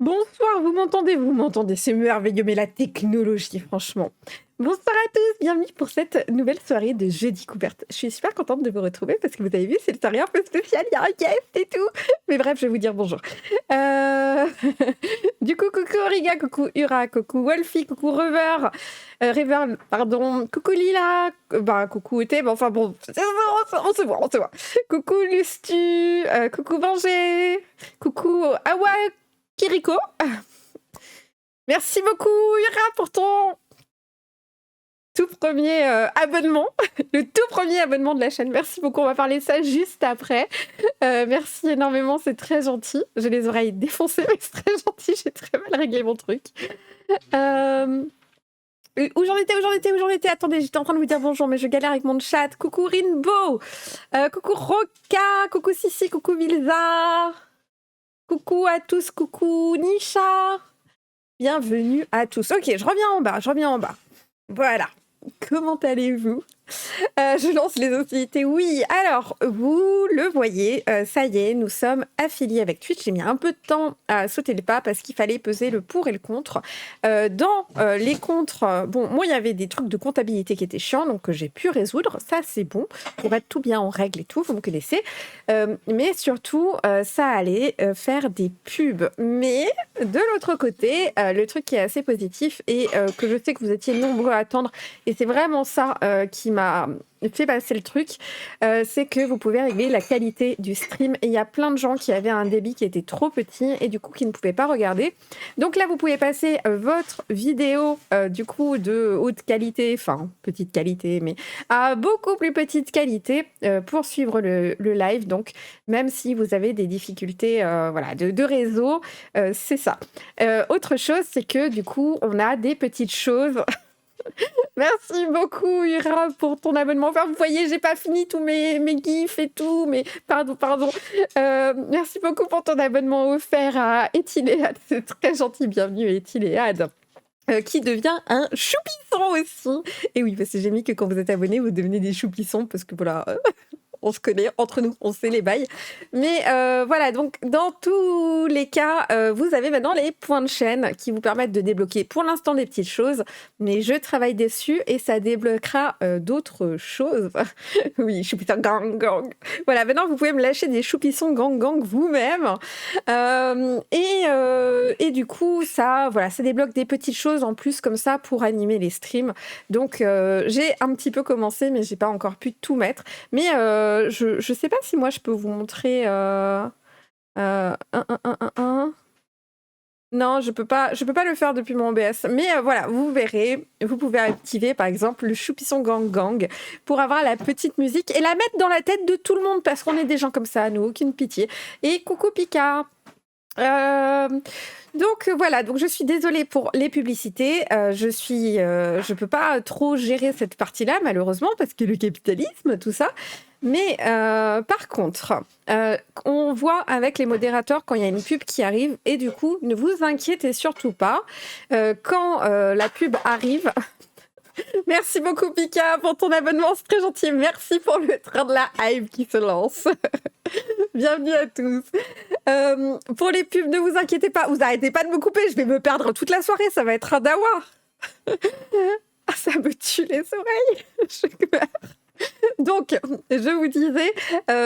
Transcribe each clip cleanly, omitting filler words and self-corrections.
Bonsoir, vous m'entendez? Vous m'entendez, c'est merveilleux, mais la technologie, franchement. Bonsoir à tous, bienvenue pour cette nouvelle soirée de Jeudi Couverte. Je suis super contente de vous retrouver parce que vous avez vu, c'est une soirée un peu spéciale, il y a un guest et tout. Mais bref, je vais vous dire bonjour. Euh, Du coup, coucou Riga, coucou Ura, coucou Wolfie, coucou Rever, pardon, coucou Lila, coucou Ete, mais enfin bon, on se voit, on se voit. Coucou Lustu, coucou Vengé, coucou Awa Kiriko. Merci beaucoup, Ira, pour ton tout premier abonnement. Le tout premier abonnement de la chaîne. Merci beaucoup, on va parler de ça juste après. Merci énormément, c'est très gentil. J'ai les oreilles défoncées, mais c'est très gentil. J'ai très mal réglé mon truc. Où j'en étais? Attendez, j'étais en train de vous dire bonjour, mais je galère avec mon chat. Coucou Rinbo, coucou Roka, coucou Sissi, coucou Vilza. Coucou à tous, coucou Nisha. Bienvenue à tous. Ok, je reviens en bas. Voilà. Comment allez-vous? Je lance les hostilités. Oui, alors, vous le voyez, ça y est, nous sommes affiliés avec Twitch. J'ai mis un peu de temps à sauter le pas parce qu'il fallait peser le pour et le contre. Dans les contres, bon, moi, il y avait des trucs de comptabilité qui étaient chiants, donc que j'ai pu résoudre. Ça, c'est bon, pour être tout bien en règle et tout, vous me connaissez. Mais surtout, ça allait faire des pubs. Mais de l'autre côté, le truc qui est assez positif et que je sais que vous étiez nombreux à attendre, et c'est vraiment ça qui m'a fait passer le truc, c'est que vous pouvez régler la qualité du stream. Et il y a plein de gens qui avaient un débit qui était trop petit et du coup qui ne pouvaient pas regarder. Donc là, vous pouvez passer votre vidéo du coup de haute qualité, enfin petite qualité, mais à beaucoup plus petite qualité pour suivre le live. Donc même si vous avez des difficultés voilà, de réseau, c'est ça. Autre chose, c'est que du coup, on a des petites choses. Merci beaucoup, Ira, pour ton abonnement. Enfin, vous voyez, j'ai pas fini tous mes gifs et tout, mais pardon. Merci beaucoup pour ton abonnement offert à Etiléade. C'est très gentil. Bienvenue, Etiléade. Qui devient un choupisson aussi. Et oui, parce que j'ai mis que quand vous êtes abonné, vous devenez des choupissons, parce que voilà, on se connaît, entre nous, on sait les bails. Mais voilà, donc dans tous les cas, vous avez maintenant les points de chaîne qui vous permettent de débloquer pour l'instant des petites choses, mais je travaille dessus et ça débloquera d'autres choses. Oui, choupisson gang gang. Voilà, maintenant vous pouvez me lâcher des choupissons gang gang vous-même. Et du coup, ça, voilà, ça débloque des petites choses en plus comme ça pour animer les streams. Donc j'ai un petit peu commencé, mais j'ai pas encore pu tout mettre. Mais je sais pas si moi je peux vous montrer Non, je peux pas le faire depuis mon OBS. Mais voilà, vous verrez, vous pouvez activer par exemple le choupisson gang gang pour avoir la petite musique et la mettre dans la tête de tout le monde parce qu'on est des gens comme ça, nous, aucune pitié. Et coucou Pika. Donc voilà, donc je suis désolée pour les publicités. Je peux pas trop gérer cette partie-là malheureusement parce que le capitalisme, tout ça. Mais par contre, on voit avec les modérateurs quand il y a une pub qui arrive et du coup, ne vous inquiétez surtout pas. Quand la pub arrive, merci beaucoup Pika pour ton abonnement, c'est très gentil. Merci pour le train de la hype qui se lance. Bienvenue à tous. Pour les pubs, ne vous inquiétez pas, vous arrêtez pas de me couper, je vais me perdre toute la soirée, ça va être un dawa. Ah, ça me tue les oreilles. Je meurs. Donc, je vous disais,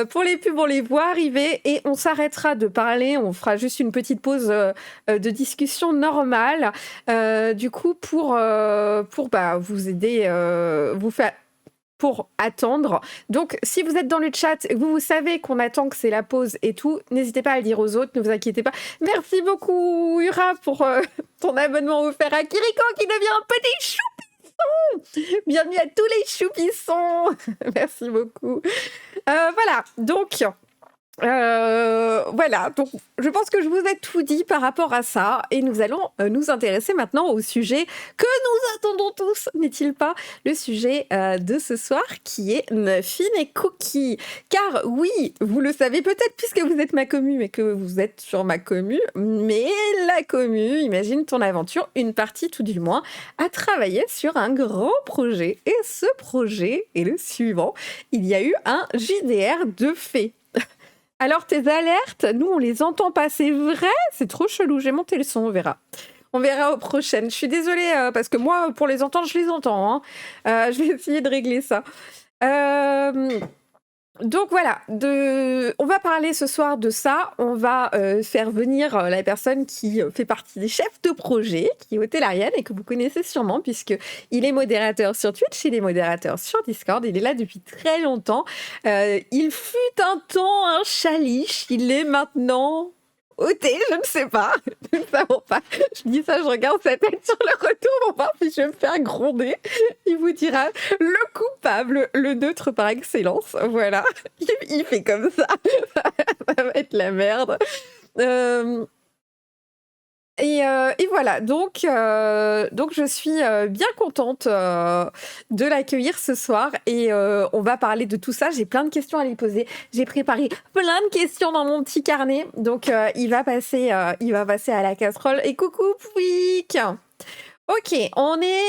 pour les pubs, on les voit arriver et on s'arrêtera de parler. On fera juste une petite pause de discussion normale. Du coup, pour vous aider, vous faire pour attendre. Donc, si vous êtes dans le chat, vous savez qu'on attend que c'est la pause et tout, n'hésitez pas à le dire aux autres, ne vous inquiétez pas. Merci beaucoup, Ura, pour ton abonnement offert à Kiriko qui devient un petit choupisson. Bienvenue à tous les choupissons. Merci beaucoup. Voilà, donc... voilà, donc je pense que je vous ai tout dit par rapport à ça et nous allons nous intéresser maintenant au sujet que nous attendons tous, n'est-il pas? Le sujet de ce soir qui est Muffin et Cookie. Car oui, vous le savez peut-être puisque vous êtes ma commu et que vous êtes sur ma commu, mais la commu, imagine ton aventure, une partie tout du moins, a travaillé sur un grand projet et ce projet est le suivant. Il y a eu un JDR de fées. Alors, tes alertes, nous, on les entend pas. C'est vrai? C'est trop chelou. J'ai monté le son, on verra. On verra aux prochaines. Je suis désolée, parce que moi, pour les entendre, je les entends. Hein. Je vais essayer de régler ça. Donc voilà, on va parler ce soir de ça. On va faire venir la personne qui fait partie des chefs de projet, qui est Othelarian et que vous connaissez sûrement, puisqu'il est modérateur sur Twitch, il est modérateur sur Discord, il est là depuis très longtemps. Il fut un temps un chaliche, il est maintenant ôté, je ne sais pas. Nous ne savons pas. Je dis ça, je regarde sa tête sur le retour pour voir si je vais me faire gronder. Il vous dira le coupable, le neutre par excellence. Voilà. Il fait comme ça. Ça va être la merde. Et voilà, donc je suis bien contente de l'accueillir ce soir et on va parler de tout ça. J'ai plein de questions à lui poser. J'ai préparé plein de questions dans mon petit carnet, donc il va passer à la casserole. Et coucou Pouic. Ok, on est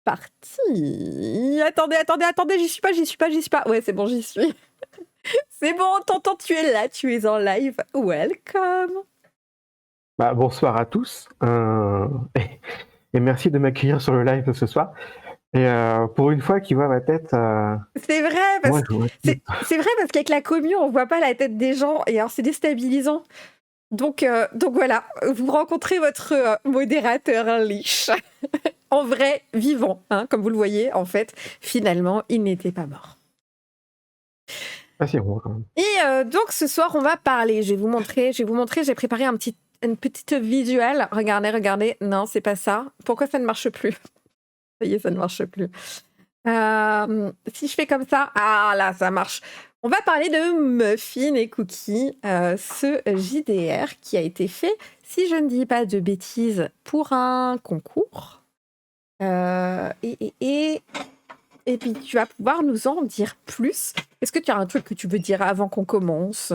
parti. Attendez, j'y suis pas. Ouais, c'est bon, j'y suis. C'est bon, t'entends, tu es là, tu es en live. Welcome. Bonsoir à tous et merci de m'accueillir sur le live ce soir. Et pour une fois qui voit ma tête, c'est vrai parce qu'avec la commu on voit pas la tête des gens et alors c'est déstabilisant. Donc voilà, vous rencontrez votre modérateur Lich en vrai vivant, hein, comme vous le voyez. En fait, finalement, il n'était pas mort. C'est bon quand même. Et donc ce soir on va parler. Je vais vous montrer. J'ai préparé une petite visuelle. Regardez. Non, c'est pas ça. Pourquoi ça ne marche plus? Ça y est, ça ne marche plus. Si je fais comme ça, là, ça marche. On va parler de Muffin et Cookie, ce JDR qui a été fait, si je ne dis pas de bêtises, pour un concours. Et puis tu vas pouvoir nous en dire plus. Est-ce que tu as un truc que tu veux dire avant qu'on commence?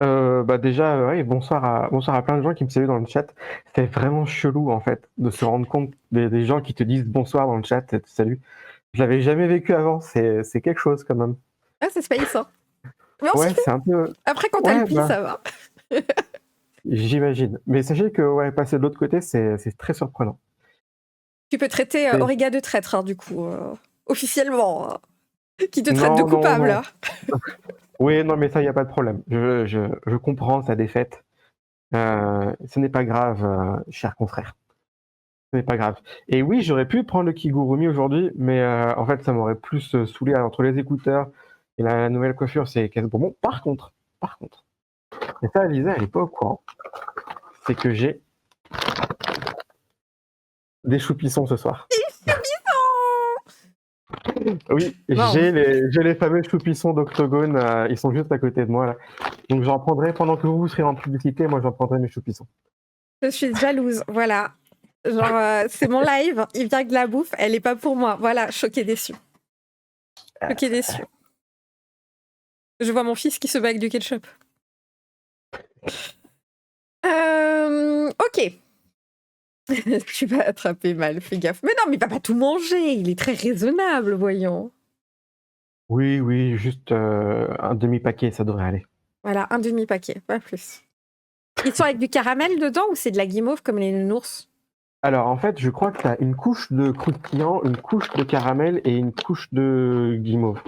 Déjà, ouais, bonsoir à plein de gens qui me saluent dans le chat. C'est vraiment chelou en fait de se rendre compte des gens qui te disent bonsoir dans le chat et te saluent. Je l'avais jamais vécu avant, c'est quelque chose quand même. Ah, c'est space, hein. Mais ouais, c'est un peu. Après, quand t'as le pis, ça va. J'imagine. Mais sachez que passer de l'autre côté, c'est très surprenant. Tu peux traiter Auriga de traître, hein, du coup, officiellement. Hein. Qui te traite de coupable. Non. Oui, non, mais ça, il n'y a pas de problème. Je comprends sa défaite. Ce n'est pas grave, cher confrère. Ce n'est pas grave. Et oui, j'aurais pu prendre le Kigurumi aujourd'hui, mais en fait, ça m'aurait plus saoulé entre les écouteurs et la nouvelle coiffure. C'est bon. Par contre, et ça, Lisa, elle n'est pas au courant. C'est que j'ai des choupissons ce soir. Des choupissons! Oui, j'ai les fameux choupissons d'Octogone. Ils sont juste à côté de moi là. Donc j'en prendrai pendant que vous serez en publicité. Moi, j'en prendrai mes choupissons. Je suis jalouse, voilà. Genre, c'est mon live, il vient de la bouffe, elle est pas pour moi. Voilà, choquée, déçue. Je vois mon fils qui se bat avec du ketchup. Ok. Tu vas attraper mal, fais gaffe. Mais non, mais il va pas tout manger, il est très raisonnable, voyons. Oui, juste un demi-paquet, ça devrait aller. Voilà, un demi-paquet, pas plus. Ils sont avec du caramel dedans ou c'est de la guimauve comme les nounours? Alors, en fait, je crois que tu as une couche de croustillant, une couche de caramel et une couche de guimauve.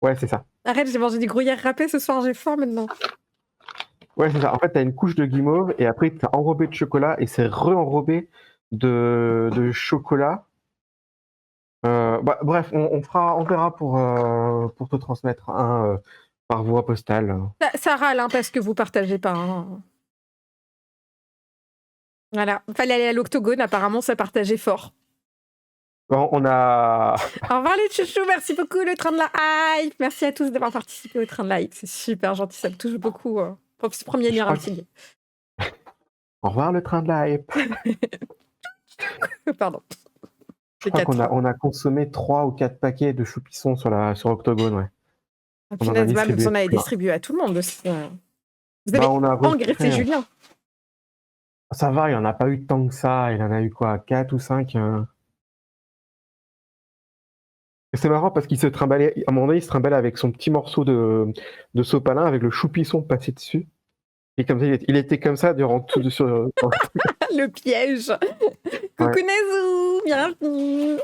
Ouais, c'est ça. Arrête, j'ai mangé du gruyère râpé ce soir, j'ai faim maintenant. Ouais, c'est ça. En fait, tu as une couche de guimauve et après, tu as enrobé de chocolat et c'est re-enrobé de chocolat. Bref, on verra pour te transmettre par voie postale. Ça râle, hein, parce que vous partagez pas. Hein. Voilà, fallait aller à l'Octogone, apparemment ça partageait fort. Bon, on a... Au revoir les chouchous, merci beaucoup le train de la hype. Merci à tous d'avoir participé au train de la hype, c'est super gentil, ça me touche beaucoup. Pour ce premier lien petit. Au revoir le train de la hype. Pardon. Je crois qu'on a consommé 3 ou 4 paquets de choupissons sur Octogone, ouais. Vous en avez distribué à tout le monde aussi. Vous avez engraissé Julien. Ça va, il n'y en a pas eu tant que ça. Il en a eu quoi, 4 ou 5 Qu'est-ce C'est marrant parce qu'il se trimballait, à un moment donné, il se trimballait avec son petit morceau de sopalin avec le chou-pisson passé dessus. Et comme ça, il était comme ça durant tout dans le truc. Le piège. Ouais. Coucou Nazou, bienvenue.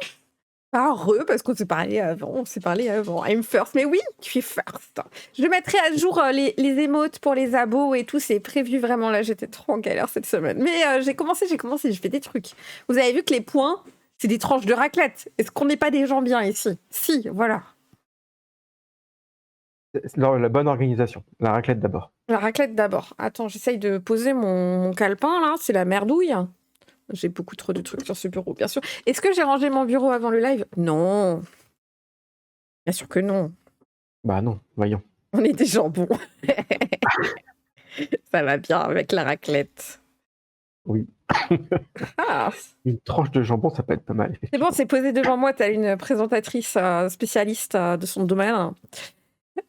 Ah, parce qu'on s'est parlé avant, I'm first. Mais oui, tu es first. Je mettrai à jour les émotes pour les abos et tout, c'est prévu vraiment. Là, j'étais trop en galère cette semaine. Mais j'ai commencé, je fais des trucs. Vous avez vu que les points, c'est des tranches de raclette. Est-ce qu'on n'est pas des gens bien ici? Si, voilà. La bonne organisation. La raclette d'abord. La raclette d'abord. Attends, j'essaye de poser mon calepin là, c'est la merdouille. J'ai beaucoup trop de trucs sur ce bureau, bien sûr. Est-ce que j'ai rangé mon bureau avant le live? Non. Bien sûr que non. Bah non, voyons. On est des jambons. Ça va bien avec la raclette. Oui. Ah, Une tranche de jambon, ça peut être pas mal. c'est bon, c'est posé devant moi. T'as une présentatrice spécialiste de son domaine.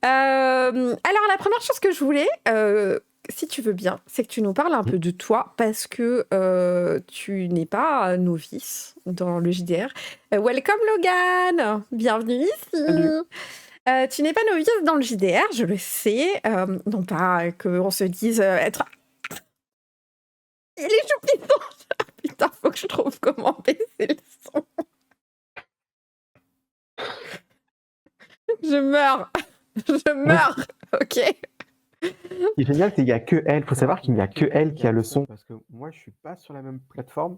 Alors, la première chose que je voulais, si tu veux bien, c'est que tu nous parles un peu de toi, parce que tu n'es pas novice dans le JDR. Welcome Logan, bienvenue ici. Salut. Tu n'es pas novice dans le JDR, je le sais. Non pas qu'on se dise être... Il est choupiton. Putain, faut que je trouve comment baisser le son. Je meurs. Je meurs. Ok. Ce qui est génial, c'est qu'il n'y a que elle. Il faut savoir qu'il n'y a que elle qui a le son. Parce que moi, je suis pas sur la même plateforme.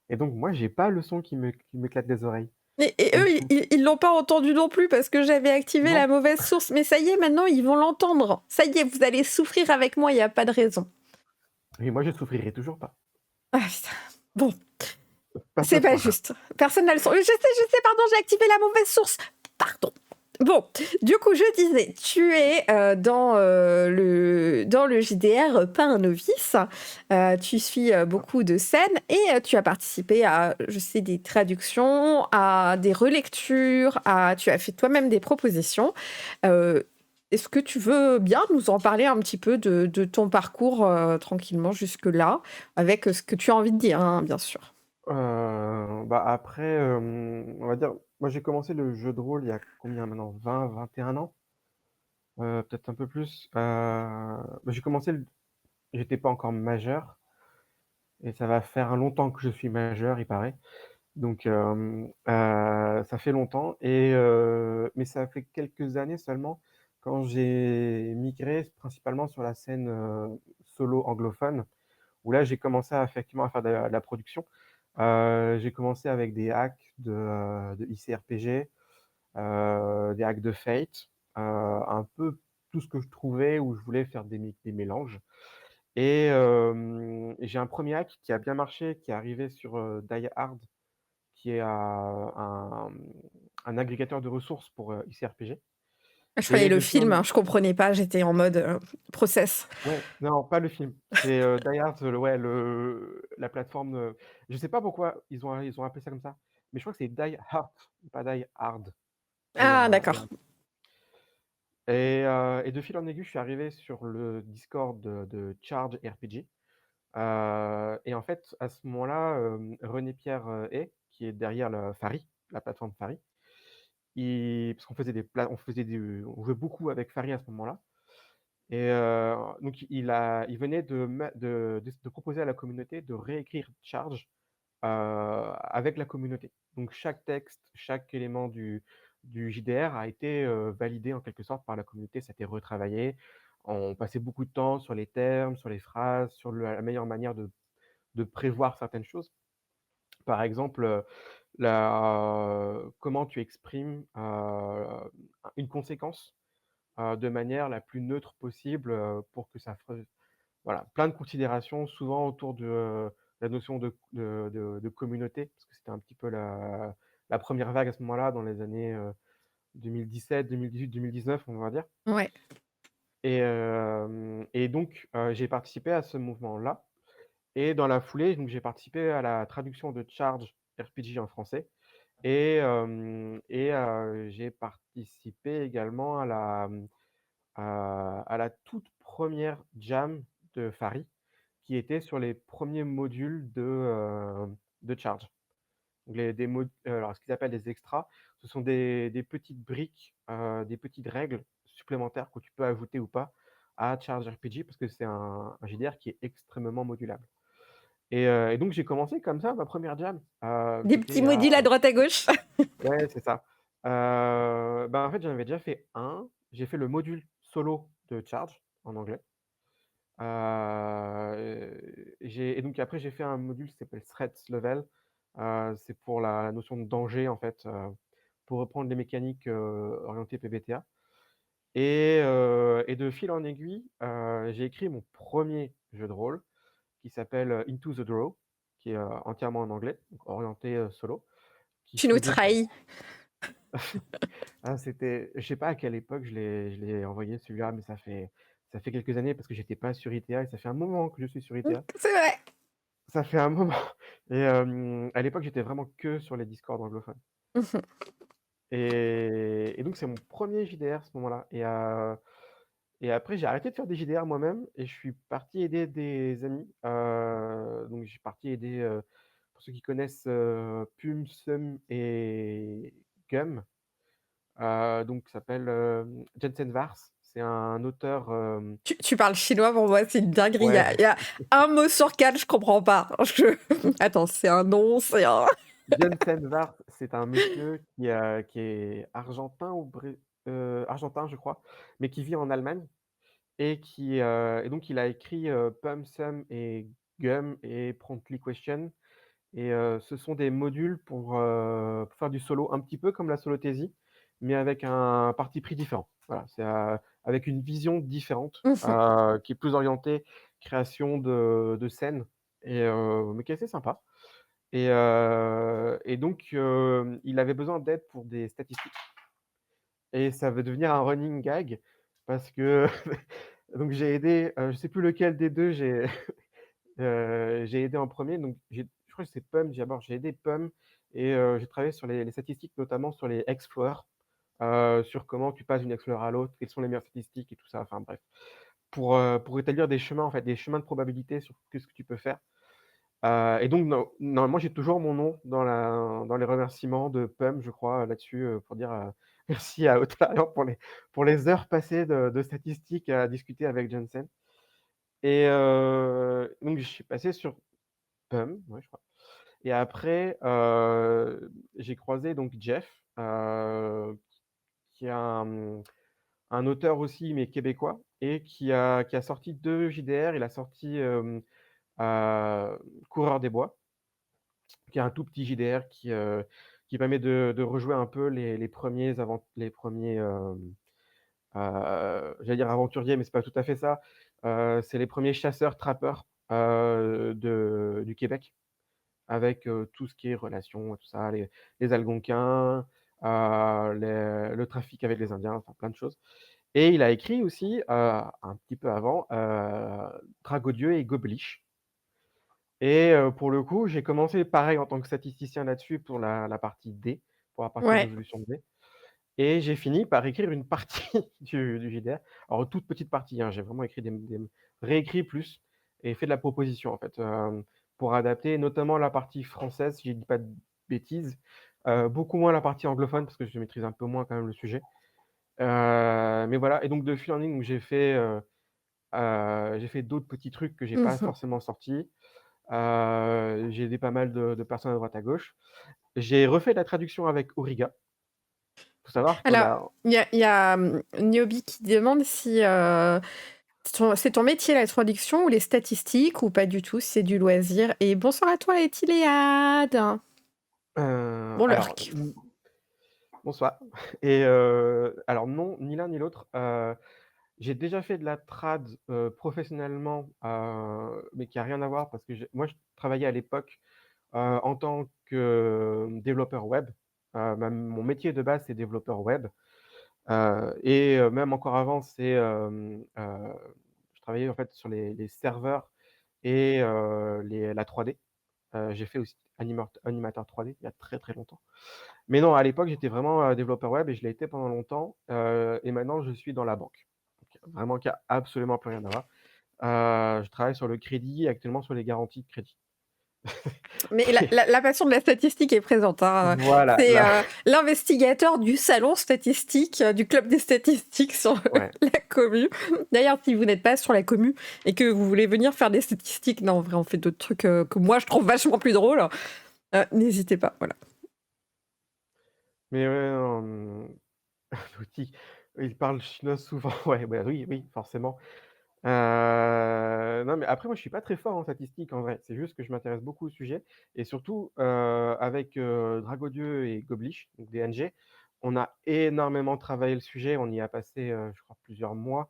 Et donc, moi, j'ai pas le son qui m'éclate les oreilles. Et eux, ils l'ont pas entendu non plus parce que j'avais activé Non. la mauvaise source. Mais ça y est, maintenant, ils vont l'entendre. Ça y est, vous allez souffrir avec moi, il n'y a pas de raison. Et moi, je souffrirai toujours pas. Ah putain. Bon. Pas C'est ce pas soir. juste. Personne n'a le son. Je sais, pardon, j'ai activé la mauvaise source. Pardon. Bon, du coup, je disais, tu es dans le JDR, pas un novice. Tu suis beaucoup de scènes et tu as participé à, je sais, des traductions, à des relectures, tu as fait toi-même des propositions. Est-ce que tu veux bien nous en parler un petit peu de ton parcours tranquillement jusque-là, avec ce que tu as envie de dire, hein, bien sûr. Bah après, on va dire, moi j'ai commencé le jeu de rôle il y a combien maintenant? 20, 21 ans? Peut-être un peu plus. J'ai commencé, j'étais pas encore majeur, et ça va faire longtemps que je suis majeur, il paraît. Donc ça fait longtemps, mais ça fait quelques années seulement quand j'ai migré principalement sur la scène solo anglophone, où là j'ai commencé effectivement à faire de la production. J'ai commencé avec des hacks de ICRPG, des hacks de Fate, un peu tout ce que je trouvais où je voulais faire des mélanges. Et j'ai un premier hack qui a bien marché, qui est arrivé sur Die Hard, qui est un agrégateur de ressources pour ICRPG. Je voyais Et le de fil film, en hein, je comprenais pas, j'étais en mode process. Ouais, non, pas le film. C'est Die Hard, ouais, la plateforme. Je sais pas pourquoi ils ont appelé ça comme ça, mais je crois que c'est Die Hard, pas Die Hard. Ah, d'accord. Et de fil en aiguille, je suis arrivé sur le Discord de Charge RPG. Et en fait, à ce moment-là, René-Pierre Hay, qui est derrière la plateforme Fari, parce qu'on faisait on jouait beaucoup avec Fari à ce moment-là. Et donc, il venait de proposer à la communauté de réécrire Charge avec la communauté. Donc, chaque texte, chaque élément du JDR a été validé en quelque sorte par la communauté. Ça a été retravaillé. On passait beaucoup de temps sur les termes, sur les phrases, sur la meilleure manière de prévoir certaines choses. Par exemple, comment tu exprimes une conséquence de manière la plus neutre possible pour que ça fasse. Voilà, plein de considérations, souvent autour de la notion de communauté, parce que c'était un petit peu la première vague à ce moment-là, dans les années 2017, 2018, 2019, on va dire. Ouais. Et donc, j'ai participé à ce mouvement-là. Et dans la foulée, donc, j'ai participé à la traduction de Charge RPG en français. Et j'ai participé également à la toute première jam de Fari, qui était sur les premiers modules de Charge. Donc alors, ce qu'ils appellent des extras, ce sont des petites briques, des petites règles supplémentaires que tu peux ajouter ou pas à Charge RPG parce que c'est un JDR qui est extrêmement modulable. Et donc j'ai commencé comme ça ma première jam. Des petits C'était modules à droite à gauche. ouais, c'est ça. En fait, j'en avais déjà fait un. J'ai fait le module solo de Charge en anglais. Et donc après, j'ai fait un module qui s'appelle Threats Level. C'est pour la notion de danger, en fait, pour reprendre les mécaniques orientées PBTA. Et de fil en aiguille, j'ai écrit mon premier jeu de rôle qui s'appelle Into the Draw, qui est entièrement en anglais, donc orienté solo, qui Tu nous se décide. trahis. Je sais pas à quelle époque je l'ai envoyé celui-là, mais ça fait quelques années parce que j'étais pas sur ITA et ça fait un moment que je suis sur ITA. C'est vrai. Ça fait un moment. Et à l'époque, j'étais vraiment que sur les Discord anglophones. Et donc, c'est mon premier JDR à ce moment-là. Et après, j'ai arrêté de faire des JDR moi-même et je suis parti aider des amis. Donc, j'ai parti aider, pour ceux qui connaissent, Pum, Sum et Gum. Donc, ça s'appelle Jensen Vars. C'est un auteur. Tu parles chinois pour moi, c'est une dinguerie. Ouais, Il y a un mot sur quatre, je comprends pas. Attends, c'est un nom, c'est un. Jensen Vars, c'est un monsieur qui est argentin argentin, je crois, mais qui vit en Allemagne et donc il a écrit Pum, Sum et Gum et Promptly Question. Et ce sont des modules pour faire du solo, un petit peu comme la solothésie, mais avec un parti pris différent. Voilà, c'est avec une vision différente, qui est plus orientée création de scènes, mais qui est assez sympa. Et donc, il avait besoin d'aide pour des statistiques. Et ça va devenir un running gag parce que donc j'ai aidé, je sais plus lequel des deux j'ai aidé en premier. Donc je crois que c'est Pum. D'abord, j'ai aidé Pum et j'ai travaillé sur les statistiques, notamment sur les explorers, sur comment tu passes d'une explorer à l'autre, quelles sont les meilleures statistiques et tout ça. Enfin bref, pour établir des chemins en fait, des chemins de probabilité sur qu'est-ce que tu peux faire. Et donc normalement, j'ai toujours mon nom dans les remerciements de Pum, je crois, là-dessus, pour dire, merci à Outlier pour les heures passées de statistiques à discuter avec Jensen. Et donc je suis passé sur Pum, ouais, je crois. Et après, j'ai croisé donc Jeff, qui est un auteur aussi, mais québécois, et qui a sorti 2 JDR. Il a sorti Coureur des bois, qui est un tout petit JDR qui permet de rejouer un peu les premiers j'allais dire aventuriers, mais c'est pas tout à fait ça. C'est les premiers chasseurs-trappeurs du Québec, avec tout ce qui est relations, tout ça, les Algonquins, le trafic avec les Indiens, enfin plein de choses. Et il a écrit aussi, un petit peu avant, Dragodieu et Gobelich. Et pour le coup, j'ai commencé pareil en tant que statisticien là-dessus pour la partie D, pour la partie Ouais. résolution de D. Et j'ai fini par écrire une partie du JDR. Alors, toute petite partie, hein, j'ai vraiment écrit réécrit plus et fait de la proposition, en fait, pour adapter notamment la partie française, si je dis pas de bêtises, beaucoup moins la partie anglophone parce que je maîtrise un peu moins quand même le sujet. Mais voilà, et donc de fil en aiguille, j'ai fait d'autres petits trucs que j'ai pas forcément sortis. J'ai aidé pas mal de personnes à droite à gauche. J'ai refait de la traduction avec Auriga. Faut savoir qu'on Alors, a il y a Niobi qui demande si c'est ton métier la traduction ou les statistiques ou pas du tout, c'est du loisir. Et bonsoir à toi, Etiléade. Bon alors, lurk. bonsoir. Et alors non, ni l'un ni l'autre. J'ai déjà fait de la trad professionnellement, mais qui a rien à voir parce que moi, je travaillais à l'époque en tant que développeur web. Mon métier de base, c'est développeur web. Et même encore avant, je travaillais en fait sur les serveurs et la 3D. J'ai fait aussi animateur 3D il y a très, très longtemps. Mais non, à l'époque, j'étais vraiment, développeur web et je l'ai été pendant longtemps, et maintenant je suis dans la banque. Donc vraiment qui a absolument plus rien à voir. Je travaille sur le crédit, actuellement sur les garanties de crédit. Mais la passion de la statistique est présente, hein. Voilà, C'est là, l'investigateur du salon statistique, du club des statistiques sur ouais. la commu. D'ailleurs, si vous n'êtes pas sur la commu et que vous voulez venir faire des statistiques, non, en vrai, on fait d'autres trucs que moi je trouve vachement plus drôles. N'hésitez pas, voilà. Mais ouais, non, l'outil, il parle chinois souvent. Ouais, bah, oui, oui, forcément. Non, mais après moi je suis pas très fort en statistique en vrai. C'est juste que je m'intéresse beaucoup au sujet et surtout, avec, Dragodieu et Goblich, donc DNG, on a énormément travaillé le sujet. On y a passé, je crois plusieurs mois,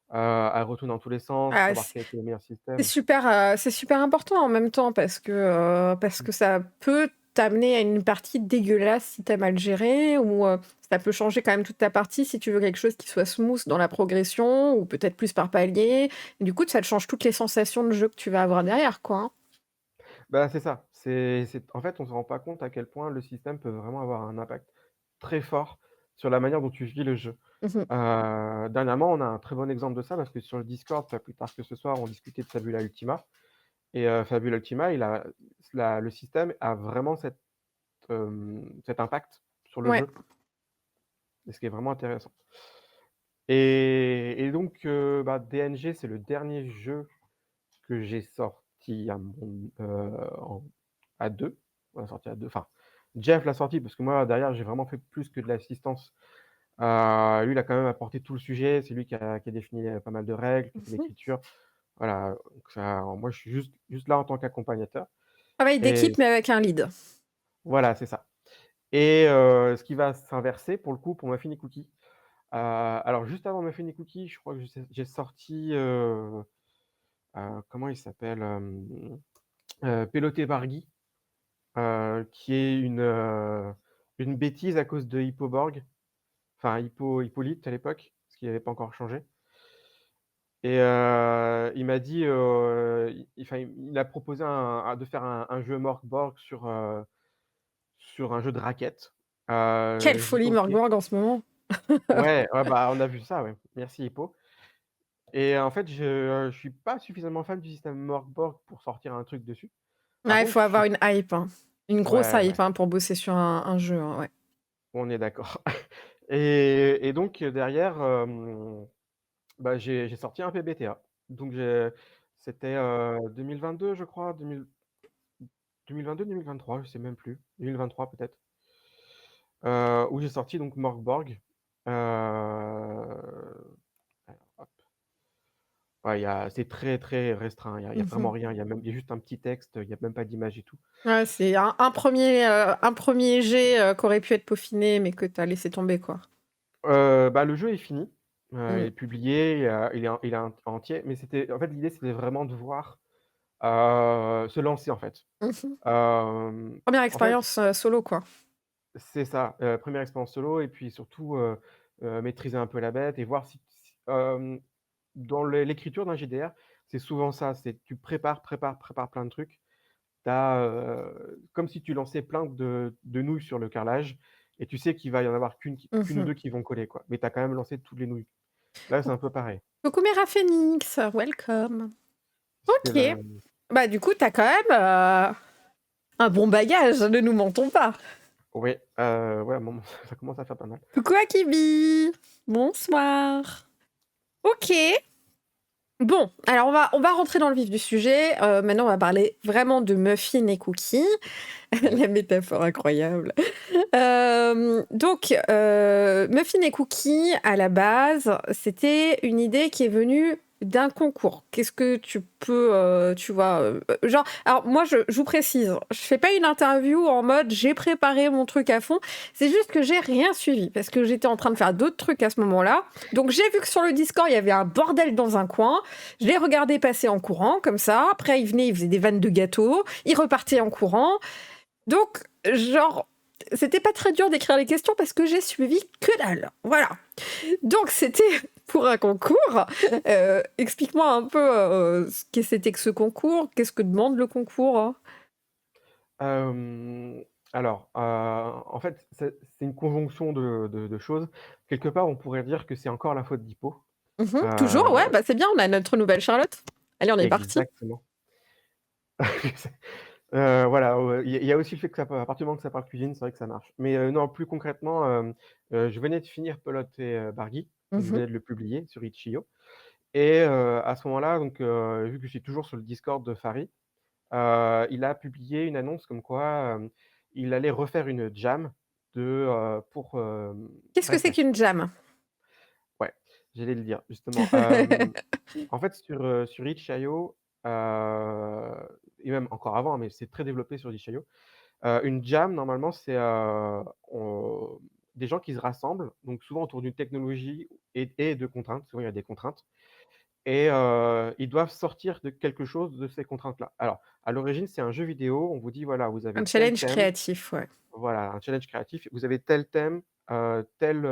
à retourner dans tous les sens, Ah, savoir quel était le meilleur c'est système. super, c'est super important en même temps parce que ça peut t'amener à une partie dégueulasse si t'as mal géré ou ça peut changer quand même toute ta partie si tu veux quelque chose qui soit smooth dans la progression ou peut-être plus par palier. Et du coup, ça te change toutes les sensations de jeu que tu vas avoir derrière, quoi, hein. Bah, c'est ça. C'est en fait, on se rend pas compte à quel point le système peut vraiment avoir un impact très fort sur la manière dont tu vis le jeu. Mhm. Dernièrement, on a un très bon exemple de ça parce que sur le Discord, pas plus tard que ce soir, on discutait de Fabula Ultima et Fabula Ultima, le système a vraiment cet impact sur le Ouais. jeu et ce qui est vraiment intéressant et donc bah, DNG, c'est le dernier jeu que j'ai sorti à 2. On l'a sorti à 2. Enfin, Jeff l'a sorti parce que moi derrière j'ai vraiment fait plus que de l'assistance. Lui, il a quand même apporté tout le sujet, c'est lui qui a défini, pas mal de règles, qui a fait Mhm. l'écriture. Voilà, donc ça moi je suis juste là en tant qu'accompagnateur Travail et d'équipe, mais avec un lead. voilà, c'est ça et ce qui va s'inverser pour le coup pour Muffin et Cookie. Alors juste avant Muffin et Cookie, je crois que j'ai sorti, comment il s'appelle? Pelote Barghi, qui est une bêtise à cause de Hippoborg, enfin Hippolyte à l'époque, parce qu'il avait pas encore changé et il m'a dit, enfin, il a proposé de faire un jeu Morkborg sur un jeu de raquettes. Quelle J'ai dit: folie, «OK». Morgborg, en ce moment. Ouais, ouais, bah, on a vu ça, ouais. Merci Hippo et en fait, je suis pas suffisamment fan du système Morkborg pour sortir un truc dessus. Par Ouais, il contre, faut je avoir suis une hype, hein. Une grosse ouais, hype ouais, hein, pour bosser sur un jeu, hein, ouais. on est d'accord et donc derrière, bah, j'ai sorti un PBTA. Donc c'était, 2022 je crois, 2022-2023, je sais même plus, 2023 peut-être, où j'ai sorti donc Morkborg. Alors hop, ouais, c'est très, très restreint, il y a vraiment Mhm. rien, il y a juste un petit texte, il y a même pas d'image et tout. Ouais, c'est un premier jet qui aurait pu être peaufiné, mais que tu as laissé tomber, quoi. Bah, le jeu est fini, il Mm. est publié, il est entier, mais en fait, l'idée, c'était vraiment de voir, se lancer, en fait. Mhm. Première En fait, expérience solo, quoi. c'est ça, 1re expérience solo et puis surtout, maîtriser un peu la bête et voir dans l'écriture d'un GDR, c'est souvent ça, c'est tu prépares plein de trucs. Tu as, comme si tu lançais plein de nouilles sur le carrelage et tu sais qu'il va y en avoir qu'une ou Mhm. 2 qui vont coller, quoi, mais tu as quand même lancé toutes les nouilles. Là, c'est un peu pareil. Coucou Mera Phoenix, welcome. C'est Ok. la Bah, du coup, t'as quand même un bon bagage, ne nous mentons pas. ouais, ouais, à un moment, ça commence à faire pas mal. Coucou Akibi. Bonsoir. Ok. Bon, alors on va rentrer dans le vif du sujet. Maintenant, on va parler vraiment de Muffin et Cookie. Oui. La métaphore incroyable. Donc, Muffin et Cookie, à la base, c'était une idée qui est venue d'un concours. Qu'est-ce que tu peux, tu vois, genre, alors moi, je vous précise, je fais pas une interview en mode j'ai préparé mon truc à fond. C'est juste que j'ai rien suivi parce que j'étais en train de faire d'autres trucs à ce moment-là. Donc, j'ai vu que sur le Discord, il y avait un bordel dans un coin. Je l'ai regardé passer en courant, comme ça. Après, il venait, il faisait des vannes de gâteaux. Il repartait en courant. Donc, genre, c'était pas très dur d'écrire les questions parce que j'ai suivi que dalle. Voilà. Donc, c'était pour un concours. Explique-moi un peu ce que c'était que ce concours. Qu'est-ce que demande le concours, hein? Alors, en fait, c'est une conjonction de choses. Quelque part, on pourrait dire que c'est encore la faute d'Hippo. Mhm. Toujours, ouais, Heu, bah c'est bien, on a notre nouvelle Charlotte. Allez, on est parti. exactement. Voilà, il y a aussi le fait que à partir du moment que ça parle cuisine, c'est vrai que ça marche. Mais non, plus concrètement, je venais de finir Pelote et Bargui, je Mmh. venais de le publier sur Itch.io et à ce moment-là, donc vu que je suis toujours sur le Discord de Fary, il a publié une annonce comme quoi, il allait refaire une jam pour, Qu'est-ce que c'est Breakfast. qu'une jam? Ouais, j'allais le dire justement. En fait, sur itch.io, et même encore avant, mais c'est très développé sur itch.io, une jam normalement c'est, on des gens qui se rassemblent, donc souvent autour d'une technologie et de contraintes. Souvent il y a des contraintes et ils doivent sortir de quelque chose de ces contraintes-là. Alors, à l'origine, c'est un jeu vidéo, on vous dit: «Voilà, vous Un avez tel challenge thème». créatif, ouais. Voilà, un challenge créatif. Vous avez tel thème, tel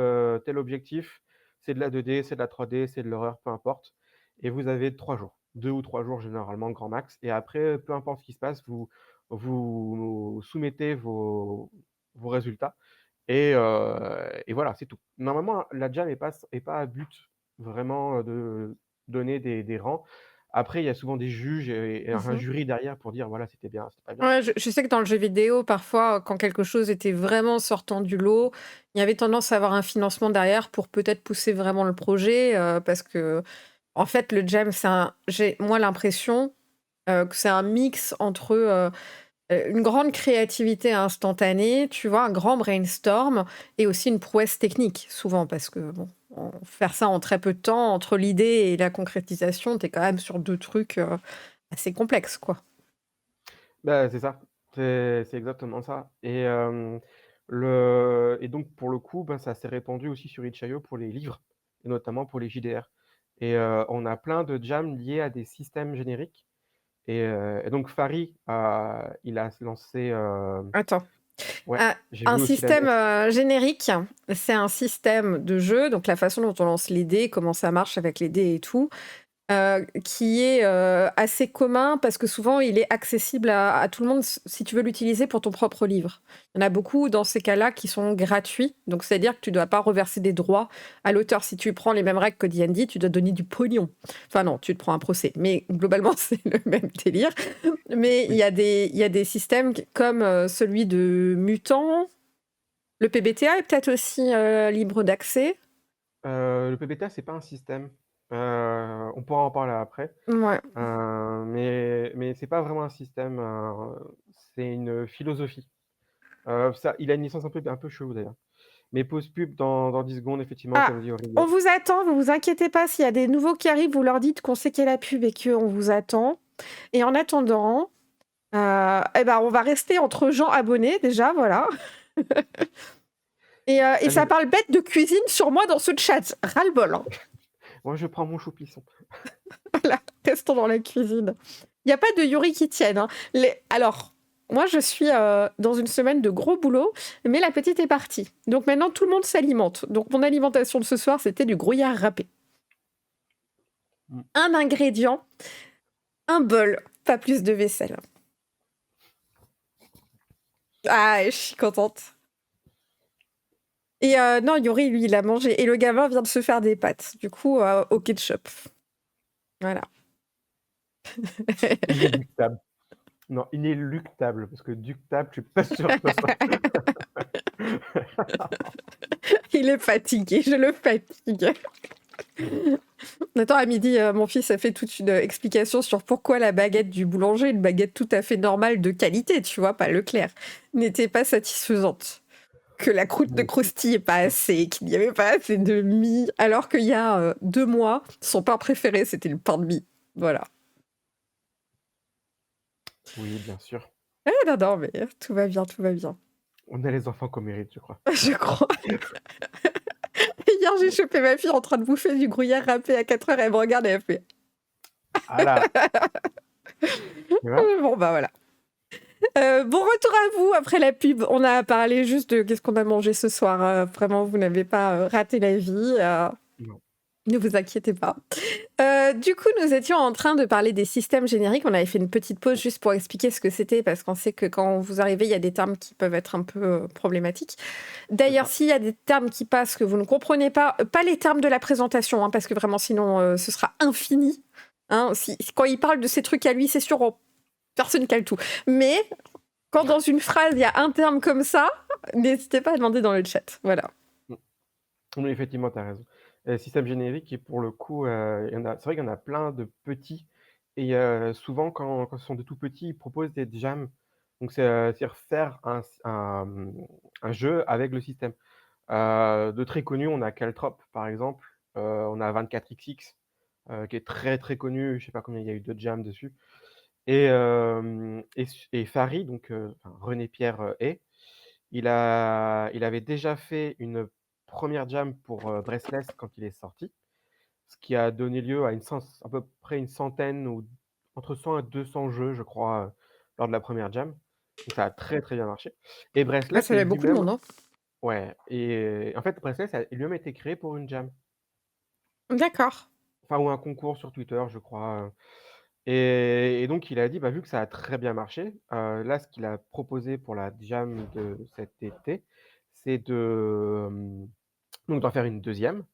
objectif. C'est de la 2D, c'est de la 3D, c'est de l'horreur, peu importe et vous avez 3 jours. 2 ou 3 jours généralement grand max et après, peu importe ce qui se passe, vous soumettez vos résultats et voilà, c'est tout. Normalement, la jam est pas à but vraiment, de donner des rangs. Après, il y a souvent des juges et un Mmh. jury derrière pour dire: «Voilà, c'était bien, c'était pas bien». Ouais, je sais que dans le jeu vidéo, parfois, quand quelque chose était vraiment sortant du lot, il y avait tendance à avoir un financement derrière pour peut-être pousser vraiment le projet, parce que en fait, le jam, j'ai moi l'impression, que c'est un mix entre, une grande créativité instantanée, tu vois? Un grand brainstorm et aussi une prouesse technique, souvent parce que bon, faire ça en très peu de temps, entre l'idée et la concrétisation, tu es quand même sur 2 trucs, assez complexes, quoi. Bah, c'est ça, c'est exactement ça et donc pour le coup, ben, ça s'est répandu aussi sur itch.io pour les livres et notamment pour les JDR et on a plein de jams liés à des systèmes génériques et donc Fary il a lancé, Attends. ouais, Un j'ai un vu aussi système, l'annonce. générique, c'est un système de jeu, donc la façon dont on lance les dés, comment ça marche avec les dés et tout, qui est, assez commun parce que souvent il est accessible à tout le monde si tu veux l'utiliser pour ton propre livre. Il y en a beaucoup dans ces cas-là qui sont gratuits, donc c'est-à-dire que tu dois pas reverser des droits à l'auteur. Si tu prends les mêmes règles que D&D, tu dois donner du pognon. Enfin non, tu te prends un procès, mais globalement c'est le même délire. Mais Oui, il y a des systèmes comme, celui de Mutant. Le PBTA est peut-être aussi, libre d'accès? le PBTA, c'est pas un système, on pourra en parler après, Ouais. mais c'est pas vraiment un système, c'est une philosophie. Ça il a une licence un peu chelou d'ailleurs. Mais pause pub dans 10 secondes, effectivement, Ah! comme dit On Aurélia. vous attend, vous vous inquiétez pas, s'il y a des nouveaux qui arrivent, vous leur dites qu'on sait qu'il y a la pub et qu'on vous attend. Et en attendant, et ben, on va rester entre gens abonnés déjà, voilà. Et ça Allez, parle bête de cuisine sur moi dans ce chat. Ras-le-bol, hein. moi je prends mon chou-pisson. Voilà, restons dans la cuisine. Il y a pas de Yuri qui tienne, hein. Alors, moi je suis, dans une semaine de gros boulot, mais la petite est partie. Donc maintenant tout le monde s'alimente. Donc mon alimentation de ce soir, c'était du gruyère râpé. Mmh. Un ingrédient, un bol, pas plus de vaisselle. Ah, je suis contente. Et non, Yuri, lui, il a mangé. Et le gamin vient de se faire des pâtes, du coup, au ketchup. Voilà. Inéluctable. Non, inéluctable, parce que ductable, je suis pas sûr que ce soit. Il est fatigué, je le fatigue. Attends, à midi, mon fils a fait toute une explication sur pourquoi la baguette du boulanger, une baguette tout à fait normale de qualité, tu vois, pas Leclerc, n'était pas satisfaisante. Que la croûte ne croustillait pas assez, qu'il n'y avait pas assez de mie, alors qu'il y a 2 mois, son pain préféré, c'était le pain de mie. Voilà. Oui, bien sûr. Ah non, non, mais tout va bien, tout va bien. On a les enfants qu'on mérite, je crois. Je crois. Hier, j'ai chopé ma fille en train de bouffer du gruyère râpé à 4 heures, elle me regarde et elle fait Ah là! Tu vois? Bon, bah voilà. Bon retour à vous après la pub. On a parlé juste de qu'est-ce qu'on a mangé ce soir. Vraiment, vous n'avez pas raté la vie. Non. Ne vous inquiétez pas. Du coup, nous étions en train de parler des systèmes génériques. On avait fait une petite pause juste pour expliquer ce que c'était, parce qu'on sait que quand vous arrivez, il y a des termes qui peuvent être un peu problématiques. C'est D'ailleurs, ça. s'il y a des termes qui passent que vous ne comprenez pas, pas les termes de la présentation, hein, parce que vraiment, sinon, ce sera infini. Hein, quand il parle de ces trucs à lui, c'est sûr, Personne cale tout. Mais quand dans une phrase, il y a un terme comme ça, n'hésitez pas à demander dans le chat. Voilà. Oui, effectivement, tu as raison. Système générique et pour le coup, c'est vrai qu'il y en a plein de petits et souvent quand ce sont de tout petits, ils proposent des jams. Donc c'est-à-dire faire un jeu avec le système. De très connus, on a Caltrop, par exemple, on a 24XX, qui est très, très connu. Je sais pas combien il y a eu de jams dessus et Fary, donc enfin René-Pierre, Hay, il avait déjà fait une première jam pour, Breathless quand il est sorti, ce qui a donné lieu à à peu près une centaine ou entre 100 et 200 jeux, je crois, lors de la première jam. Donc ça a très, très bien marché et Ah, Breathless ça est fait beaucoup de lui-même monde, hein. ouais et en fait, Breathless a lui-même été créé pour une jam. D'accord. Enfin ou un concours sur Twitter, je crois, et donc il a dit, bah, vu que ça a très bien marché, là, ce qu'il a proposé pour la jam de cet été, c'est donc d'en faire une deuxième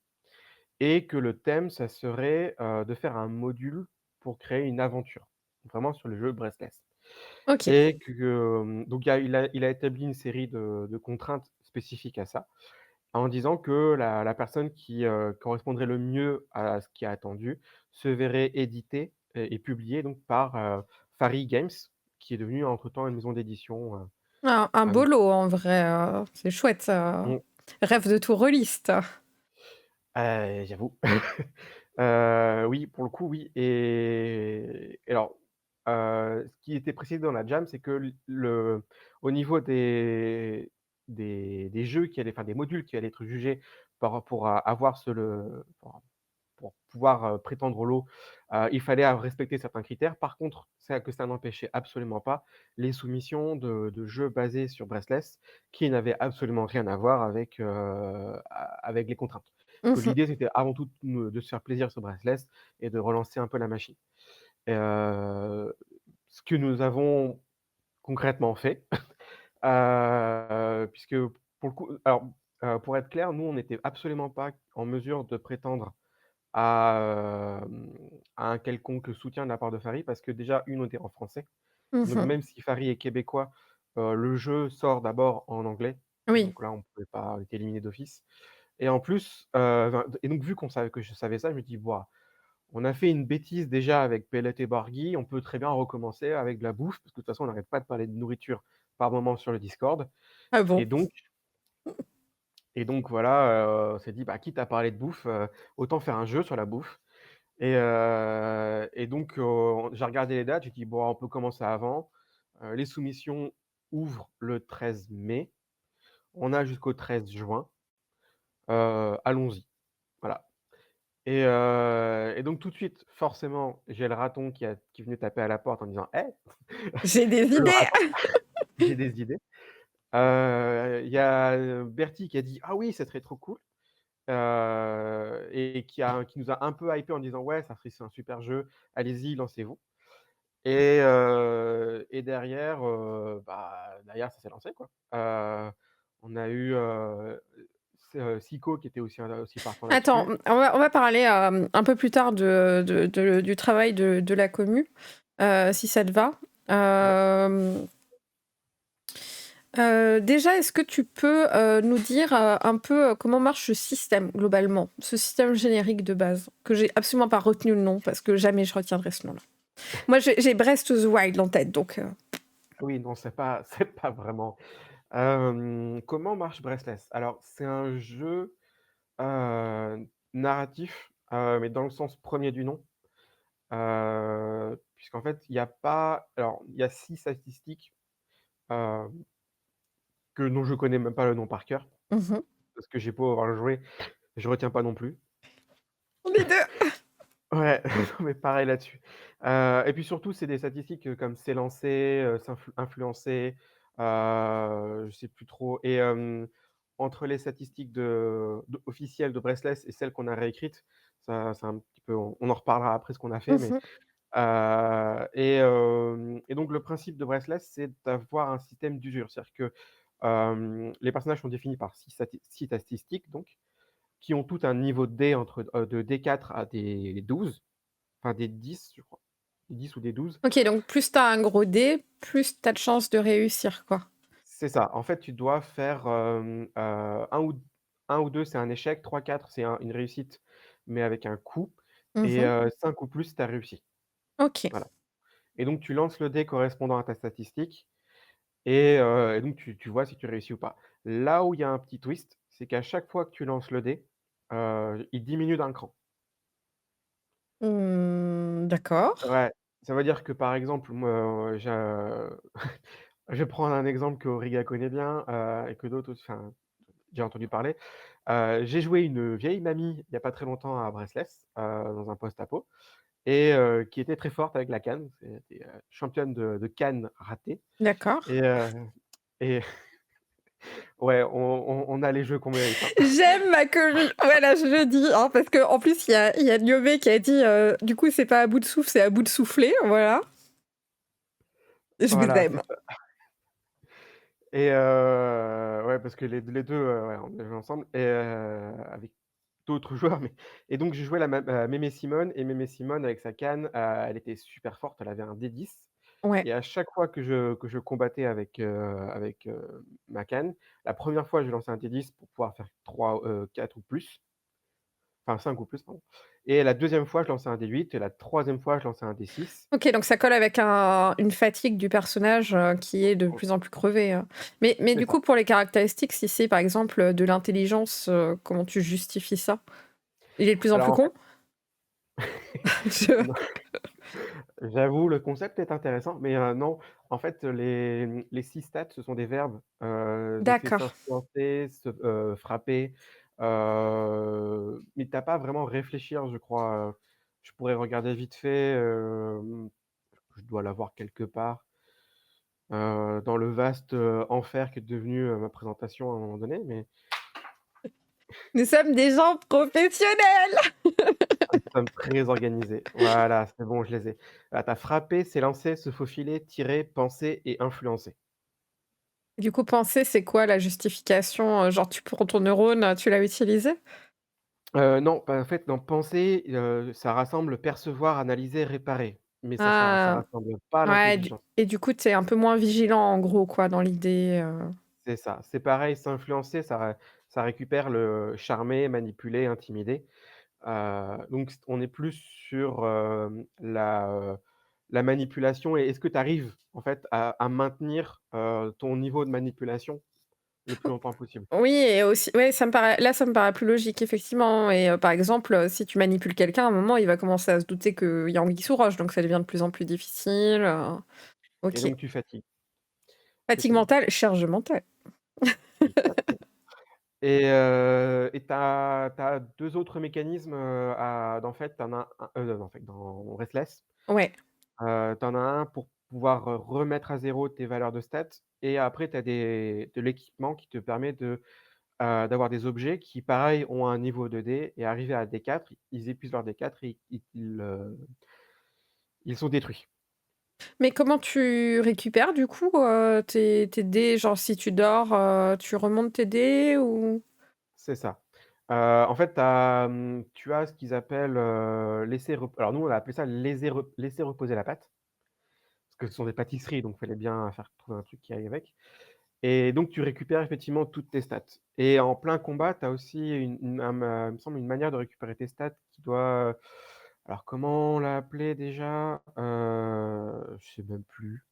et que le thème, ça serait, de faire un module pour créer une aventure, vraiment sur le jeu Breathless Ok. et donc il a établi une série de contraintes spécifiques à ça, en disant que la personne qui, correspondrait le mieux à ce qui est attendu se verrait édité et publié donc par, Fary Games, qui est devenu entre-temps une maison d'édition, Un hem, beau lot, en vrai. C'est chouette, ça. mmh, Rêve de tout rôliste. j'avoue. Oui, pour le coup, oui et alors, ce qui était précisé dans la jam, c'est que au niveau des jeux qui allaient enfin des modules qui allaient être jugés par rapport à avoir pour pouvoir, prétendre au lot, il fallait respecter certains critères. Par contre, ça n'empêchait absolument pas les soumissions de jeux basés sur Breathless qui n'avaient absolument rien à voir avec les contraintes. Que Mhm. l'idée, c'était avant tout de se faire plaisir sur Breathless et de relancer un peu la machine. Et ce que nous avons concrètement fait, puisque pour le coup alors, pour être clair, nous, on n'était absolument pas en mesure de prétendre à, à un quelconque soutien de la part de Fary parce que déjà, on était en français. Donc Mhm. même si Fary est québécois, le jeu sort d'abord en anglais. Oui. Donc là, on pouvait pas on était éliminé d'office et en plus, enfin et donc vu que je savais ça, je me dis: «Waouh, on a fait une bêtise déjà avec Pellet et Bargui, on peut très bien recommencer avec de la bouffe», parce que de toute façon, on n'arrête pas de parler de nourriture par moment sur le Discord Ah et bon. donc voilà, on s'est dit: «Bah, quitte à parler de bouffe, autant faire un jeu sur la bouffe». Et donc, j'ai regardé les dates, j'ai dit: «Bon, on peut commencer avant». Les soumissions ouvrent le 13 mai. On a jusqu'au 13 juin. Allons-y, voilà et donc tout de suite, forcément, j'ai le raton qui est venu taper à la porte en disant: «Hé!» J'ai des Le idées. raton, j'ai des idées. Il y a, Bertie qui a dit: «Ah oui, ça serait trop cool». Et qui nous a un peu hypé en disant: «Ouais, c'est un super jeu, allez-y, lancez-vous». Et derrière ça s'est lancé quoi. On a eu, Sico qui était aussi partant Attends, là-dessus. on va parler un peu plus tard du travail de la commu, si ça te va. Ouais. Déjà, est-ce que tu peux nous dire un peu comment marche ce système globalement, ce système générique de base, que j'ai absolument pas retenu le nom parce que jamais je retiendrai ce nom-là. Moi, j'ai Breath of the Wild en tête, donc. Oui, non, c'est pas c'est pas vraiment. Comment marche Breathless? Alors, c'est un jeu, narratif, mais dans le sens premier du nom, puisqu'en fait, il y a pas alors, il y a 6 statistiques, heu, dont je connais même pas le nom par cœur, Mhm. parce que j'ai beau avoir joué, je retiens pas non plus. Les deux. Ouais, non, mais pareil là-dessus. Et puis surtout, c'est des statistiques, comme s'élancer, influencer, je sais plus trop et entre les statistiques officielles de Breathless et celles qu'on a réécrites, ça c'est un petit peu on en reparlera après ce qu'on a fait, mais Mhm. et donc le principe de Breathless, c'est d'avoir un système d'usure. C'est-à-dire que, les personnages sont définis par 6 statistiques donc, qui ont tout un niveau de D de D4 à des 12, enfin des 10 je crois. des 10 ou des 12. Ok, donc plus t'as un gros dé, plus t'as de chances de réussir, quoi. C'est ça. En fait, tu dois faire 1 ou 2, c'est un échec, 3, 4, c'est une réussite, mais avec un coup, et Mhm. 5 ou plus, tu as réussi. Ok. Voilà. Et donc, tu lances le dé correspondant à ta statistique, et donc, tu vois si tu réussis ou pas. Là où il y a un petit twist, c'est qu'à chaque fois que tu lances le dé, il diminue d'un cran. D'accord. Ouais, ça veut dire que, par exemple, moi, je vais prendre un exemple que Auriga connaît bien, et que d'autres aussi, enfin, j'ai entendu parler. J'ai joué une vieille mamie il y a pas très longtemps à Bresless, dans un post-apo, et qui était très forte avec la canne. C'était, championne de canne ratée, D'accord. et et ouais, on a les jeux qu'on mérite, hein. J'aime ma commu. Voilà, je le dis, hein, parce qu'en plus, il y a Niobé qui a dit du coup, c'est pas à bout de souffle, c'est à bout de souffler. Voilà. Je vous Voilà, c'est aime. ça. Et ouais, parce que les 2, ouais, on a joué ensemble, et avec d'autres joueurs, mais et donc je jouais Mémé Simone, et Mémé Simone avec sa canne, elle était super forte, elle avait un D10, Ouais. et à chaque fois que je combattais avec ma canne, la première fois je lançais un D10 pour pouvoir faire 3, 4 ou plus, enfin 5 ou plus, pardon, et la deuxième fois je lançais un D8, et la troisième fois je lançais un D6. Ok, donc ça colle avec une fatigue du personnage qui est de Oh, plus en plus crevé. Mais c'est du ça. coup, pour les caractéristiques, si c'est par exemple de l'intelligence, comment tu justifies ça? Il est de plus en Alors plus en fait, con? Je- non, j'avoue, le concept est intéressant, mais non, en fait, les 6 stats, ce sont des verbes, donc c'est D'accord. s'influencer, frapper, mais tu as pas vraiment réfléchir, je crois. Je pourrais regarder vite fait, je dois l'avoir quelque part, dans le vaste, enfer qui est devenu, ma présentation à un moment donné, mais Nous sommes des gens professionnels! nous sommes très organisés. Voilà, c'est bon, je les ai. Ah, tu as frappé, s'élancer, se faufiler, tirer, penser et influencer. Du coup, penser, c'est quoi la justification? Genre, tu prends ton neurone, tu l'as utilisé? Non, bah, en fait, dans penser, ça rassemble percevoir, analyser, réparer, mais ça Ah, rassemble pas ouais, l'intelligence. et du coup, tu es un peu moins vigilant, en gros, quoi, dans l'idée. C'est ça. C'est pareil, s'influencer, ça récupère le charmer, manipuler, intimider. Donc on est plus sur, la manipulation, et est-ce que tu arrives, en fait, à maintenir, ton niveau de manipulation le plus longtemps possible? Oui, et aussi, ouais, ça me paraît plus logique, effectivement. Et par exemple, si tu manipules quelqu'un, à un moment, il va commencer à se douter qu'il y a anguille sous roche, donc ça devient de plus en plus difficile. Et Ok. donc tu fatigues, c'est Fatigue fini. mentale, charge mentale. Exactement. Et tu as 2 autres mécanismes, en fait, tu en as en fait, dans Restless, Ouais. tu en as un pour pouvoir, remettre à zéro tes valeurs de stats, et après tu as de l'équipement qui te permet d'avoir des objets qui, pareil, ont un niveau de dés, et arrivés à D4, ils épuisent leur D4, et ils sont détruits. Mais comment tu récupères, du coup, tes dés? Genre, si tu dors, tu remontes tes dés ou? C'est ça. En fait, tu as ce qu'ils appellent, alors nous on a appelé ça laisser reposer la pâte, parce que ce sont des pâtisseries, donc il fallait bien faire trouver un truc qui aille avec, et donc tu récupères effectivement toutes tes stats, et en plein combat, tu as aussi il me semble, une manière de récupérer tes stats qui doit, alors comment on l'a appelé déjà? Je sais même plus.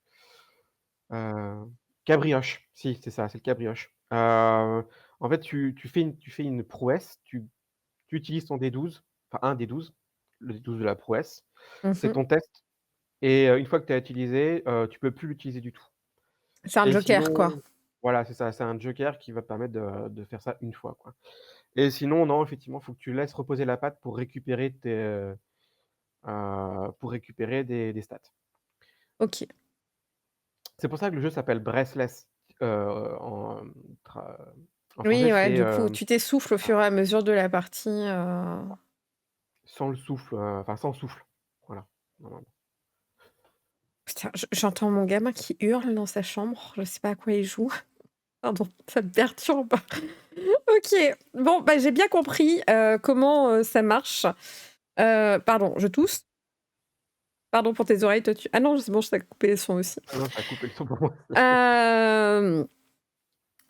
Cabrioche, si, c'est ça, c'est le cabrioche. En fait, tu fais une prouesse, tu utilises ton D12, enfin un D12, le D12 de la prouesse. C'est Mmh. ton test, et une fois que tu as utilisé, tu peux plus l'utiliser du tout. C'est un Et joker, quoi. sinon, voilà, c'est ça, c'est un joker qui va te permettre de faire ça une fois, quoi. Et sinon, non, effectivement, il faut que tu laisses reposer la patte pour récupérer des stats. OK. C'est pour ça que le jeu s'appelle Breathless, en tra en français, Oui, ouais, c'est, du coup, tu t'essouffles au fur et à mesure de la partie. sans le souffle, enfin sans souffle, voilà, normalement. Putain, j'entends mon gamin qui hurle dans sa chambre. Je sais pas à quoi il joue. Pardon, ça me perturbe. OK. Bon, bah, j'ai bien compris, comment, ça marche. Pardon, je tousse. Pardon pour tes oreilles, toi tu ah non, c'est bon, je t'ai coupé les sons aussi. Ah non, ça a coupé le son pour moi. Hem,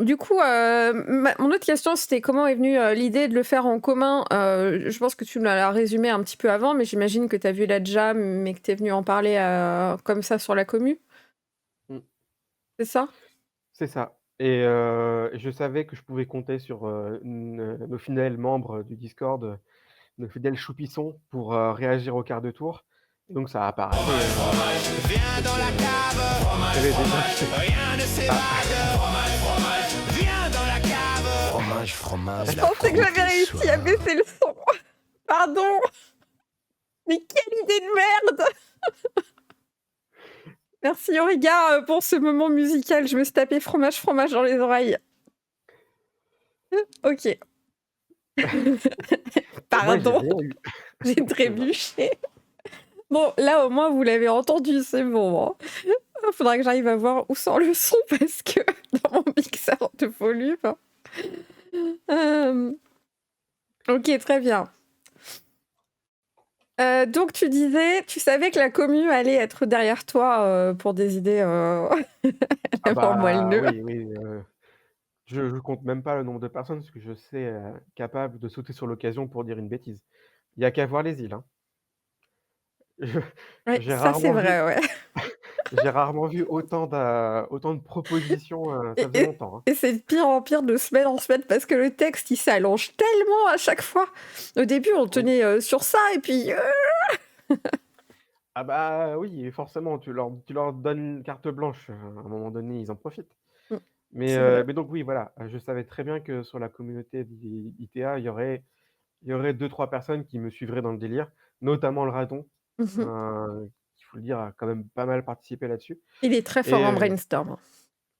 du coup, mon autre question, c'était comment est venue, l'idée de le faire en commun? Je pense que tu me l'as résumé un petit peu avant, mais j'imagine que tu as vu la jam, mais que tu es venu en parler, comme ça sur la commu, Mmh, c'est ça? c'est ça et je savais que je pouvais compter sur, nos fidèles membres du Discord, nos fidèles choupissons pour, réagir au quart de tour et donc ça apparaissait, Viens dans la cave, il y avait déjà rien ne ah, s'évade. Viens dans la cave. Fromage, fromage, Je la pensais que croûte j'avais est réussi à suave. baisser le son. Pardon, mais quelle idée de merde! Merci Auriga, pour ce moment musical. Je me suis tapé fromage, fromage dans les oreilles. OK. et moi j'ai Pardon, rien eu. j'ai Ça va. trébuché. Bon, là, au moins, vous l'avez entendu, c'est bon, hein. Faudra que j'arrive à voir où sort le son parce que dans mon mixeur de volume. Hem, OK, très bien. Donc tu disais, tu savais que la commu allait être derrière toi, pour des idées, Ah vraiment bah, moelleux. oui, oui, je compte même pas le nombre de personnes parce que je sais, capable de sauter sur l'occasion pour dire une bêtise. Il y a qu'à voir les îles, hein. Je Ouais, j'ai ça, c'est rarement vu vrai, ouais. j'ai rarement vu autant de propositions, ça Et faisait et longtemps, hein. et c'est de pire en pire de semaine en semaine parce que le texte, il s'allonge tellement à chaque fois. Au début, on Oui. tenait, sur ça et puis, Ah bah, oui et forcément tu leur donnes une carte blanche, à un moment donné, ils en profitent. mmh, Mais c'est vrai. mais donc oui, voilà, je savais très bien que sur la communauté d'ITA, il y aurait 2-3 personnes qui me suivraient dans le délire, notamment le Radon, Mmh mh. il faut le dire, a quand même pas mal participé là-dessus Il est très fort et en brainstorm.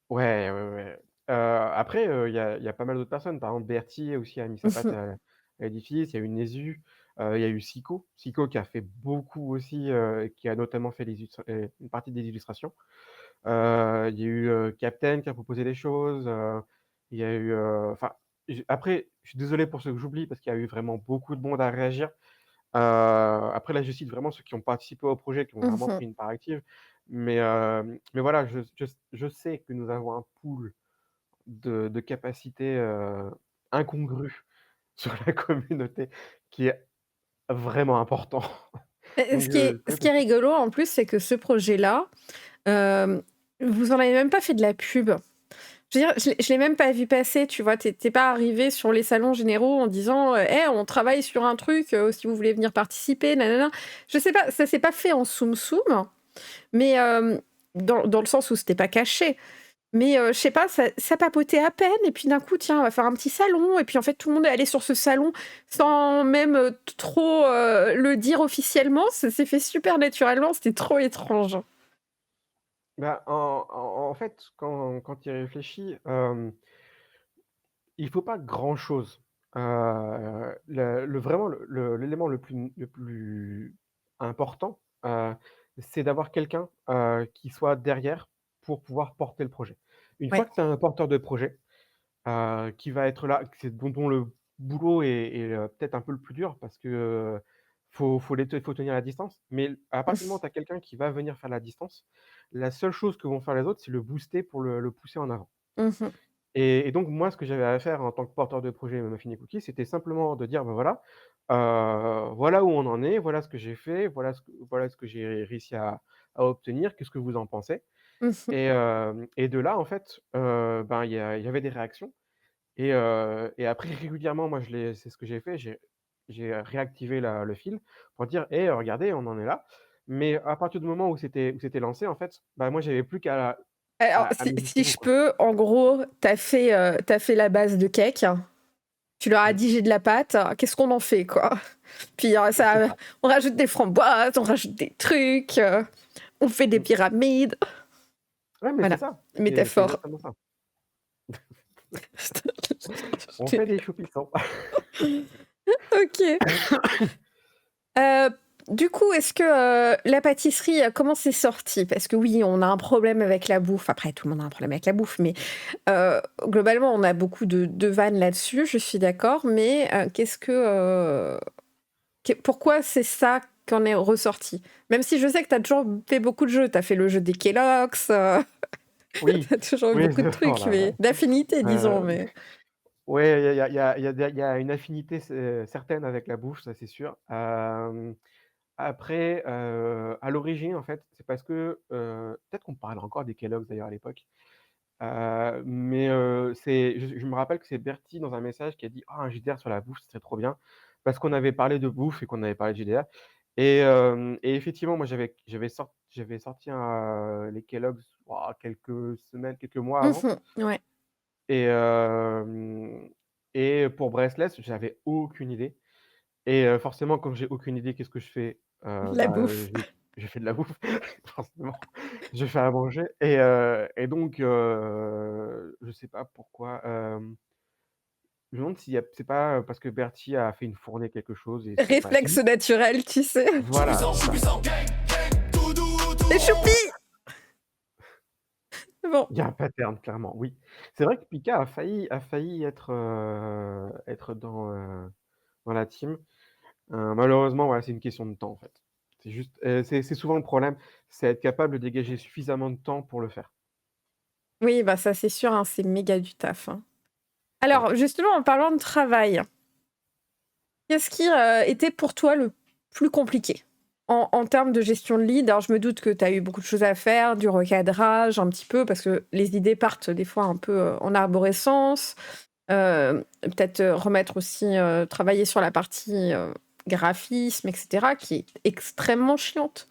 ouais, ouais, ouais. Après, il y a pas mal d'autres personnes. Par exemple, Bertie aussi a mis sa Mmh patte mh. à l'édifice. Il y a eu Nézu, il y a eu Sico. Sico qui a fait beaucoup aussi, et qui a notamment fait une partie des illustrations. Il y a eu, Captain qui a proposé des choses, il y a eu, enfin, après, je suis désolé pour ceux que j'oublie parce qu'il y a eu vraiment beaucoup de monde à réagir. Après là, je cite vraiment ceux qui ont participé au projet, qui ont Mmh vraiment mh. pris une part active. Mais voilà, je sais que nous avons un pool de capacités, incongrues sur la communauté qui est vraiment important. Et Donc ce qui est je ce qui est rigolo en plus, c'est que ce projet-là, hem, vous en avez même pas fait de la pub. Je veux dire, je l'ai même pas vu passer, tu vois? Tu es pas arrivé sur les salons généraux en disant, «Eh, on travaille sur un truc, si vous voulez venir participer, nanana». Je sais pas, ça s'est pas fait en soum-soum, mais dans le sens où c'était pas caché. Mais je sais pas, ça papotait à peine et puis d'un coup, tiens, on va faire un petit salon et puis en fait, tout le monde est allé sur ce salon sans même, trop, le dire officiellement. Ça s'est fait super naturellement, c'était trop étrange. bah, en fait, quand tu y réfléchis, il faut pas grand-chose. Vraiment l'élément le plus important, c'est d'avoir quelqu'un, qui soit derrière pour pouvoir porter le projet. Une fois Ouais. que tu as un porteur de projet, qui va être là, c'est dont le boulot est peut-être un peu le plus dur parce que, faut tenir la distance. Mais à partir du moment où tu as quelqu'un qui va venir faire la distance, la seule chose que vont faire les autres, c'est le booster pour le pousser en avant. Mmh mh. Et donc moi, ce que j'avais à faire en tant que porteur de projet Muffin et Cookies, c'était simplement de dire: «Bah, voilà, voilà où on en est, voilà ce que j'ai fait, voilà ce que j'ai réussi à obtenir, qu'est-ce que vous en pensez?» Mmh mh. Et de là, en fait, ben, il y avait des réactions et après régulièrement, moi c'est ce que j'ai fait, j'ai réactivé le fil pour dire: «Eh, regardez, on en est là». Mais à partir du moment où c'était lancé, en fait, bah, moi j'avais plus qu'à Alors à si mettre si jusqu'au bout, je quoi. peux, en gros, tu fait la base de cake. Tu leur as Mmh. dit: «J'ai de la pâte, qu'est-ce qu'on en fait, quoi?» Puis, C'est ça ça. on rajoute des framboises, on rajoute des trucs, on fait des Mmh. pyramides. Ouais, mais c'est Voilà, ça, c'est métaphore. exactement ça. On fait des choupissons. OK. Heu, du coup, est-ce que, la pâtisserie, comment c'est sorti? Parce que oui, on a un problème avec la bouffe. Après, tout le monde a un problème avec la bouffe, mais globalement, on a beaucoup de vannes là-dessus, je suis d'accord. Mais qu'est-ce que, pourquoi c'est ça qu'en est ressorti? Même si je sais que tu as toujours fait beaucoup de jeux. Tu as fait le jeu des Kellogg's, Oui, tu as toujours eu oui, beaucoup de oh trucs, là là. mais d'affinités, disons, Euh, mais ouais, il y a une affinité certaine avec la bouffe, ça c'est sûr. Après, à l'origine, en fait, c'est parce que peut-être qu'on parlait encore des Kellogg's d'ailleurs à l'époque. Mais je me rappelle que c'est Bertie dans un message qui a dit: «Ah, un JDR sur la bouffe, ce serait trop bien». Parce qu'on avait parlé de bouffe et qu'on avait parlé de JDR et effectivement, moi j'avais sorti les Kellogg's, waouh, quelques semaines, quelques mois avant mmh ouais, et hem et pour Breastless, j'avais aucune idée et forcément quand j'ai aucune idée, qu'est-ce que je fais? la bouffe. Je fais de la bouffe, forcément. Je fais à manger et donc je sais pas pourquoi, je me demande s'il y a c'est pas, parce que Bertie a fait une fournée quelque chose et c'est voilà, c'est Réflexe juste naturel, tu sais. voilà, c'est ça. Les choupis! Bon, Il y a un pattern clairement, oui. C'est vrai que Pika a failli être dans la team. Malheureusement, voilà, c'est une question de temps, en fait. C'est juste, c'est souvent le problème, c'est être capable de dégager suffisamment de temps pour le faire. oui, bah, ça, c'est sûr, hein, c'est méga du taf, hein. Ouais. Alors, justement, en parlant de travail, qu'est-ce qui, était pour toi le plus compliqué? En termes de gestion de lead? Alors, je me doute que tu as eu beaucoup de choses à faire, du recadrage un petit peu, parce que les idées partent des fois un peu, en arborescence. Peut-être, remettre aussi, travailler sur la partie, graphisme et cetera, qui est extrêmement chiante.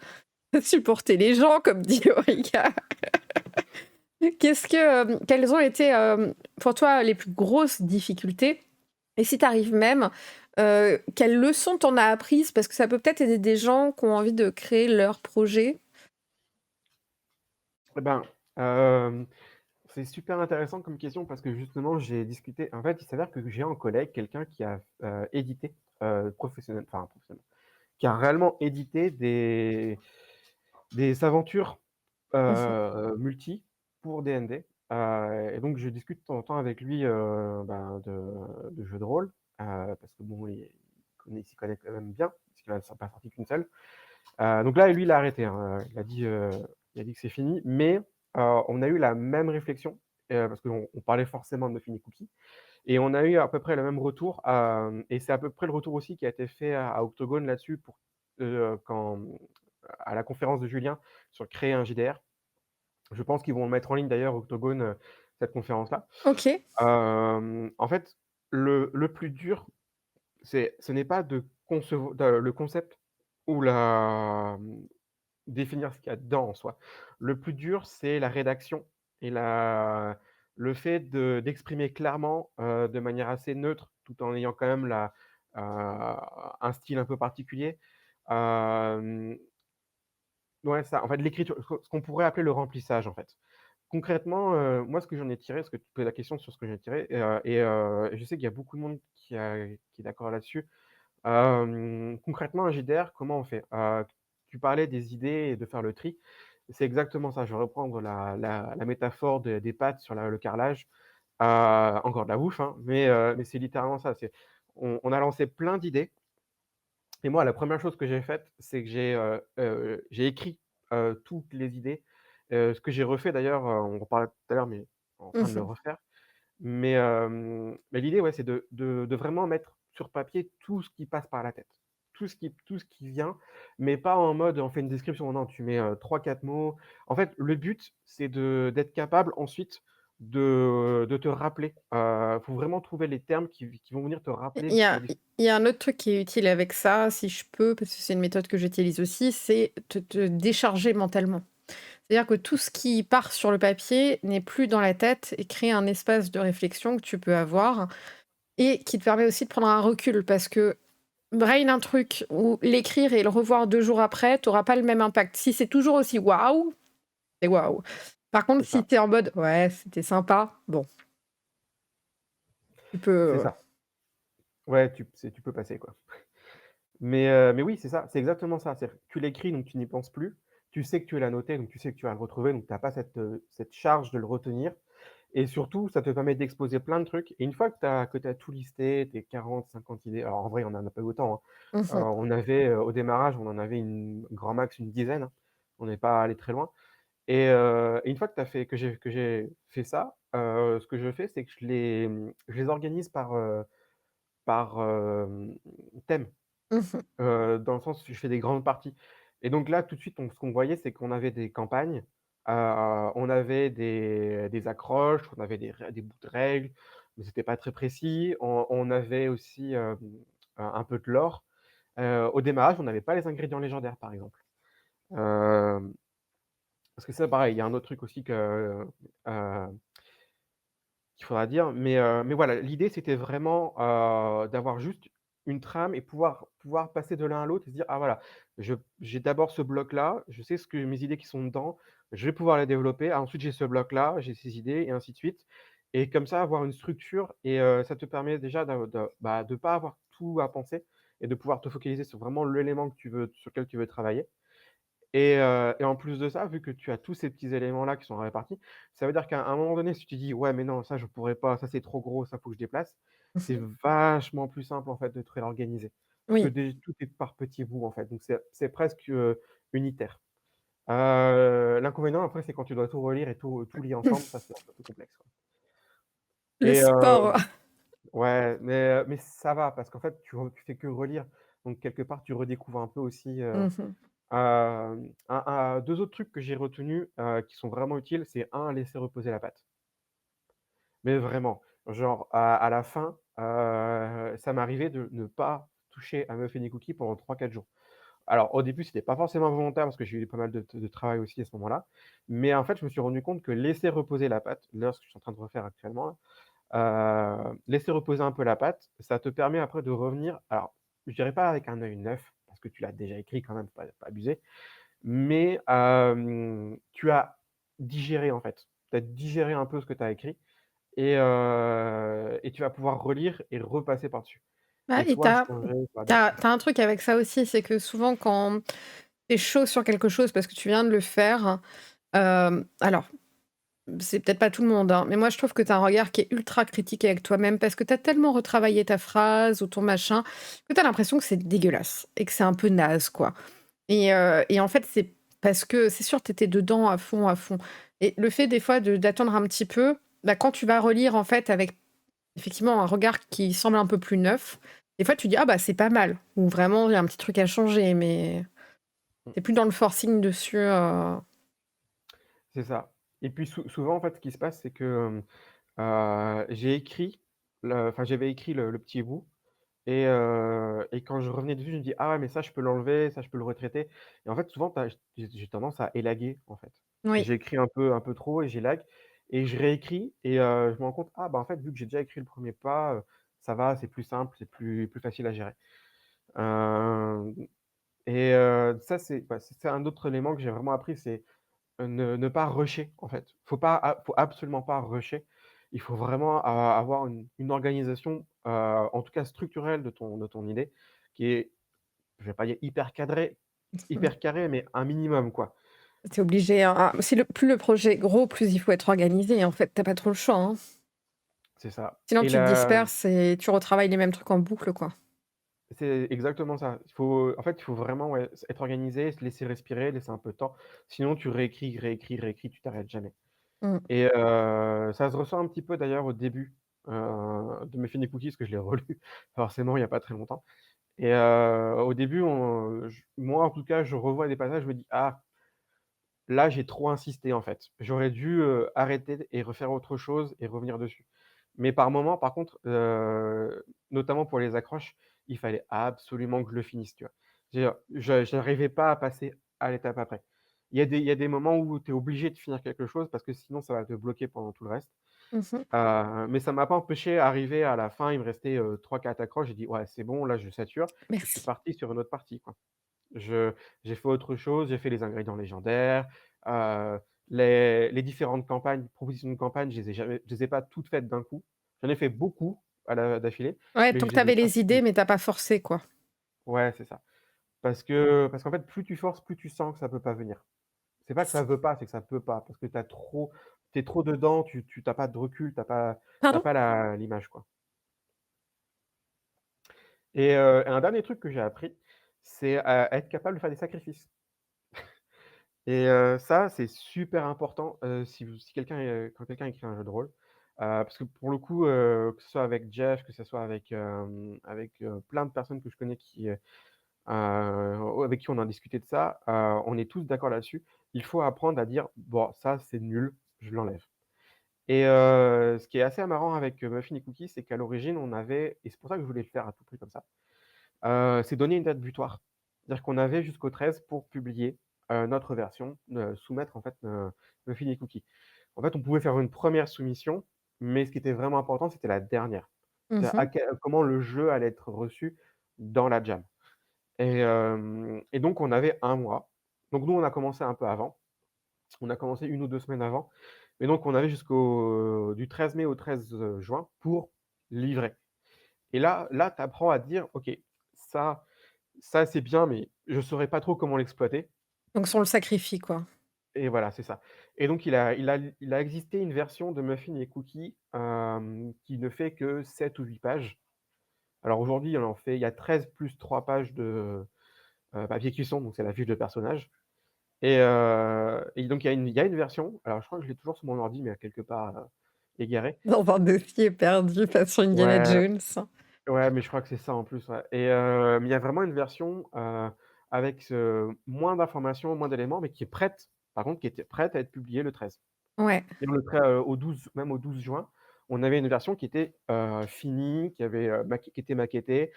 Supporter les gens, comme dit Eureka. Quelles ont été, pour toi, les plus grosses difficultés? Et si tu arrives même, quelles leçons t'en as apprises? Parce que ça peut peut-être aider des gens qui ont envie de créer leur projet. Eh ben, c'est super intéressant comme question parce que justement, j'ai discuté en fait, il s'avère que j'ai en collègue quelqu'un qui a, édité, professionnel, qui a réellement édité des aventures, Mmh. multi pour D&D, et donc je discute de temps en temps avec lui, ben, de jeux de rôle, parce que bon, il s'y connaît quand même bien, parce qu'il en a pas sorti qu'une seule. Donc là, lui, il a arrêté, hein, il a dit que c'est fini, mais on a eu la même réflexion, parce qu'on parlait forcément de Muffin et Cookies et on a eu à peu près le même retour, et c'est à peu près le retour aussi qui a été fait à Octogone là-dessus pour, quand à la conférence de Julien sur créer un JDR. Je pense qu'ils vont le mettre en ligne d'ailleurs, Octogone, cette conférence-là. OK. En fait, le plus dur, ce n'est pas de concevoir le concept ou définir ce qu'il y a dedans en soi. Le plus dur, c'est la rédaction et le fait d'exprimer clairement, de manière assez neutre, tout en ayant quand même un style un peu particulier. Hem, ouais, ça, en fait, l'écriture, ce qu'on pourrait appeler le remplissage, en fait. Concrètement, moi, ce que j'en ai tiré, parce que tu poses la question sur ce que j'ai tiré, et je sais qu'il y a beaucoup de monde qui est d'accord là-dessus. Concrètement, un JDR, comment on fait? Tu parlais des idées et de faire le tri. C'est exactement ça. Je vais reprendre la métaphore des pâtes sur le carrelage. Encore de la bouffe, hein, mais c'est littéralement ça. On a lancé plein d'idées et moi, la première chose que j'ai faite, c'est que j'ai écrit, toutes les idées. Ce que j'ai refait d'ailleurs, on en parlait tout à l'heure, mais en train de le Mmh. refaire. Mais l'idée, ouais, c'est de vraiment mettre sur papier tout ce qui passe par la tête. Tout ce qui vient, mais pas en mode on fait une description. Non, tu mets, 3-4 mots. En fait, le but, c'est d'être capable ensuite de te rappeler. Faut vraiment trouver les termes qui vont venir te rappeler Il y la a dis il y a un autre truc qui est utile avec ça, si je peux, parce que c'est une méthode que j'utilise aussi, c'est te décharger mentalement. C'est-à-dire que tout ce qui part sur le papier n'est plus dans la tête et crée un espace de réflexion que tu peux avoir et qui te permet aussi de prendre un recul parce que brain un truc ou l'écrire et le revoir 2 jours après, tu auras pas le même impact. Si c'est toujours aussi waouh, c'est waouh. Par contre, c'est si ça, tu es en mode: «Ouais, c'était sympa», bon, tu c'est peux, ça. Ouais, tu peux passer, quoi. Mais oui, c'est ça, c'est exactement ça. C'est tu l'écris, donc tu n'y penses plus. Tu sais que tu l'as noté, donc tu sais que tu vas le retrouver, donc tu as pas cette charge de le retenir. et surtout, ça te permet d'exposer plein de trucs et une fois que tu tout listé, tes 40-50 idées, alors en vrai, on en a pas autant, hein. Mmh. On avait, au démarrage, on en avait une grand max une dizaine, hein. On n'est pas allé très loin et une fois que j'ai fait ça, ce que je fais, c'est que je les organise par thème. Mmh. Dans le sens où je fais des grandes parties et donc là, tout de suite, ce qu'on voyait, c'est qu'on avait des campagnes, on avait des accroches, on avait des bouts de règles, mais c'était pas très précis. On avait aussi, un peu de lore. Au démarrage, on n'avait pas les ingrédients légendaires, par exemple. Hem, Parce que ça, pareil, il y a un autre truc aussi qu'il faudra dire, mais voilà, l'idée c'était vraiment, d'avoir juste une trame et pouvoir passer de l'un à l'autre et se dire: «Ah voilà, j'ai d'abord ce bloc-là, je sais ce que mes idées qui sont dedans, je vais pouvoir les développer. Ah ensuite j'ai ce bloc-là, j'ai ces idées» et ainsi de suite et comme ça avoir une structure et ça te permet déjà de pas avoir tout à penser et de pouvoir te focaliser sur vraiment l'élément sur lequel tu veux travailler. Et en plus de ça, vu que tu as tous ces petits éléments-là qui sont répartis, ça veut dire qu'à un moment donné, si tu dis: «Ouais, mais non, ça je pourrais pas, ça c'est trop gros, ça faut que je déplace», c'est vachement plus simple en fait de te réorganiser. Parce que Oui. tout est par petits bouts en fait, donc c'est presque, unitaire. L'inconvénient après, c'est quand tu dois tout relire et tout lier ensemble, ça c'est un peu plus complexe, quoi. Le Et support. ouais, mais ça va parce qu'en fait, tu fais que relire, donc quelque part, tu redécouvres un peu aussi, Mmh. 2 autres trucs que j'ai retenus, qui sont vraiment utiles, c'est un laisser reposer la pâte. Mais vraiment, genre à la fin, ça m'arrivait de ne pas toucher à Muffin et Cookies pendant 3-4 jours. Alors au début, c'était pas forcément volontaire parce que j'ai eu pas mal de travail aussi à ce moment-là, mais en fait, je me suis rendu compte que laisser reposer la pâte, là, ce que je suis en train de refaire actuellement là, laisser reposer un peu la pâte, ça te permet après de revenir, alors je dirais pas avec un œil neuf, parce que tu l'as déjà écrit quand même, faut pas abuser, mais tu as digéré, en fait. Tu as digéré un peu ce que tu as écrit et tu vas pouvoir relire et repasser par-dessus Ah et et soit t'as changer, soit t'as adapter. tu un truc avec ça aussi, c'est que souvent quand tu es chaud sur quelque chose parce que tu viens de le faire, alors c'est peut-être pas tout le monde, hein, mais moi je trouve que tu as un regard qui est ultra critique avec toi-même parce que tu as tellement retravaillé ta phrase ou ton machin, que tu as l'impression que c'est dégueulasse et que c'est un peu naze, quoi. Et en fait, c'est parce que c'est sûr, tu étais dedans à fond, à fond. Et le fait des fois d'attendre un petit peu, bah, quand tu vas relire en fait avec effectivement un regard qui semble un peu plus neuf, des fois tu dis: «Ah bah, c'est pas mal» ou vraiment il y a un petit truc à changer, mais Mmh, tu plus dans le forcing dessus, c'est ça et puis souvent, en fait, ce qui se passe, c'est que, j'avais écrit le petit bout et quand je revenais dessus, je me dis: «Ah ouais, mais ça, je peux l'enlever, ça, je peux le retraiter» et en fait, souvent, j'ai tendance à élaguer, en fait. oui. J'ai écrit un peu trop et j'élague et je réécris et je me rends compte: «Ah bah, en fait, vu que j'ai déjà écrit le premier pas, ça va, c'est plus simple, c'est plus facile à gérer». Hem Ça, c'est un autre élément que j'ai vraiment appris, c'est, ne pas rusher, en fait. Faut absolument pas rusher. Il faut vraiment avoir une organisation, en tout cas structurelle de ton idée qui est, je vais pas dire hyper carré, mais un minimum, quoi. Tu es obligé, hein, si plus le projet est gros, plus il faut être organisé, en fait, tu as pas trop le choix, hein. C'est ça Sinon et tu te là, disperses et tu retravailles les mêmes trucs en boucle, quoi. c'est exactement ça. Il faut vraiment, ouais, être organisé, se laisser respirer, laisser un peu de temps. Sinon tu réécris, réécris, réécris, tu t'arrêtes jamais. Mmh. Et ça se ressent un petit peu d'ailleurs au début, de mes Fini Cookies, que je l'ai relu forcément il y a pas très longtemps et au début moi en tout cas, je revois des passages, je me dis: «Ah, là j'ai trop insisté en fait. J'aurais dû, arrêter et refaire autre chose et revenir dessus». Mais par moment par contre, notamment pour les accroches, il fallait absolument que je le finisse, tu vois? J'arrivais pas à passer à l'étape après. Il y a des moments où tu es obligé de finir quelque chose parce que sinon ça va te bloquer pendant tout le reste. Mmh mh. Mais ça m'a pas empêché, arrivé à la fin, il me restait, 3-4 accroches, j'ai dit: «Ouais, c'est bon, là je sature» et je suis Merci. parti sur une autre partie, quoi. Je J'ai fait autre chose, j'ai fait les ingrédients légendaires, heu, les différentes campagnes, propositions de campagne, je les ai pas toutes faites d'un coup. J'en ai fait beaucoup d'affilée, Ouais, mais tant que je tu les ai avais pas les idées, faites. mais tu as pas forcé, quoi. Ouais, c'est ça. Parce qu'en fait, plus tu forces, plus tu sens que ça peut pas venir. C'est pas que ça veut pas, c'est que ça peut pas, parce que tu es trop dedans, tu tu pas de recul, tu Pardon? pas la l'image, quoi. Et un dernier truc que j'ai appris, c'est à être capable de faire des sacrifices. Et ça, c'est super important, si quelqu'un, quand quelqu'un écrit un jeu de rôle. Parce que pour le coup, que ce soit avec Jeff, que ce soit avec, plein de personnes que je connais avec qui on a discuté de ça, on est tous d'accord là-dessus. Il faut apprendre à dire: «Bon, ça, c'est nul, je l'enlève». Et ce qui est assez marrant avec, Muffin et Cookies, c'est qu'à l'origine, on avait et c'est pour ça que je voulais le faire à tout prix comme ça, c'est donner une date butoir. C'est-à-dire qu'on avait jusqu'au 13 pour publier, notre version, soumettre en fait, Muffin et Cookies. En fait, on pouvait faire une première soumission, mais ce qui était vraiment important, c'était la dernière. C'est-à-dire Mmh. comment le jeu allait être reçu dans la jam. Et donc on avait un mois. Donc nous, on a commencé un peu avant. On a commencé 1 ou 2 semaines avant. Mais donc on avait jusqu'au du 13 mai au 13 juin pour livrer. Et là, tu apprends à dire: «OK, ça ça c'est bien, mais je saurais pas trop comment l'exploiter». Donc on le sacrifie, quoi. Et voilà, c'est ça. Et donc il a existé une version de Muffin et Cookies, qui ne fait que 7 ou 8 pages. Alors aujourd'hui, il y a 13 plus 3 pages de, papier cuisson, donc c'est la fiche de personnage. Et donc il y a une version, alors je crois que je l'ai toujours sur mon ordi, mais quelque part, égaré. Dans un dossier perdu façon Indiana Ouais, Jones. ouais, mais je crois que c'est ça en plus, ouais. Et mais il y a vraiment une version, avec moins d'informations, moins d'éléments, mais qui est prête, par contre, qui était prête à être publiée le 13. Ouais. Et on le au 12, même au 12 juin, on avait une version qui était, finie, qui avait, qui était maquettée,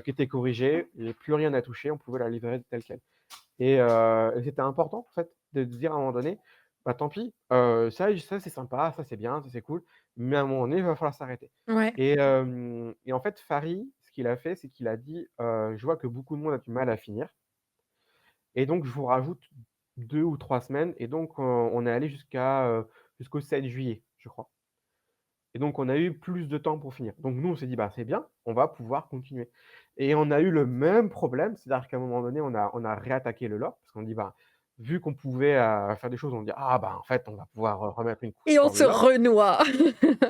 qui était corrigée et plus rien à toucher, on pouvait la livrer telle quelle. Et c'était important en fait de dire à un moment donné: «Bah, tant pis, ça c'est sympa, ça c'est bien, ça c'est cool, mais à un moment donné, il va falloir s'arrêter». Ouais. Et en fait, Fary, ce qu'il a fait, c'est qu'il a dit: «Je vois que beaucoup de monde a du mal à finir et donc je vous rajoute 2 ou 3 semaines». Et donc on est allé jusqu'au 7 juillet, je crois. Et donc on a eu plus de temps pour finir. Donc nous, on s'est dit: «Bah, c'est bien, on va pouvoir continuer». Et on a eu le même problème, c'est-à-dire qu'à un moment donné, on a réattaqué le lore parce qu'on dit: «Bah, vu qu'on pouvait, faire des choses», on dit: «Ah bah, en fait, on va pouvoir, remettre une couche Et on sur se le lore». renoie.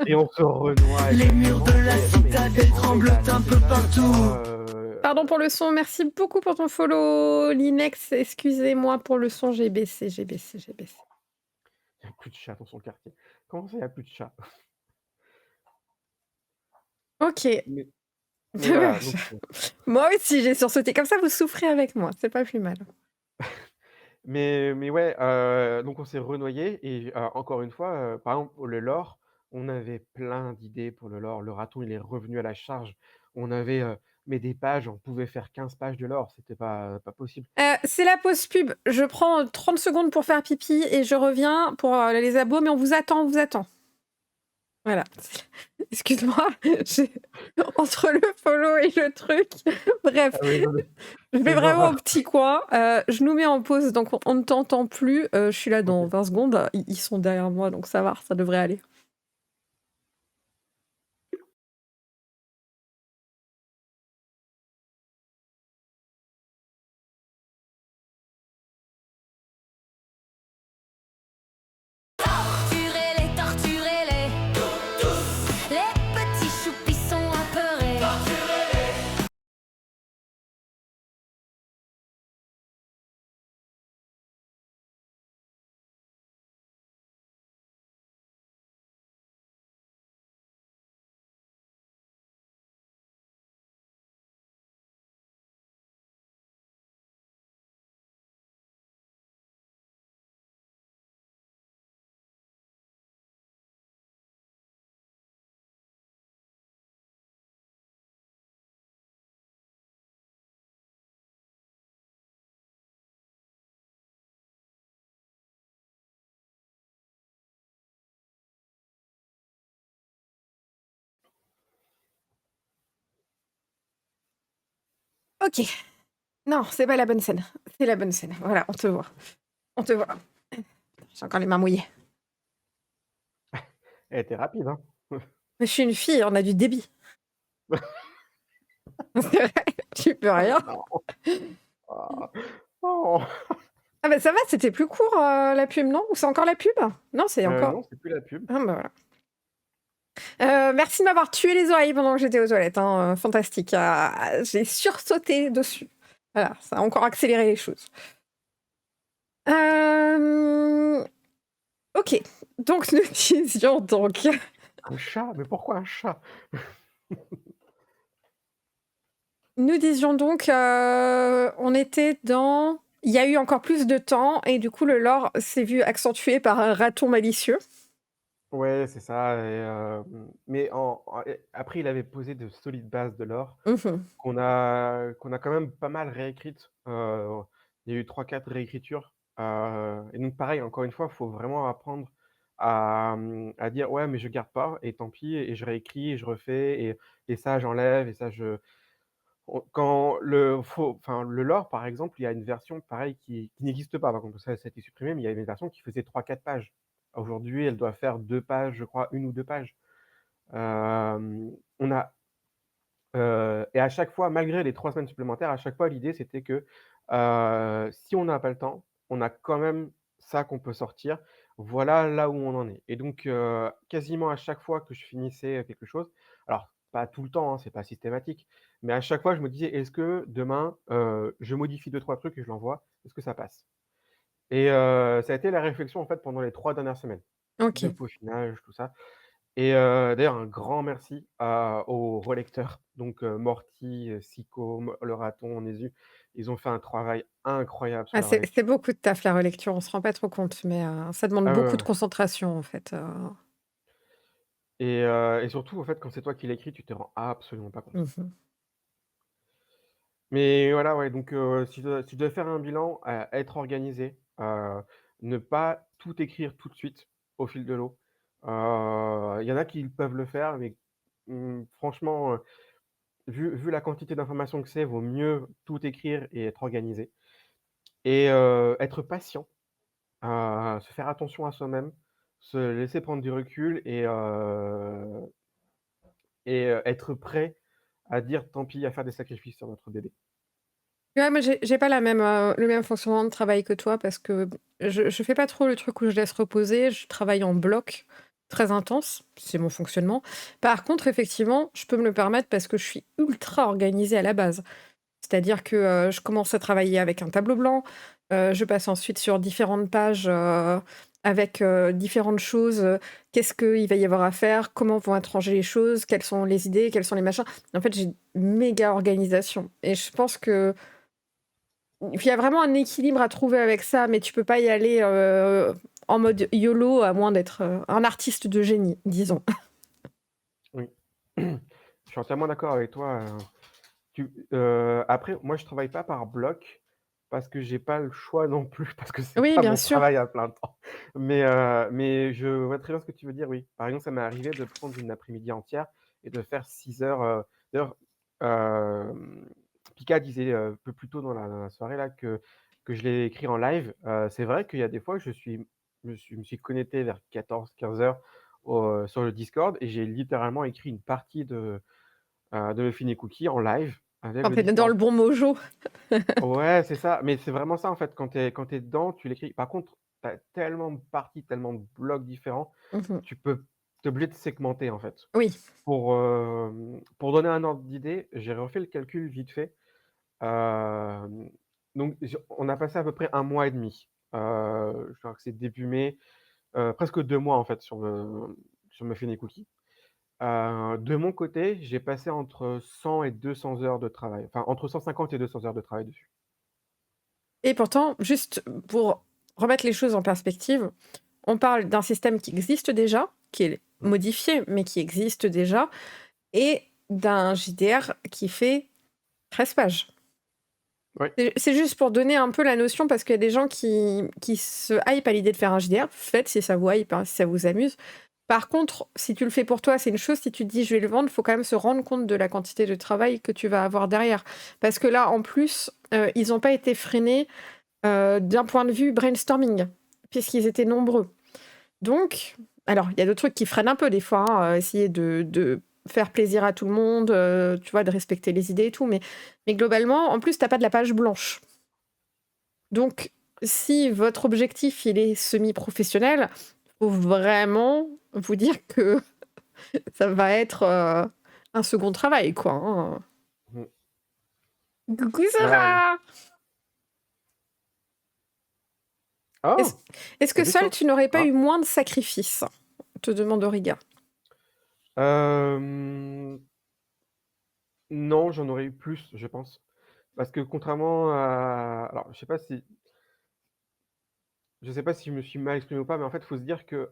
Et on se renoie Les murs exactement. de la Et non, mais citadelle en vrai, il tremblent a un laissé peu ça comme partout. ça, Pardon pour le son, merci beaucoup pour ton follow, Linex. Excusez-moi pour le son, j'ai baissé, j'ai baissé, j'ai baissé. il y a plus de chats dans son quartier. Comment ça, il y a plus de chats? OK. Mais voilà, donc Moi aussi, j'ai sursauté. Comme ça, vous souffrez avec moi, c'est pas plus mal. mais ouais, donc on s'est renoyés et encore une fois, par exemple, pour le lore, on avait plein d'idées pour le lore. Le raton, il est revenu à la charge. On avait, mais des pages, on pouvait faire 15 pages de lore, c'était pas possible. C'est la pause pub. Je prends 30 secondes pour faire pipi et je reviens pour, les abos, mais on vous attend, on vous attend. Voilà. Excuse-moi, j'ai entre le follow et le truc, bref, Ah oui, non, mais je vais c'est vraiment au genre, petit coin, je nous mets en pause, donc on ne t'entend plus, je suis là dans OK. 20 secondes, ils sont derrière moi, donc ça va, ça devrait aller. Torturez-les, torturez-les. Les petits choupis sont apeurés. OK. Non, c'est pas la bonne scène, c'est la bonne scène. Voilà, on te voit. On te voit. J'ai encore les mains mouillées. Elle était rapide, hein? Mais je suis une fille, on a du débit. C'est vrai, tu peux rien. Non. Ah. Oh! Ah bah ça va, c'était plus court la pub, non? Ou c'est encore la pub? Non, c'est encore. Non, c'est plus la pub. Ah, bah voilà. Merci de m'avoir tué les oreilles pendant que j'étais aux toilettes. Hein. Fantastique. J'ai sursauté dessus. Voilà, ça a encore accéléré les choses. Ok, donc nous disions donc. Un chat? Mais pourquoi un chat? Nous disions donc, on était dans. Il y a eu encore plus de temps et du coup le lore s'est vu accentué par un raton malicieux. Ouais, c'est ça. Mais après, il avait posé de solides bases de lore Mhm. qu'on a quand même pas mal réécrites. Il y a eu 3-4 réécritures. Et donc, pareil, encore une fois, il faut vraiment apprendre à dire ouais, mais je garde pas, et tant pis, et je réécris, et je refais, et ça, j'enlève, et ça, quand le lore, par exemple, il y a une version pareil qui n'existe pas. Par contre, ça a été supprimé, mais il y avait une version qui faisait 3-4 pages. Aujourd'hui, elle doit faire 2 pages, je crois, 1 ou 2 pages. On a et à chaque fois, malgré les 3 semaines supplémentaires, à chaque fois, l'idée, c'était que, si on n'a pas le temps, on a quand même ça qu'on peut sortir. Voilà là où on en est. Et donc, quasiment à chaque fois que je finissais quelque chose, alors pas tout le temps, hein, c'est pas systématique, mais à chaque fois, je me disais: «Est-ce que demain, je modifie 2-3 trucs et je l'envoie, est-ce que ça passe?» Et ça a été la réflexion, en fait, pendant les 3 dernières semaines de Ok. peaufinage, tout ça. Et d'ailleurs, un grand merci aux relecteurs, donc Morty, Siko, le raton, Nézu. Ils ont fait un travail incroyable sur Ah, la c'est relecture. beaucoup de taf la relecture, on se rend pas trop compte, mais ça demande Ah ouais, beaucoup de ouais. concentration en fait. Et surtout, en fait, quand c'est toi qui l'écris, tu te rends absolument pas compte. Mhm. Mais voilà, ouais, donc si je dois faire un bilan, être organisé, ne pas tout écrire tout de suite au fil de l'eau. Il y en a qui peuvent le faire, mais franchement, vu la quantité d'informations que c'est, vaut mieux tout écrire et être organisé. Et être patient, se faire attention à soi-même, se laisser prendre du recul, et être prêt à dire: «Tant pis», à faire des sacrifices sur notre bébé. Ouais, moi j'ai pas le même fonctionnement de travail que toi parce que je fais pas trop le truc où je laisse reposer, je travaille en bloc très intense, c'est mon fonctionnement. Par contre, effectivement, je peux me le permettre parce que je suis ultra organisée à la base. C'est-à-dire que, je commence à travailler avec un tableau blanc, je passe ensuite sur différentes pages, avec, différentes choses, qu'est-ce qu'il va y avoir à faire? Comment vont être rangées les choses? Quelles sont les idées? Quels sont les machins? En fait, j'ai une méga organisation et je pense qu'il y a vraiment un équilibre à trouver avec ça, mais tu peux pas y aller, en mode YOLO à moins d'être, un artiste de génie, disons. Oui. Je suis entièrement d'accord avec toi, après, moi, je travaille pas par bloc parce que j'ai pas le choix non plus, parce que c'est Oui, pas bien mon sûr. travail à plein temps. Mais je vois très bien ce que tu veux dire, oui. Par exemple, ça m'est arrivé de prendre une après-midi entière et de faire 6 heures, d'ailleurs, Pika disait, un peu plus tôt dans la soirée là que je l'ai écrit en live. C'est vrai qu'il y a des fois, je me suis connecté vers 14-15 heures sur le Discord, et j'ai littéralement écrit une partie de Muffin et Cookies en live avec Quand le tu es dans Discord. le bon mojo. Ouais, c'est ça, mais c'est vraiment ça en fait, quand tu es dedans, tu l'écris. Par contre, tu as tellement de parties, tellement de blocs différents, Mmh. tu es obligé de segmenter en fait. Oui. Pour donner un ordre d'idée, j'ai refait le calcul vite fait. Donc on a passé à peu près 1 mois et demi. Je crois que c'est début mai, presque 2 mois en fait sur Muffin et Cookies. De mon côté, j'ai passé entre 100 et 200 heures de travail, enfin entre 150 et 200 heures de travail dessus. Et pourtant, juste pour remettre les choses en perspective, on parle d'un système qui existe déjà, qui est Mmh. modifié, mais qui existe déjà, et d'un JDR qui fait 13 pages. Oui. C'est juste pour donner un peu la notion, parce qu'il y a des gens qui se hype à l'idée de faire un JDR. Faites si ça vous hype, hein, si ça vous amuse. Par contre, si tu le fais pour toi, c'est une chose. Si tu te dis je vais le vendre, il faut quand même se rendre compte de la quantité de travail que tu vas avoir derrière. Parce que là, en plus, ils n'ont pas été freinés d'un point de vue brainstorming, puisqu'ils étaient nombreux. Donc, alors, il y a d'autres trucs qui freinent un peu des fois, hein, essayer de faire plaisir à tout le monde, tu vois, de respecter les idées et tout, mais globalement, en plus, t'as pas de la page blanche. Donc, si votre objectif, il est semi-professionnel, faut vraiment vous dire que ça va être, un second travail, quoi, hein. Mmh. Coucou Bah, Sarah! Est-ce oh! est-ce que Salut seule So. tu n'aurais pas Ah. eu moins de sacrifices? Te demande Auriga. Hem, non, j'en aurais eu plus, je pense. Parce que contrairement à alors je sais pas si je me suis mal exprimé ou pas, mais en fait, il faut se dire que,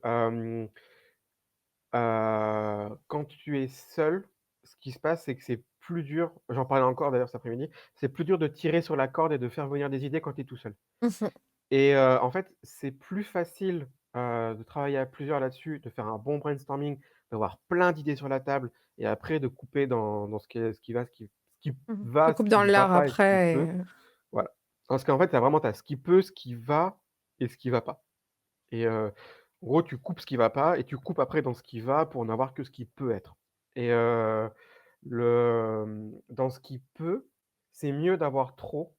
quand tu es seul, ce qui se passe, c'est que c'est plus dur, j'en parlais encore d'ailleurs cet après-midi, c'est plus dur de tirer sur la corde et de faire venir des idées quand tu es tout seul. Mmh. Et en fait, c'est plus facile, de travailler à plusieurs là-dessus, de faire un bon brainstorming, d'avoir plein d'idées sur la table et après de couper dans Mmh. Tu ce coupes qui dans va l'art pas et ce qui après peut. et Voilà. Parce qu'en fait, tu as ce qui peut, ce qui va et ce qui va pas. Et en gros, tu coupes ce qui va pas et tu coupes après dans ce qui va pour n'avoir que ce qui peut être. Et dans ce qui peut, c'est mieux d'avoir trop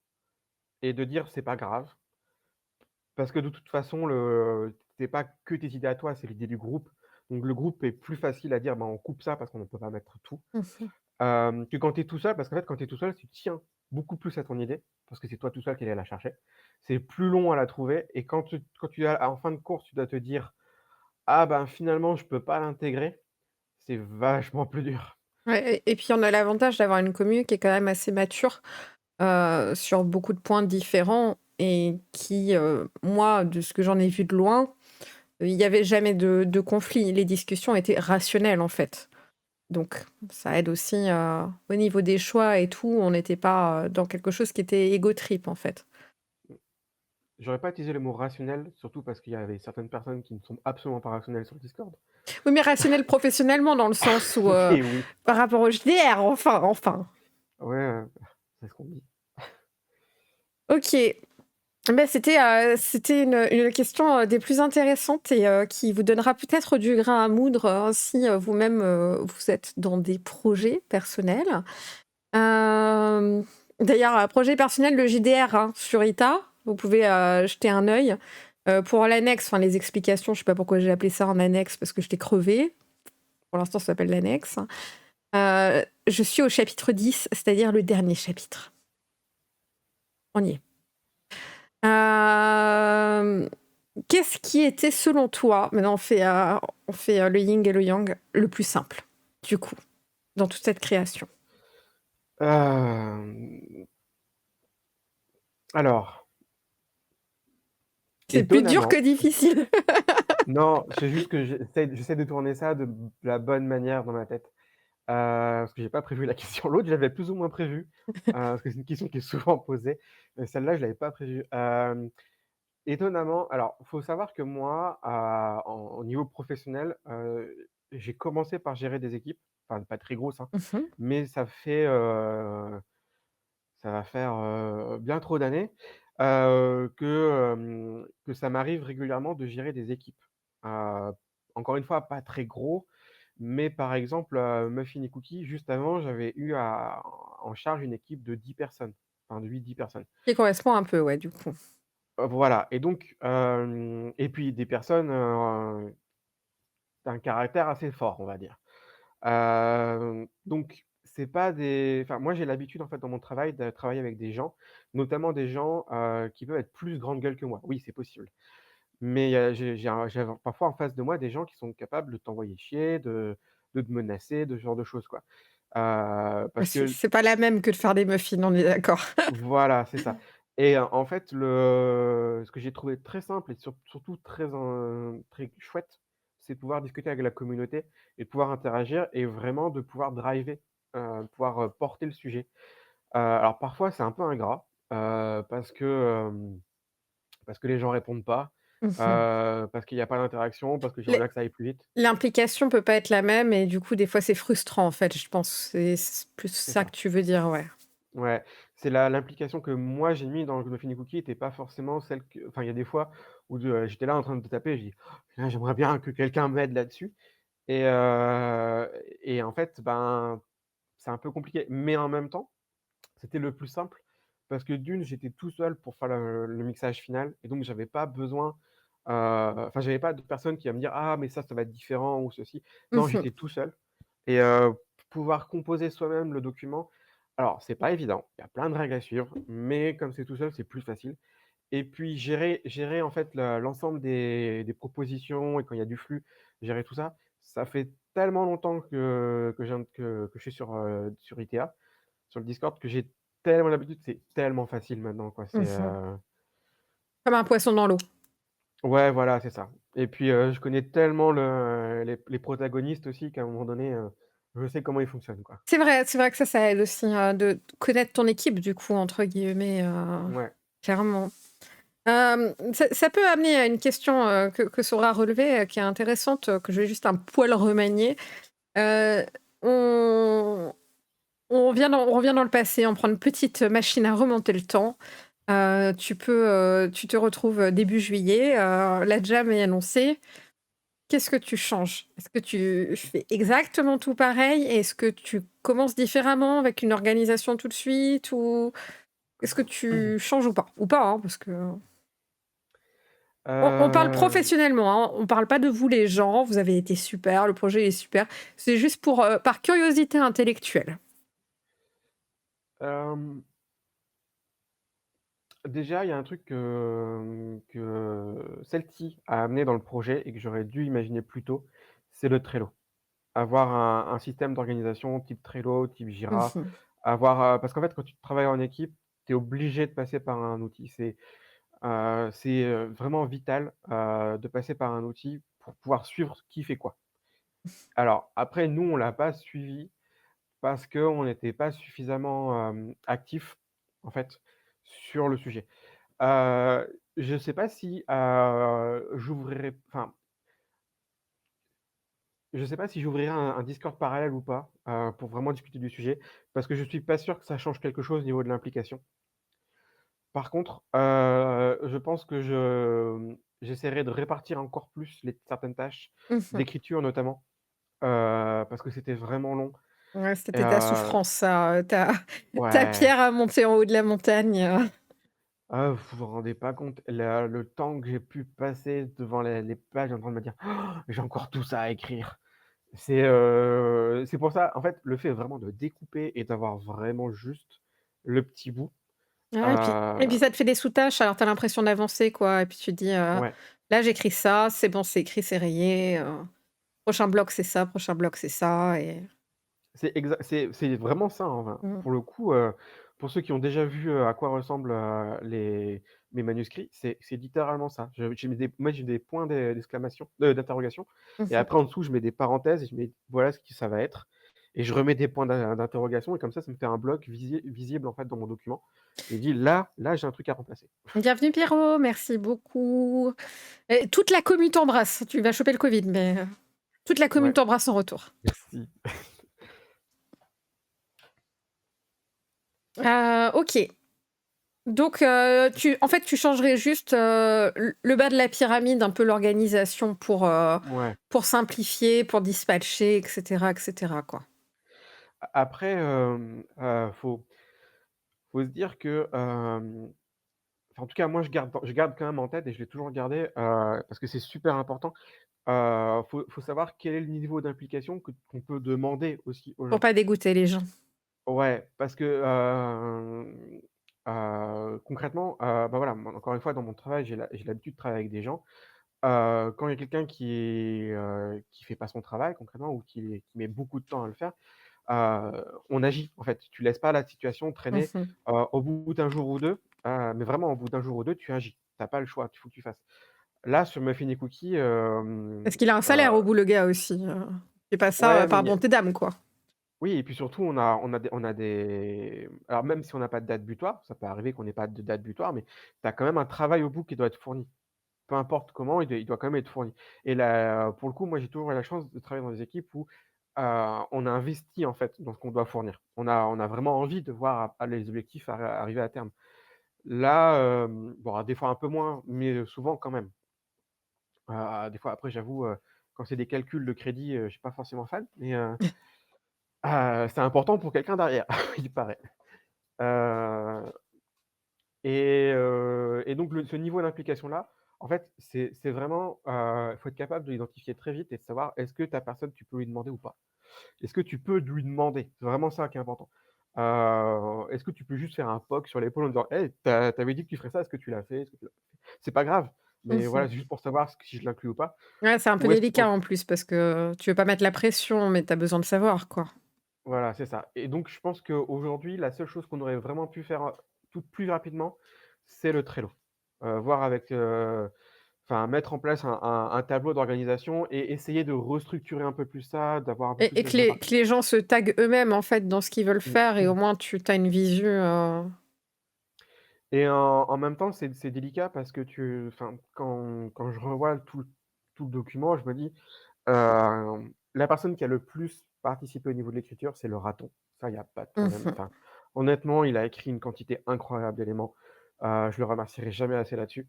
et de dire: «C'est pas grave». Parce que de toute façon, c'est pas que tes idées à toi, c'est l'idée du groupe. Donc le groupe est plus facile à dire: «Bah, on coupe ça parce qu'on ne peut pas mettre tout». mmh. Que quand tu es tout seul, parce qu'en fait, quand tu es tout seul, tu tiens beaucoup plus à ton idée, parce que c'est toi tout seul qui allais la chercher. C'est plus long à la trouver et quand tu as en fin de course, tu dois te dire: «Ah ben, finalement, je peux pas l'intégrer», c'est vachement plus dur. Ouais et puis on a l'avantage d'avoir une commune qui est quand même assez mature, sur beaucoup de points différents et qui, moi, de ce que j'en ai vu de loin, il y avait jamais de conflit. Les discussions étaient rationnelles, en fait. Donc ça aide aussi, au niveau des choix et tout, on n'était pas, dans quelque chose qui était ego trip, en fait. J'aurais pas utilisé le mot rationnel, surtout parce qu'il y avait certaines personnes qui ne sont absolument pas rationnelles sur le Discord. Oui, mais rationnel professionnellement dans le sens où, OK, oui. par rapport au JDR, enfin. Ouais, c'est ce qu'on dit. OK. Bah, c'était une question, des plus intéressantes et qui vous donnera peut-être du grain à moudre, si, vous-même, vous êtes dans des projets personnels. Hem, D'ailleurs, projet personnel de JDR, hein, sur Ita, vous pouvez, jeter un œil. Pour l'annexe, enfin les explications, je sais pas pourquoi j'ai appelé ça en annexe parce que j'étais crevée. Pour l'instant, ça s'appelle l'annexe. Je suis au chapitre 10, c'est-à-dire le dernier chapitre. On y est. Hem, Qu'est-ce qui était selon toi, maintenant on fait, le yin et le yang, le plus simple, du coup, dans toute cette création? Hem, alors, C'est plus dur que étonnamment, difficile. non, c'est juste que j'essaie de tourner ça de la bonne manière dans ma tête, parce que j'ai pas prévu la question. L'autre, j'avais plus ou moins prévu, parce que c'est une question qui est souvent posée, mais celle-là, je l'avais pas prévue. Étonnamment, alors, faut savoir que moi, au niveau professionnel, j'ai commencé par gérer des équipes, enfin pas très grosses, hein, Mmh. mais ça va faire, bien trop d'années, que ça m'arrive régulièrement de gérer des équipes. Heu, Encore une fois, pas très gros, mais par exemple, Muffin et Cookie, juste avant, j'avais eu en charge une équipe de 10 personnes, enfin de 8-10 personnes. Qui correspond un peu, ouais, du coup. Voilà et donc et puis des personnes, d'un caractère assez fort, on va dire. Donc c'est pas des enfin moi j'ai l'habitude en fait dans mon travail de travailler avec des gens, notamment des gens, qui peuvent être plus grande gueule que moi. Oui, c'est possible. Mais j'ai parfois en face de moi des gens qui sont capables de t'envoyer chier, de te menacer, de ce genre de choses, quoi. Bah, Parce que c'est pas la même que de faire des muffins, on est d'accord. voilà, c'est ça et en fait ce que j'ai trouvé très simple et surtout très chouette, c'est de pouvoir discuter avec la communauté et de pouvoir interagir et vraiment de pouvoir driver, pouvoir, porter le sujet. Alors parfois c'est un peu ingrat, parce que les gens répondent pas, Mmh. parce qu'il y a pas d'interaction, parce que j'aimerais L'im bien que ça aille plus vite. L'implication peut pas être la même et du coup, des fois, c'est frustrant, en fait, je pense. C'est plus C'est ça que ça. tu veux dire, ouais. Ouais, c'est l'implication que moi j'ai mis dans le Muffin Cookie était pas forcément celle que enfin il y a des fois où j'étais là en train de taper, je dis: «Ah j'aimerais bien que quelqu'un m'aide là-dessus» et en fait, ben, c'est un peu compliqué. Mais en même temps, c'était le plus simple parce que d'une, j'étais tout seul pour faire le mixage final et donc j'avais pas besoin, enfin, j'avais pas de personne qui va me dire: «Ah mais ça va être différent» ou ceci. Non, Mmh. j'étais tout seul et pouvoir composer soi-même le document, alors c'est pas évident, il y a plein de règles à suivre, mais comme c'est tout seul, c'est plus facile et puis gérer en fait l'ensemble des propositions et quand il y a du flux, gérer tout ça, ça fait tellement longtemps que je suis sur ITA, sur le Discord, que j'ai tellement l'habitude, c'est tellement facile maintenant, quoi. Mmh. Comme un poisson dans l'eau. Ouais, voilà, c'est ça et puis, je connais tellement les protagonistes aussi qu'à un moment donné, je sais comment ils fonctionnent, quoi. C'est vrai que ça aide aussi, de connaître ton «équipe» du coup, entre guillemets, Ouais. clairement. Ça peut amener à une question, que Sora a relevée, qui est intéressante, que je vais juste un poil remanier. Heu, on on revient dans le passé, on prend une petite machine à remonter le temps. Tu te retrouves, début juillet, la jam est annoncée. Qu'est-ce que tu changes? Est-ce que tu fais exactement tout pareil? Est-ce que tu commences différemment avec une organisation tout de suite? Ou est-ce que tu changes ou pas? Ou pas, hein, parce que on parle Heu, professionnellement, hein, on parle pas de vous les gens, vous avez été super, le projet est super. C'est juste pour, par curiosité intellectuelle. hem, déjà, il y a un truc que Celty a amené dans le projet et que j'aurais dû imaginer plus tôt, c'est le Trello. Avoir un système d'organisation type Trello, type Jira, Mmh. avoir, parce qu'en fait, quand tu travailles en équipe, tu es obligé de passer par un outil. C'est vraiment vital, de passer par un outil pour pouvoir suivre qui fait quoi. Alors après, nous, on l'a pas suivi parce qu'on n'était pas suffisamment, actifs, en fait, sur le sujet. Je sais pas si, je sais pas si j'ouvrirai un Discord parallèle ou pas, pour vraiment discuter du sujet, parce que je suis pas sûr que ça change quelque chose au niveau de l'implication. Par contre, je pense que j'essaierai de répartir encore plus certaines tâches, Mmh. d'écriture notamment, parce que c'était vraiment long Ouais, et c'était ta souffrance ça, ta ouais, pierre à monter en haut de la montagne. vous vous rendez pas compte, le temps que j'ai pu passer devant les pages en train de me dire: «Oh, j'ai encore tout ça à écrire». C'est pour ça, en fait, le fait vraiment de découper et d'avoir vraiment juste le petit bout, Ouais, et puis heu, ça te fait des sous-tâches, alors tu as l'impression d'avancer, quoi, et puis tu te dis, ouais. «Là, j'écris ça, c'est bon, c'est écrit, c'est rayé, prochain bloc, c'est ça, prochain bloc, c'est ça», et C'est vraiment ça, hein, enfin, mmh. pour le coup, pour ceux qui ont déjà vu, à quoi ressemblent, mes manuscrits, c'est littéralement ça. J'ai des points d'exclamation d'interrogation et Mmh. après en dessous, je mets des parenthèses et je mets voilà ce que ça va être et je remets des points d'interrogation et comme ça me fait un bloc visible, en fait, dans mon document et dit: «Là, j'ai un truc à remplacer». Bienvenue Pierrot, merci beaucoup. Et toute la commu t'embrasse. Tu vas choper le covid, mais toute la commune Ouais, t'embrasse en retour. merci. OK. Donc, tu changerais juste, le bas de la pyramide, un peu l'organisation Ouais. pour simplifier, pour dispatcher et cetera, quoi. Après, faut se dire que, enfin, en tout cas, moi, je garde quand même en tête et je l'ai toujours gardé, parce que c'est super important. Faut savoir quel est le niveau d'implication qu'on peut demander aussi aux Pour gens. pas dégoûter les gens. Ouais, parce que, concrètement, bah, voilà, moi, encore une fois, dans mon travail, j'ai l'habitude de travailler avec des gens. Quand il y a quelqu'un qui fait pas son travail concrètement ou qui met beaucoup de temps à le faire, on agit, en fait. Tu laisses pas la situation traîner, Mmh. au bout d'un jour ou 2, mais vraiment au bout d'un jour ou 2, tu agis. Tu as pas le choix, il faut que tu fasses. Là, sur Muffin et Cookies, Parce qu'il a un salaire au bout, le gars aussi, il fait pas ça, ouais, mais par bonté d'âme, quoi. oui et puis surtout on a des alors même si on n'a pas de date butoir, ça peut arriver qu'on n'ait pas de date butoir, mais tu as quand même un travail au bout qui doit être fourni. Peu importe comment, il doit quand même être fourni et là, pour le coup, moi, j'ai toujours eu la chance de travailler dans des équipes où, on a investi, en fait, dans ce qu'on doit fournir. On a vraiment envie de voir les objectifs arriver à terme. Là, bon, des fois un peu moins, mais souvent quand même. Des fois après j'avoue, quand c'est des calculs de crédit, je suis pas forcément fan, mais c'est important pour quelqu'un derrière, il paraît. Heu Et donc ce niveau d'implication-là, en fait, c'est vraiment, il faut être capable de l'identifier très vite et de savoir est-ce que ta personne, tu peux lui demander ou pas? Est-ce que tu peux lui demander? C'est vraiment ça qui est important. Est-ce que tu peux juste faire un poke sur l'épaule en disant: «Hey, tu dit que tu ferais ça, est-ce que tu l'as fait? Est-ce que tu l'as pas fait?» C'est pas grave, mais Mmh. voilà, c'est juste pour savoir si je l'inclus ou pas. Ouais, c'est un peu Ou est-ce que délicat en plus parce que tu veux pas mettre la pression, mais tu as besoin de savoir, quoi. voilà, c'est ça. Et donc je pense qu'aujourd'hui, la seule chose qu'on aurait vraiment pu faire, tout plus rapidement, c'est le Trello. Voir avec, enfin mettre en place un tableau d'organisation et essayer de restructurer un peu plus ça, d'avoir un peu plus Et de que les gens se taguent eux-mêmes, en fait, dans ce qu'ils veulent faire et au moins tu as une visu, Et en même temps, c'est délicat parce que enfin, quand je revois tout le document, je me dis, la personne qui a le plus participé au niveau de l'écriture, c'est le raton. Ça, il y a pas de problème. mmh Enfin, honnêtement, il a écrit une quantité incroyable d'éléments. Je le remercierai jamais assez là-dessus.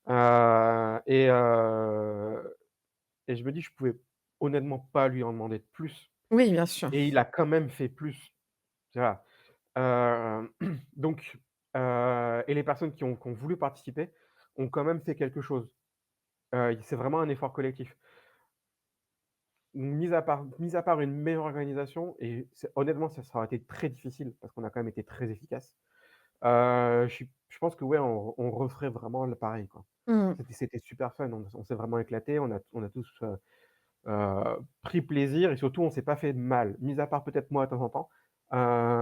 Heu et heu et je me dis: «Je pouvais honnêtement pas lui en demander de plus» Oui, bien sûr. et il a quand même fait plus, tu vois? Heu, donc et les personnes qui ont voulu participer ont quand même fait quelque chose. C'est vraiment un effort collectif. Mis à part une meilleure organisation et honnêtement, ça aurait été très difficile parce qu'on a quand même été très efficace. Je pense que ouais, on referait vraiment le pareil, quoi. Mmh. C'était super fun, on s'est vraiment éclatés, on a tous, pris plaisir et surtout on s'est pas fait de mal, mis à part peut-être moi de temps en temps,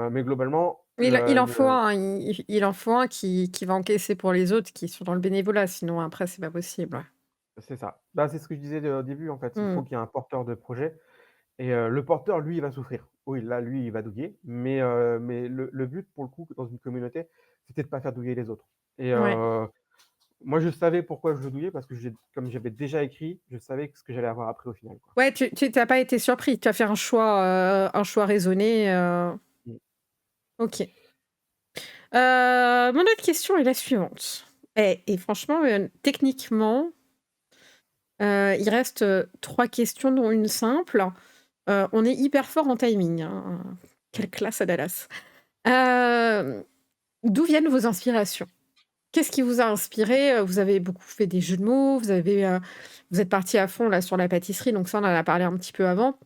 mais globalement Il en faut le un, il en faut un qui va encaisser pour les autres qui sont dans le bénévolat, sinon après c'est pas possible, ouais. c'est ça. Bah, c'est ce que je disais au début en fait, il faut Mmh. qu'il y ait un porteur de projet et le porteur lui, il va souffrir. Oui, là, lui, il va douiller, mais le but pour le coup dans une communauté, c'était de pas faire douiller les autres et Ouais. moi je savais pourquoi je douillais parce que comme j'avais déjà écrit, je savais ce que j'allais avoir après au final, quoi. Ouais, tu tu pas été surpris, tu as fait un choix raisonné, Mmh. OK. Mon autre question est la suivante et franchement, techniquement, il reste, 3 questions dont une simple. On est hyper fort en timing, hein. Quelle classe à Dallas. Hem, D'où viennent vos inspirations? Qu'est-ce qui vous a inspiré? Vous avez beaucoup fait des jeux de mots, vous êtes partis à fond là sur la pâtisserie, donc ça on en a parlé un petit peu avant.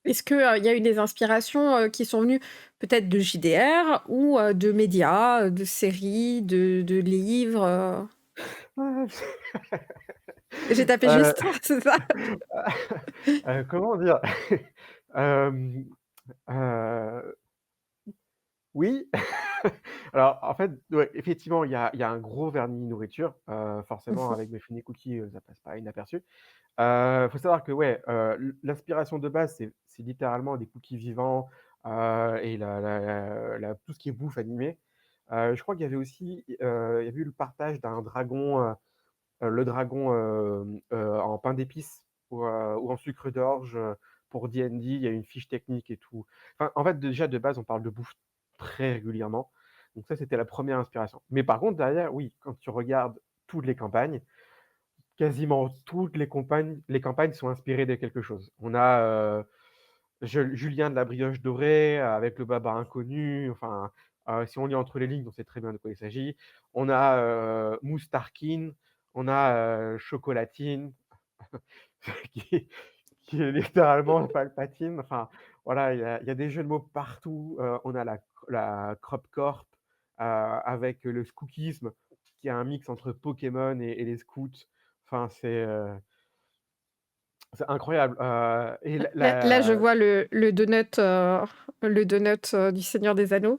Est-ce que, il y a eu des inspirations, qui sont venues peut-être de JDR ou, de médias, de séries, de livres, J'ai tapé Heu, juste, c'est ça? comment dire? Hem, heu, oui. Alors, en fait, ouais, effectivement, il y a un gros vernis nourriture, forcément avec mes Fini Cookies, ça passe pas inaperçu. Faut savoir que ouais, l'inspiration de base, c'est littéralement des cookies vivants, et tout ce qui est bouffe animée. Je crois qu'il y avait aussi, il y avait eu le partage d'un dragon, le dragon, en pain d'épices ou en sucre d'orge, pour D&D, il y a une fiche technique et tout. Enfin, en fait, déjà, de base, on parle de bouffe très régulièrement. Donc ça, c'était la première inspiration. Mais par contre, derrière, oui, quand tu regardes toutes les campagnes, quasiment toutes les campagnes sont inspirées de quelque chose. On a, Julien de la brioche dorée avec le baba inconnu, enfin, si on lit entre les lignes, on sait très bien de quoi il s'agit. On a, Mousse Tarkin, on a, Chocolatine qui qui est littéralement Palpatine. Enfin, voilà, il y a des jeux de mots partout. On a la Crop Corp, avec le Skookisme, qui est un mix entre Pokémon et les scouts. Enfin, c'est incroyable, et Là, je vois le donut, du Seigneur des Anneaux.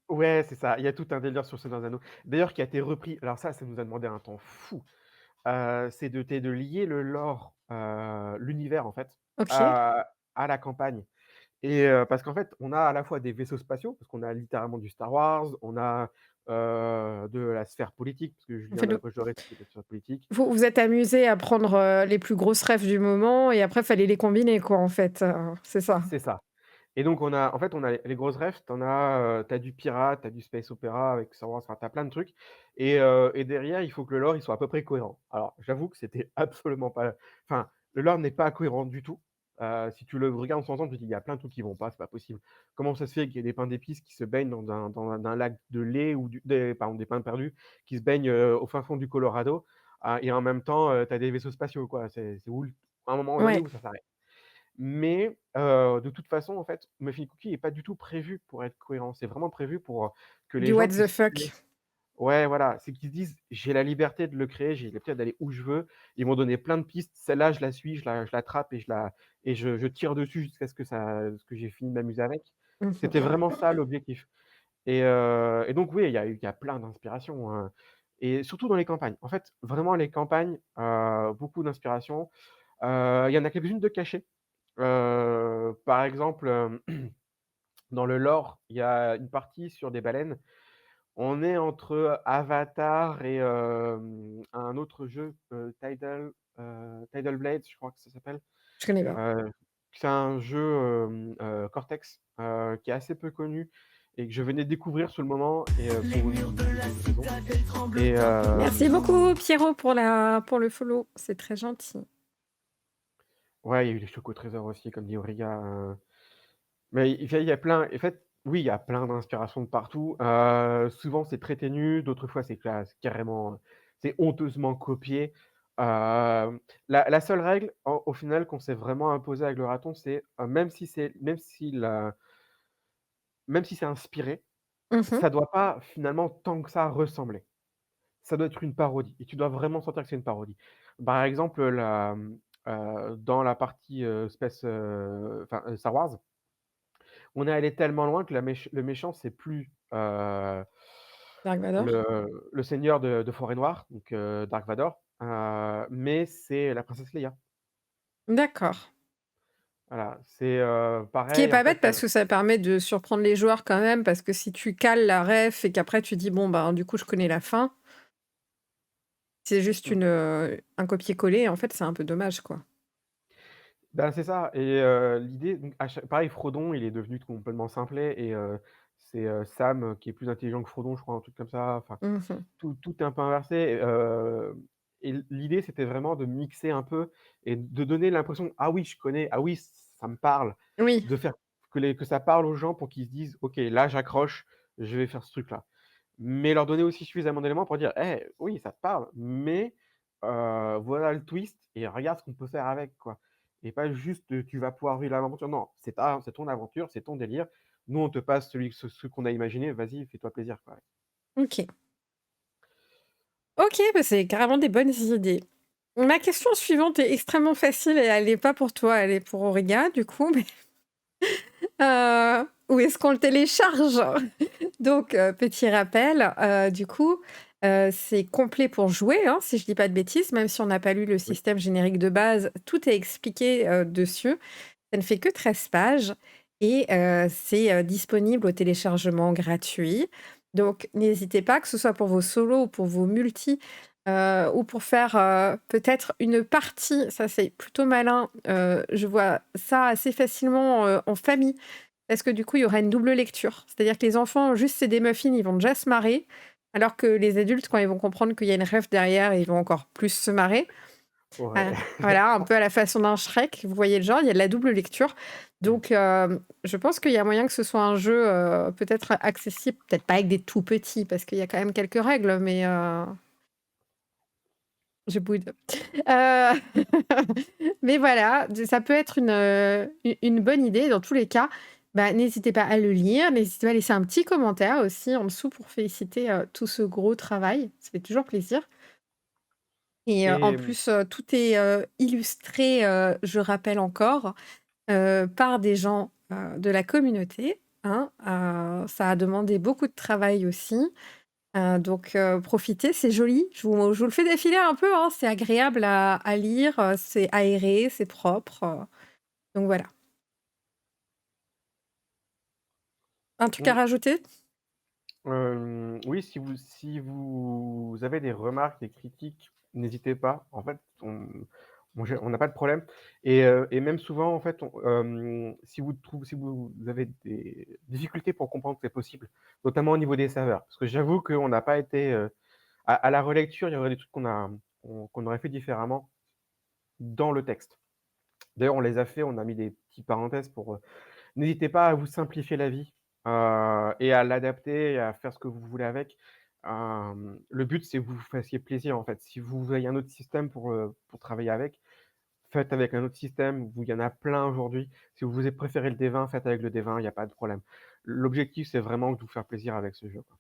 ouais, c'est ça. Il y a tout un délire sur Seigneur des Anneaux. D'ailleurs, qui a été repris. Alors ça nous a demandé un temps fou. C'est de lier le lore, l'univers en fait, OK. à la campagne et parce qu'en fait, on a à la fois des vaisseaux spatiaux, parce qu'on a littéralement du Star Wars, on a, de la sphère politique, parce que En Julien fait, de la Brèche Dorée, c'était de la sphère politique. vous vous êtes amusés à prendre, les plus grosses refs du moment et après fallait les combiner quoi, en fait, c'est ça? C'est ça. Et donc on a les grosses refs, tu as du pirate, tu as du space opéra avec Star Wars, enfin tu as plein de trucs et derrière, il faut que le lore, il soit à peu près cohérent. Alors j'avoue que c'était absolument pas, enfin, le lore n'est pas cohérent du tout, Si tu le regardes sans tu te dis: «Il y a plein de trucs qui vont pas, c'est pas possible. Comment ça se fait qu'il y ait des pains d'épices qui se baignent dans un lac de lait ou des pains perdus qui se baignent, au fin fond du Colorado, et en même temps, tu as des vaisseaux spatiaux, quoi? C'est où l à un moment donné Ouais, où ça s'arrête?» Mais de toute façon, en fait, Muffin Cookie est pas du tout prévu pour être cohérent. C'est vraiment prévu pour, que les du gens what the puissent fuck. ouais, voilà, c'est qu'ils se disent: «J'ai la liberté de le créer, j'ai la liberté d'aller où je veux». Ils m'ont donné plein de pistes. Celle-là, je la suis, je l'attrape et je tire dessus jusqu'à ce que j'ai fini de m'amuser avec. C'était Mmh. vraiment ça l'objectif et donc oui, il y a plein d'inspirations, hein et surtout dans les campagnes. En fait, vraiment les campagnes, beaucoup d'inspiration. Il y en a quelques-unes de cachées. Par exemple, dans le lore, il y a une partie sur des baleines. On est entre Avatar et un autre jeu, Tidal Blades, je crois que ça s'appelle. Je connais pas. Heu, c'est un jeu, Cortex, qui est assez peu connu et que je venais de découvrir sur le moment et pour une raison et Merci beaucoup Pierrot pour le follow, c'est très gentil. ouais, il y a eu les Choco Trésors aussi, comme dit Auriga, mais il y a plein en fait, oui, il y a plein d'inspirations de partout. Souvent, c'est très ténu, d'autres fois, c'est carrément, c'est honteusement copié. La seule règle, au final, qu'on s'est vraiment imposée avec le raton, c'est, même si c'est inspiré, Mmh. ça doit pas, finalement, tant que ça, ressembler. Ça doit être une parodie et tu dois vraiment sentir que c'est une parodie. Par exemple, dans la partie, Star Wars, on est allé tellement loin que le méchant, c'est plus, Dark Vador? le seigneur de Forêt-Noire, donc Dark Vador, mais c'est la princesse Leia. D'accord. Voilà, c'est, Ce qui est pareil en pas bête fait, parce que ça permet de surprendre les joueurs quand même, parce que si tu cales la ref et qu'après tu dis: «Bon, ben, du coup, je connais la fin», c'est juste mmh, un copier-coller, en fait, c'est un peu dommage, quoi. bah, c'est ça et l'idée donc pareil Frodon, il est devenu complètement simplet et c'est, Sam qui est plus intelligent que Frodon, je crois, un truc comme ça, enfin Mmh. tout est un peu inversé, et l'idée, c'était vraiment de mixer un peu et de donner l'impression: «Ah oui, je connais, ah oui, ça me parle», Oui, de faire que ça parle aux gens pour qu'ils se disent: «OK, là, j'accroche, je vais faire ce truc-là». Mais leur donner aussi suffisamment d'éléments pour dire: «Eh, oui, ça te parle, mais voilà le twist et regarde ce qu'on peut faire avec, quoi». Et pas juste, tu vas pouvoir vivre l'aventure. Non, c'est ton aventure, c'est ton délire. Nous, on te passe ce qu'on a imaginé, vas-y, fais-toi plaisir, quoi. OK. OK, bah, c'est carrément des bonnes idées. Ma question suivante est extrêmement facile et elle est pas pour toi, elle est pour Auriga, du coup, mais où est-ce qu'on le télécharge? Donc petit rappel, du coup, c'est complet pour jouer, hein, si je dis pas de bêtises, même si on n'a pas lu le Oui. système générique de base, tout est expliqué, dessus. Ça ne fait que 13 pages et c'est, disponible au téléchargement gratuit. Donc n'hésitez pas, que ce soit pour vos solos ou pour vos multis, ou pour faire, peut-être une partie, ça c'est plutôt malin, je vois ça assez facilement, en famille. Parce que du coup, il y aura une double lecture. C'est-à-dire que les enfants, juste c'est des muffins, ils vont déjà se marrer, alors que les adultes, quand ils vont comprendre qu'il y a une ref derrière, ils vont encore plus se marrer. Ouais. Voilà, un peu à la façon d'un Shrek, vous voyez le genre, il y a de la double lecture. Donc, je pense qu'il y a moyen que ce soit un jeu, peut-être accessible, peut-être pas avec des tout petits, parce qu'il y a quand même quelques règles, mais je boude. Heu, mais voilà, ça peut être une bonne idée. Dans tous les cas, bah, n'hésitez pas à le lire, n'hésitez pas à laisser un petit commentaire aussi en dessous pour féliciter, tout ce gros travail. Ça fait toujours plaisir. Et en Et plus, tout est, illustré, je rappelle encore, par des gens, de la communauté, hein. Ça a demandé beaucoup de travail aussi, donc profitez, c'est joli. Je vous le fais défiler un peu, hein, c'est agréable à lire, c'est aéré, c'est propre, donc voilà. Un truc à mmh, rajouter? oui, si vous avez des remarques, des critiques, n'hésitez pas. En fait, on n'a pas de problème et même souvent, en fait, si vous avez des difficultés pour comprendre que c'est possible, notamment au niveau des serveurs, parce que j'avoue qu'on n'a pas été, à la relecture, il y aurait des trucs qu'on aurait fait différemment dans le texte. D'ailleurs, on les a fait, on a mis des petites parenthèses pour, n'hésitez pas à vous simplifier la vie, et à l'adapter et à faire ce que vous voulez avec. Le but, c'est que vous vous fassiez plaisir, en fait. Si vous voyez un autre système pour travailler avec, faites avec un autre système, il y en a plein aujourd'hui. Si vous avez préféré le D20, faites avec le D20, il y a pas de problème. L'objectif, c'est vraiment de vous faire plaisir avec ce jeu, quoi.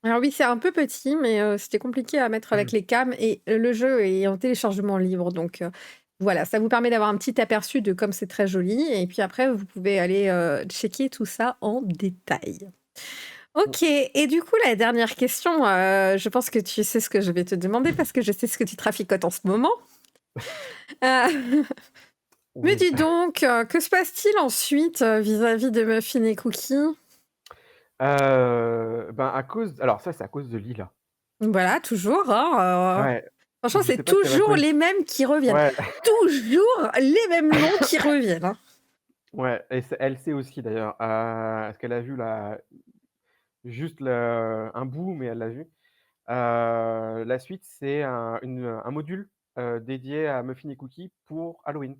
Alors oui, c'est un peu petit, mais c'était compliqué à mettre avec les cams et le jeu est en téléchargement libre, donc voilà, ça vous permet d'avoir un petit aperçu de comme c'est très joli et puis après vous pouvez aller, checker tout ça en détail. OK et du coup, la dernière question, je pense que tu sais ce que je vais te demander parce que je sais ce que tu traficotes en ce moment. Heu, mais Oui. dis donc, que se passe-t-il ensuite, vis-à-vis de Muffin et Cookie? Ben, à cause alors ça, c'est à cause de Lila. Voilà, toujours, hein, Ouais, franchement, je sais c'est pas si elle va toujours col les mêmes qui reviennent. ouais, Toujours les mêmes noms qui reviennent, hein. ouais et elle sait aussi d'ailleurs, parce qu'elle a vu juste un bout, mais elle l'a vu. La suite, c'est un module, dédié à Muffin et Cookie pour Halloween.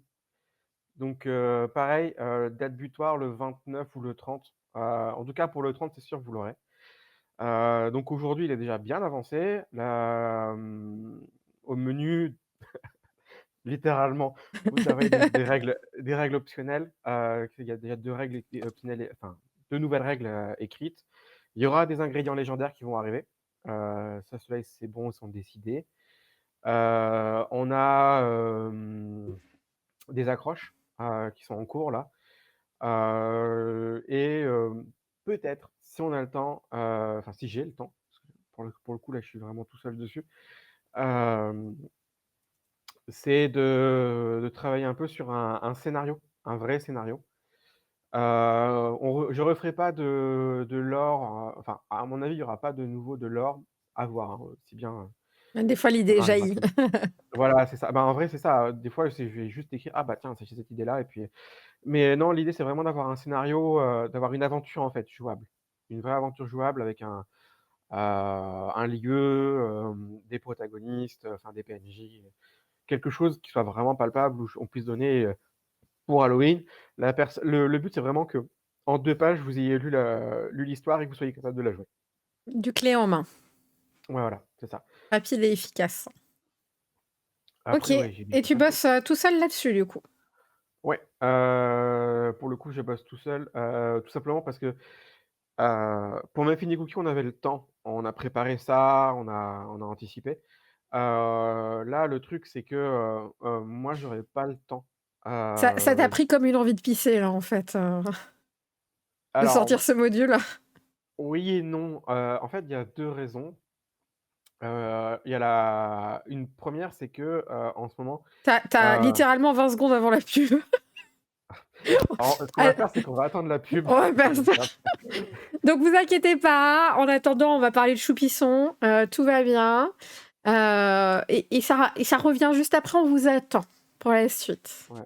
Donc pareil, date butoir le 29 ou le 30. En tout cas pour le 30, c'est sûr que vous l'aurez. Donc aujourd'hui, il est déjà bien avancé. Au menu, littéralement, vous avez des règles optionnelles, il y a déjà 2 règles optionnelles, enfin 2 nouvelles règles, écrites. Il y aura des ingrédients légendaires qui vont arriver. Ça, ceux-là, c'est bon, ils sont décidés. On a, des accroches, qui sont en cours là. Et peut-être, si on a le temps, enfin si j'ai le temps, parce que pour le coup là, je suis vraiment tout seul dessus, hem, c'est de travailler un peu sur un scénario, un vrai scénario. Je referai pas de lore, enfin à mon avis, il y aura pas de nouveau de lore, à voir, hein, aussi bien, Des fois, ça l'idée arrivera jaillit. très vite. Voilà, c'est ça. Bah, en vrai, c'est ça, des fois, je vais juste écrire: «Ah bah tiens, c'est cette idée-là» et puis mais non, l'idée, c'est vraiment d'avoir un scénario, d'avoir une aventure, en fait, jouable. Une vraie aventure jouable avec un lieu, des protagonistes, enfin des PNJ, quelque chose qui soit vraiment palpable où on puisse donner, pour Halloween, le but, c'est vraiment qu'en 2 pages, vous ayez lu l'histoire et que vous soyez capable de la jouer. Du clé en main, Ouais, voilà, c'est ça. rapide et efficace. OK Après, ouais, j'ai et des tu plein de bosses, tout seul là-dessus, du coup? ouais, pour le coup, je bosse tout seul, tout simplement parce que, pour Muffin Cookie, on avait le temps. On a préparé ça, on a anticipé. Là, le truc, c'est que, moi, j'aurais pas le temps. Ça t'a Heu, pris comme une envie de pisser, là, en fait, de sortir alors, ce module? oui et non. En fait, il y a 2 raisons. Il y a une première, c'est que, en ce moment, Tu as heu, littéralement 20 secondes avant la pub. alors ce qu'on va Ah, faire, c'est qu'on va attendre la pub. on va Ça faire va ça. faire Donc vous inquiétez pas, en attendant, on va parler de choupisson, tout va bien, et ça revient juste après, on vous attend pour la suite. ouais.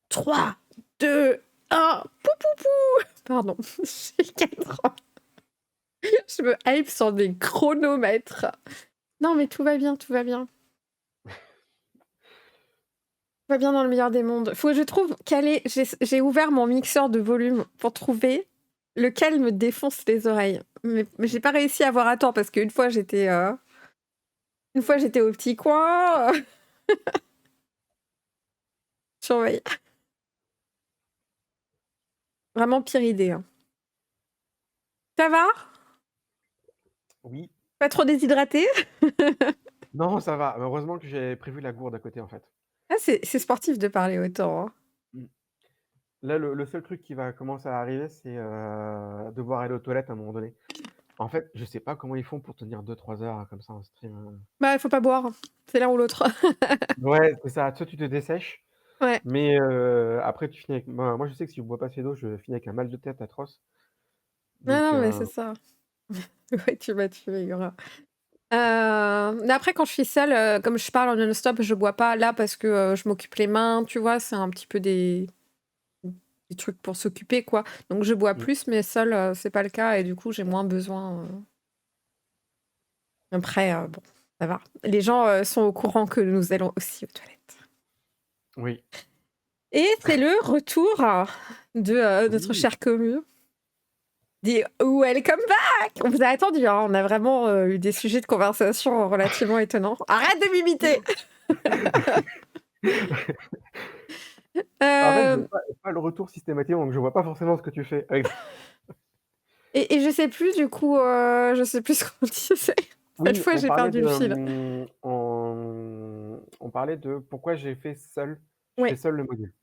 3, 2, 1, pou pou pou! Pardon, j'ai 4 ans. Je me hype sur des chronomètres. Non mais tout va bien, tout va bien. Tout va bien dans le meilleur des mondes. Faut que je trouve quel est j'ai ouvert mon mixeur de volume pour trouver lequel me défonce les oreilles. Mais j'ai pas réussi à voir à temps parce qu'une fois j'étais au petit coin, surveille. Vraiment pire idée, hein. Ça va? Oui. Pas trop déshydraté? Non, ça va. Heureusement que j'ai prévu la gourde à côté, en fait. Ah c'est sportif de parler autant, hein. Mmh. Là, le seul truc qui va commencer à arriver, c'est, devoir aller aux toilettes à un moment donné. En fait, je sais pas comment ils font pour tenir 2-3 heures comme ça en stream, Bah, il faut pas boire, c'est l'un ou l'autre. Ouais, c'est ça. Soit tu te dessèches, Ouais. mais après tu finis avec moi, je sais que si je bois pas assez d'eau, je finis avec un mal de tête atroce. Non, Donc non, mais c'est ça. Ouais, tu m'as tué, Yura. Mais après quand je suis seule, comme je parle en non-stop, je bois pas là parce que, je m'occupe les mains, tu vois? C'est un petit peu des trucs pour s'occuper, quoi. Donc je bois mmh, plus, mais seule, c'est pas le cas et du coup, j'ai moins besoin, Après, bon, ça va. Les gens, sont au courant que nous allons aussi aux toilettes. oui. Et c'est le retour de notre Oui. cher commu. Des Welcome back! On vous a attendu, hein. On a vraiment eu des sujets de conversation relativement étonnants. Arrête de m'imiter! En fait, je Euh, fais pas le retour systématique, donc je vois pas forcément ce que tu fais. et je sais plus, du coup, je sais plus ce qu'on disait. Cette Oui, fois, on j'ai parlait perdu de, le fil. on parlait de pourquoi j'ai fait seul, je fais Oui, seul le module.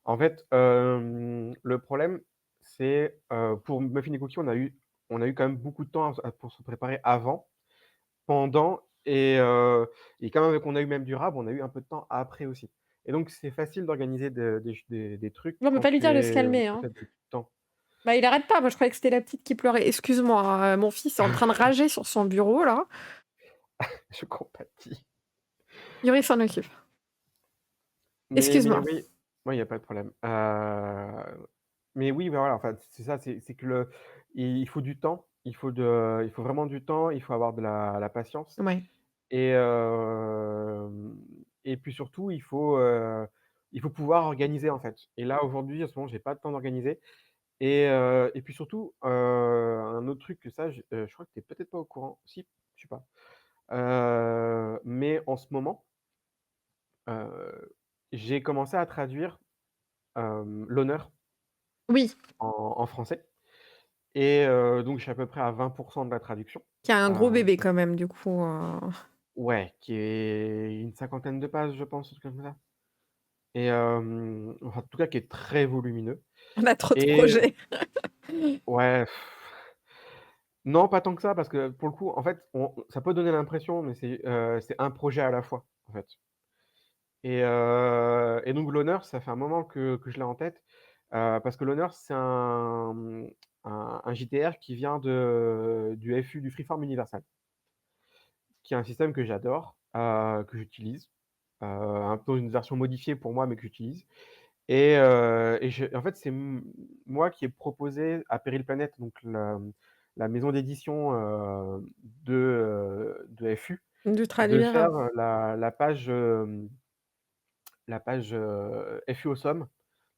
En fait, le problème, c'est pour Muffin et Cookie, on a eu quand même beaucoup de temps pour se préparer avant, pendant et quand même, qu'on a eu même durable, on a eu un peu de temps après aussi. Et donc, c'est facile d'organiser des trucs on peut quand pas lui tu dire de se es calmer, quand hein. tu as du temps. Bah, il arrête pas. Moi, je croyais que c'était la petite qui pleurait. Excuse-moi, hein, mon fils est en train de rager sur son bureau, là. Je compatis. Yuri s'en occupe. Mais Excuse-moi. oui, il y a pas de problème. Mais oui, bah, voilà, enfin, c'est ça, c'est que il faut du temps, il faut vraiment du temps, il faut avoir de la patience Ouais. et et puis surtout, il faut pouvoir organiser, en fait. Et là, aujourd'hui, en ce moment, j'ai pas de temps d'organiser et puis surtout, un autre truc que ça, je crois que tu es peut-être pas au courant. Si, je sais pas. Mais en ce moment, heu, j'ai commencé à traduire, l'honneur Oui, en français et donc je suis à peu près à 20 de la traduction. qui a un gros Heu, bébé quand même, du coup. ouais, qui est une cinquantaine de pages, je pense, un truc comme ça et enfin, en tout cas, qui est très volumineux On a trop de et projets. ouais, non, pas tant que ça, parce que pour le coup, en fait, ça peut donner l'impression, mais c'est un projet à la fois, en fait et donc l'honneur, ça fait un moment que je l'ai en tête, parce que l'honneur, c'est un JTR qui vient du FU, du Freeform Universal, qui est un système que j'adore, que j'utilise, un peu une version modifiée pour moi, mais que j'utilise et en fait, c'est moi qui ai proposé à Péril Planète, donc la maison d'édition, de FU, De de traduire. faire, la page, FU Awesome,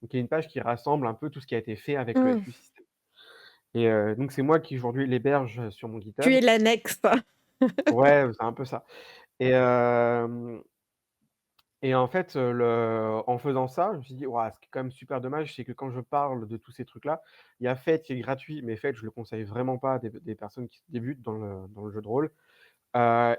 donc il y a une page qui rassemble un peu tout ce qui a été fait avec le Mmh. FU System et donc c'est moi qui aujourd'hui l'héberge sur mon Tu GitHub. es l'annexe. Ouais, c'est un peu ça et en fait, en faisant ça, je me suis dit: «Waouh, ce qui est quand même super dommage, c'est que quand je parle de tous ces trucs-là, il y a Fate qui est gratuit, mais Fate, je le conseille vraiment pas à des personnes qui débutent dans le jeu de rôle».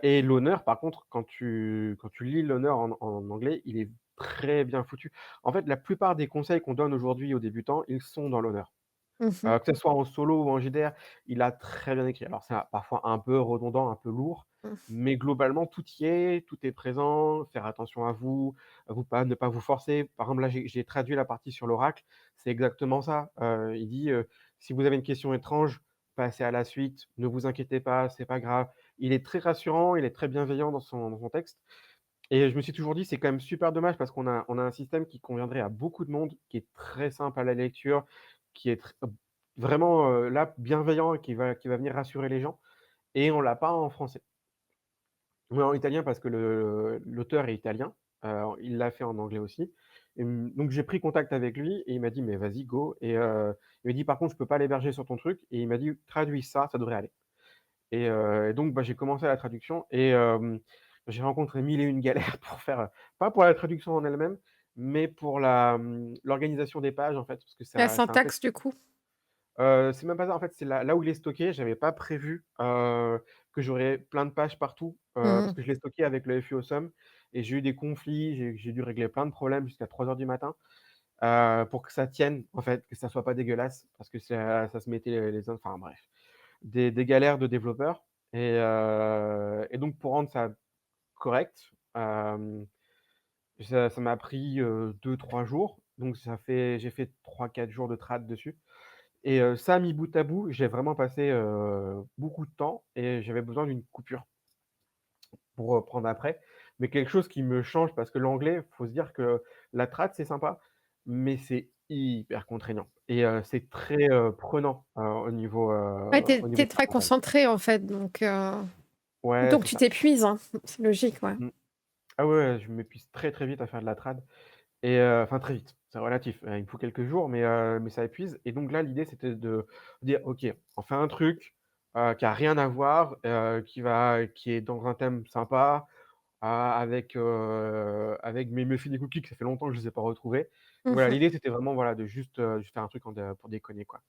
Et l'honneur, par contre, quand tu lis l'honneur en anglais, il est très bien foutu. En fait, la plupart des conseils qu'on donne aujourd'hui aux débutants, ils sont dans l'honneur. Mmh. Que ça soit en solo ou en JDR, il a très bien écrit. Alors c'est parfois un peu redondant, un peu lourd, Mmh. mais globalement tout est présent. Faire attention à vous pas ne pas vous forcer. Par exemple, là, j'ai traduit la partie sur l'oracle, c'est exactement ça. Il dit, «Si vous avez une question étrange, passez à la suite, ne vous inquiétez pas, c'est pas grave». Il est très rassurant, il est très bienveillant dans son texte et je me suis toujours dit: «C'est quand même super dommage parce qu'on a un système qui conviendrait à beaucoup de monde, qui est très simple à la lecture, qui est vraiment, là, bienveillant et qui va venir rassurer les gens et on l'a pas en français. On l'a en italien parce que l'auteur est italien, il l'a fait en anglais aussi et donc j'ai pris contact avec lui et il m'a dit: «Mais vas-y, go» et il m'a dit: «Par contre, je peux pas l'héberger sur ton truc» et il m'a dit: «Traduis ça, ça devrait aller» et donc bah, j'ai commencé la traduction et j'ai rencontré 1000 et une galères pour faire, pas pour la traduction en elle-même, mais pour l'organisation des pages, en fait, parce que La ça c'est un syntaxe, texte. du coup. C'est même pas ça, en fait, c'est là où il est stocké, j'avais pas prévu, que j'aurais plein de pages partout, parce Mmh. que je l'ai stocké avec le FU Awesome et j'ai eu des conflits, j'ai dû régler plein de problèmes jusqu'à 3 heures du matin, pour que ça tienne, en fait, que ça soit pas dégueulasse parce que ça se mettait les uns enfin bref, des galères de développeurs et donc pour rendre ça correct, ça m'a pris, 2-3 jours, donc j'ai fait 3-4 jours de trad dessus. Et ça, mis bout à bout, j'ai vraiment passé, beaucoup de temps et j'avais besoin d'une coupure pour reprendre après. Mais quelque chose qui me change parce que l'anglais, faut se dire que la trad, c'est sympa, mais c'est hyper contraignant et c'est très, prenant, Ouais, au tu niveau es très mental. concentré, en fait, donc Ouais, autant que c'est tu ça. t'épuises, hein. C'est logique, ouais. Mmh. Ah ouais, ouais, je m'épuise très, très vite à faire de la trad et enfin très vite. c'est relatif. Il me faut quelques jours, mais ça épuise. Et donc là, l'idée, c'était de dire, ok, on fait un truc qui a rien à voir, qui est dans un thème sympa, avec mes muffins et cookies que ça fait longtemps que je les ai pas retrouvés. Donc voilà, Mhm. l'idée, c'était vraiment voilà, de juste faire un truc pour déconner, quoi.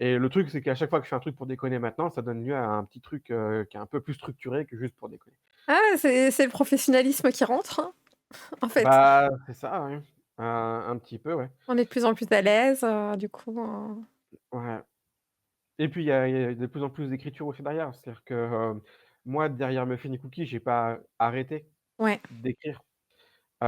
Et le truc, c'est qu'à chaque fois que je fais un truc pour déconner maintenant, ça donne lieu à un petit truc qui est un peu plus structuré que juste pour déconner. Ah, c'est le professionnalisme qui rentre, hein, en fait. Bah, c'est ça, oui. Un petit peu, ouais. On est de plus en plus à l'aise, du coup. Ouais. Et puis, il y a de plus en plus d'écriture aussi derrière. C'est-à-dire que moi, derrière Muffin et Cookies, j'ai pas arrêté Ouais. d'écrire. Et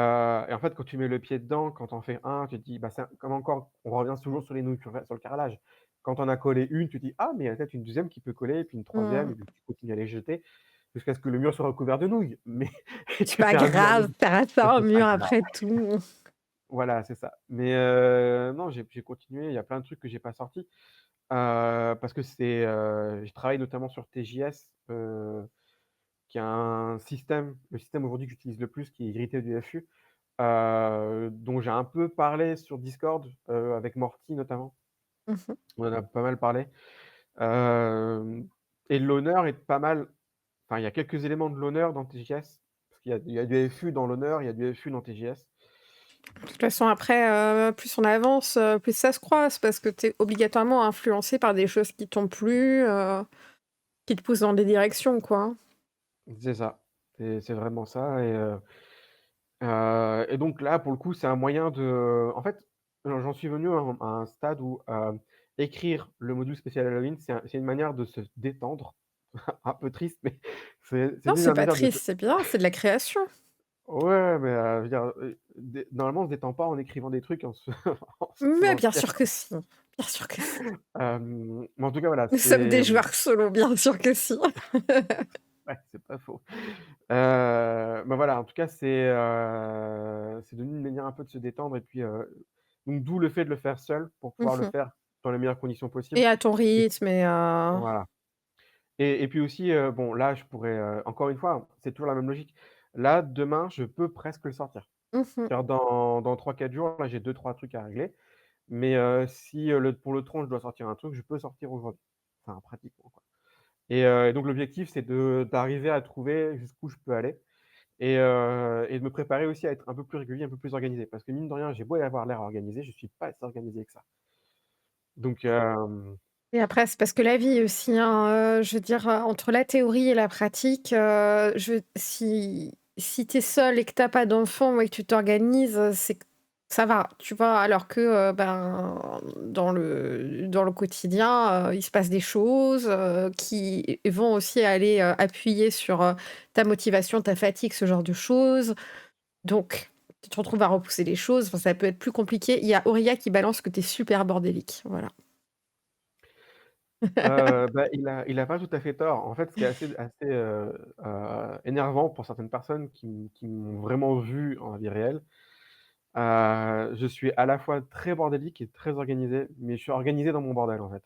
en fait, quand tu mets le pied dedans, quand on fait un, tu te dis, bah, c'est comme encore, on revient toujours sur les nouilles, sur le carrelage. Quand on a collé une, tu te dis, ah, mais il y a peut-être une deuxième qui peut coller, et puis une troisième, Mmh. et puis tu continues à les jeter jusqu'à ce que le mur soit recouvert de nouilles. Mais et C'est que pas tu un mur de grave, ça reste mais un c'est pas mur grave. après tout. Voilà, c'est ça. Mais non, j'ai continué. Il y a plein de trucs que j'ai pas sortis parce que je travaille notamment sur TJS, qui est le système aujourd'hui que j'utilise le plus, qui est hérité du FU. Dont j'ai un peu parlé sur Discord, avec Morty notamment. Mmh. On en a pas mal parlé. Hem Et l'honneur est pas mal, enfin, il y a quelques éléments de l'honneur dans TJS, parce qu'il y a du FU dans l'honneur, il y a du FU dans TJS. De toute façon, après, plus on avance, plus ça se croise parce que tu es obligatoirement influencé par des choses qui t'ont plu, qui te poussent dans des directions, quoi, hein. C'est ça, c'est vraiment ça. Et donc là, pour le coup, c'est un moyen en fait, j'en suis venu à un stade où, écrire le module spécial Halloween, c'est une manière de se détendre. Un peu triste, mais c'est Non, aussi c'est une pas manière de se triste, c'est bien, c'est de la création. ouais, mais je veux dire, normalement, on se détend pas en écrivant des trucs, en se en se Mais faisant bien chier. sûr que si, bien sûr que si. Mais en tout cas, voilà, Nous sommes des joueurs solo, bien sûr que si. ouais, c'est pas faux. Bah, voilà, en tout cas, c'est devenu une manière un peu de se détendre et puis, donc d'où le fait de le faire seul pour pouvoir le Mmh. faire dans les meilleures conditions Et possibles. à ton Et rythme et voilà. Et puis aussi, bon, là, je pourrais, encore une fois, c'est toujours la même logique. Là, demain, je peux presque le sortir. mmh. C'est-à-dire dans 3-4 jours, là, j'ai deux trois trucs à régler. Mais si, pour le tronc, je dois sortir un truc, je peux sortir aujourd'hui. Enfin, pratiquement, quoi. Et donc l'objectif, c'est d'arriver à trouver jusqu'où je peux aller et de me préparer aussi à être un peu plus régulier, un peu plus organisé. Parce que mine de rien, j'ai beau avoir l'air organisé, je suis pas assez organisé que ça. Donc Et après, c'est parce que la vie aussi, hein, je veux dire, entre la théorie et la pratique, si tu es seule et que tu as pas d'enfant et que tu t'organises, c'est que ça va, tu vois? Alors que, ben, dans le quotidien, il se passe des choses, qui vont aussi aller, appuyer sur, ta motivation, ta fatigue, ce genre de choses. Donc tu te retrouves à repousser les choses, enfin, ça peut être plus compliqué. Il y a Auria qui balance que tu es super bordélique, voilà. bah, il a pas tout à fait tort. En fait, ce qui est assez énervant pour certaines personnes qui m'ont vraiment vu en vie réelle, je suis à la fois très bordélique et très organisé, mais je suis organisé dans mon bordel, en fait.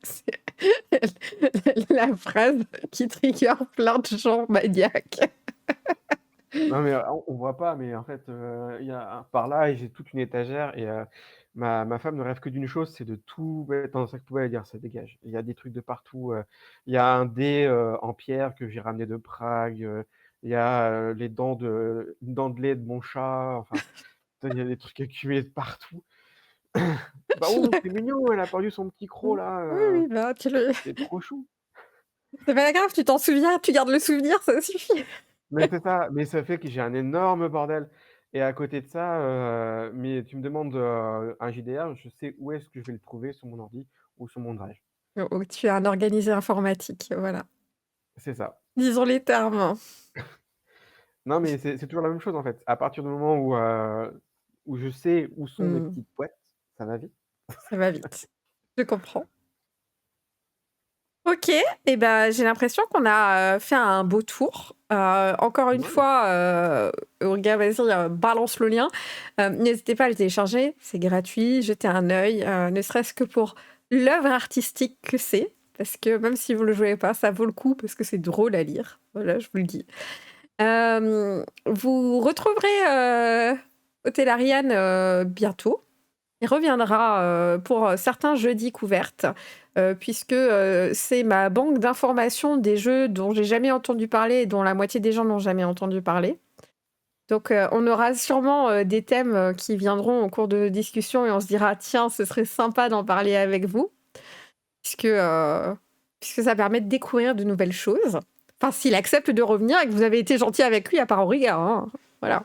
C'est la phrase qui trigger plein de gens maniaques. Non, mais on voit pas, mais en fait, il y a par là et j'ai toute une étagère et ma femme ne rêve que d'une chose, c'est de tout mettre dans un sac poubelle et dire: «Ça dégage». Il y a des trucs de partout, il y a un dé, en pierre que j'ai ramené de Prague, il y a, une dent de lait de mon chat, enfin, il y a des trucs accumulés de partout. Bah, Je oh, le c'est mignon, elle a perdu son petit croc là, Oui, oui, bah, c'est trop chou. c'est pas grave, tu t'en souviens, tu gardes le souvenir, ça suffit. Mais c'est ça, mais ça fait que j'ai un énorme bordel et à côté de ça, mais tu me demandes, un JDR, je sais où est-ce que je vais le trouver sur mon ordi ou sur mon drive. Oh, tu es un organisé informatique, voilà. C'est ça. Disons les termes. Non, mais c'est toujours la même chose, en fait. À partir du moment où je sais où sont mes Mmh, petites poètes, ça va vite. ça va vite. Je comprends. OK et ben, j'ai l'impression qu'on a, fait un beau tour. Encore une Ouais. fois, Olga, vas-y, balance le lien. N'hésitez pas à le télécharger, c'est gratuit, jetez un œil, ne serait-ce que pour l'œuvre artistique que c'est. Parce que même si vous ne le jouez pas, ça vaut le coup parce que c'est drôle à lire. Voilà, je vous le dis. Vous retrouverez, Otellarian bientôt. Il reviendra pour certains jeudis couvertes, puisque c'est ma banque d'informations des jeux dont j'ai jamais entendu parler et dont la moitié des gens n'ont jamais entendu parler. Donc on aura sûrement des thèmes qui viendront au cours de discussion et on se dira tiens, ce serait sympa d'en parler avec vous, puisque ça permet de découvrir de nouvelles choses. Enfin, s'il accepte de revenir et que vous avez été gentil avec lui, à part Auriga, hein. Voilà.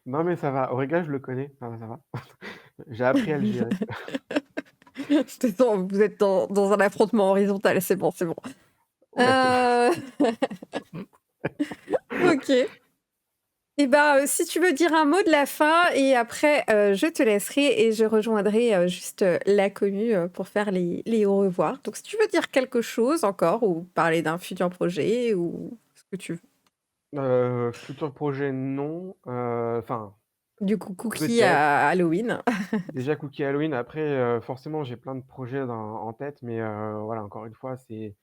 Non, mais ça va. Auriga, je le connais. Ça va. J'ai appris à le gérer. Vous êtes dans un affrontement horizontal, c'est bon. Ouais. Ok. Et si tu veux dire un mot de la fin, et après, je te laisserai et je rejoindrai juste la commu pour faire les au revoir. Donc, si tu veux dire quelque chose encore, ou parler d'un futur projet, ou ce que tu veux. Futur projet, non. Enfin, Du coup, cookie peut-être. à Halloween. Déjà Cookie Halloween. Après, forcément, j'ai plein de projets en tête, mais voilà, encore une fois, c'est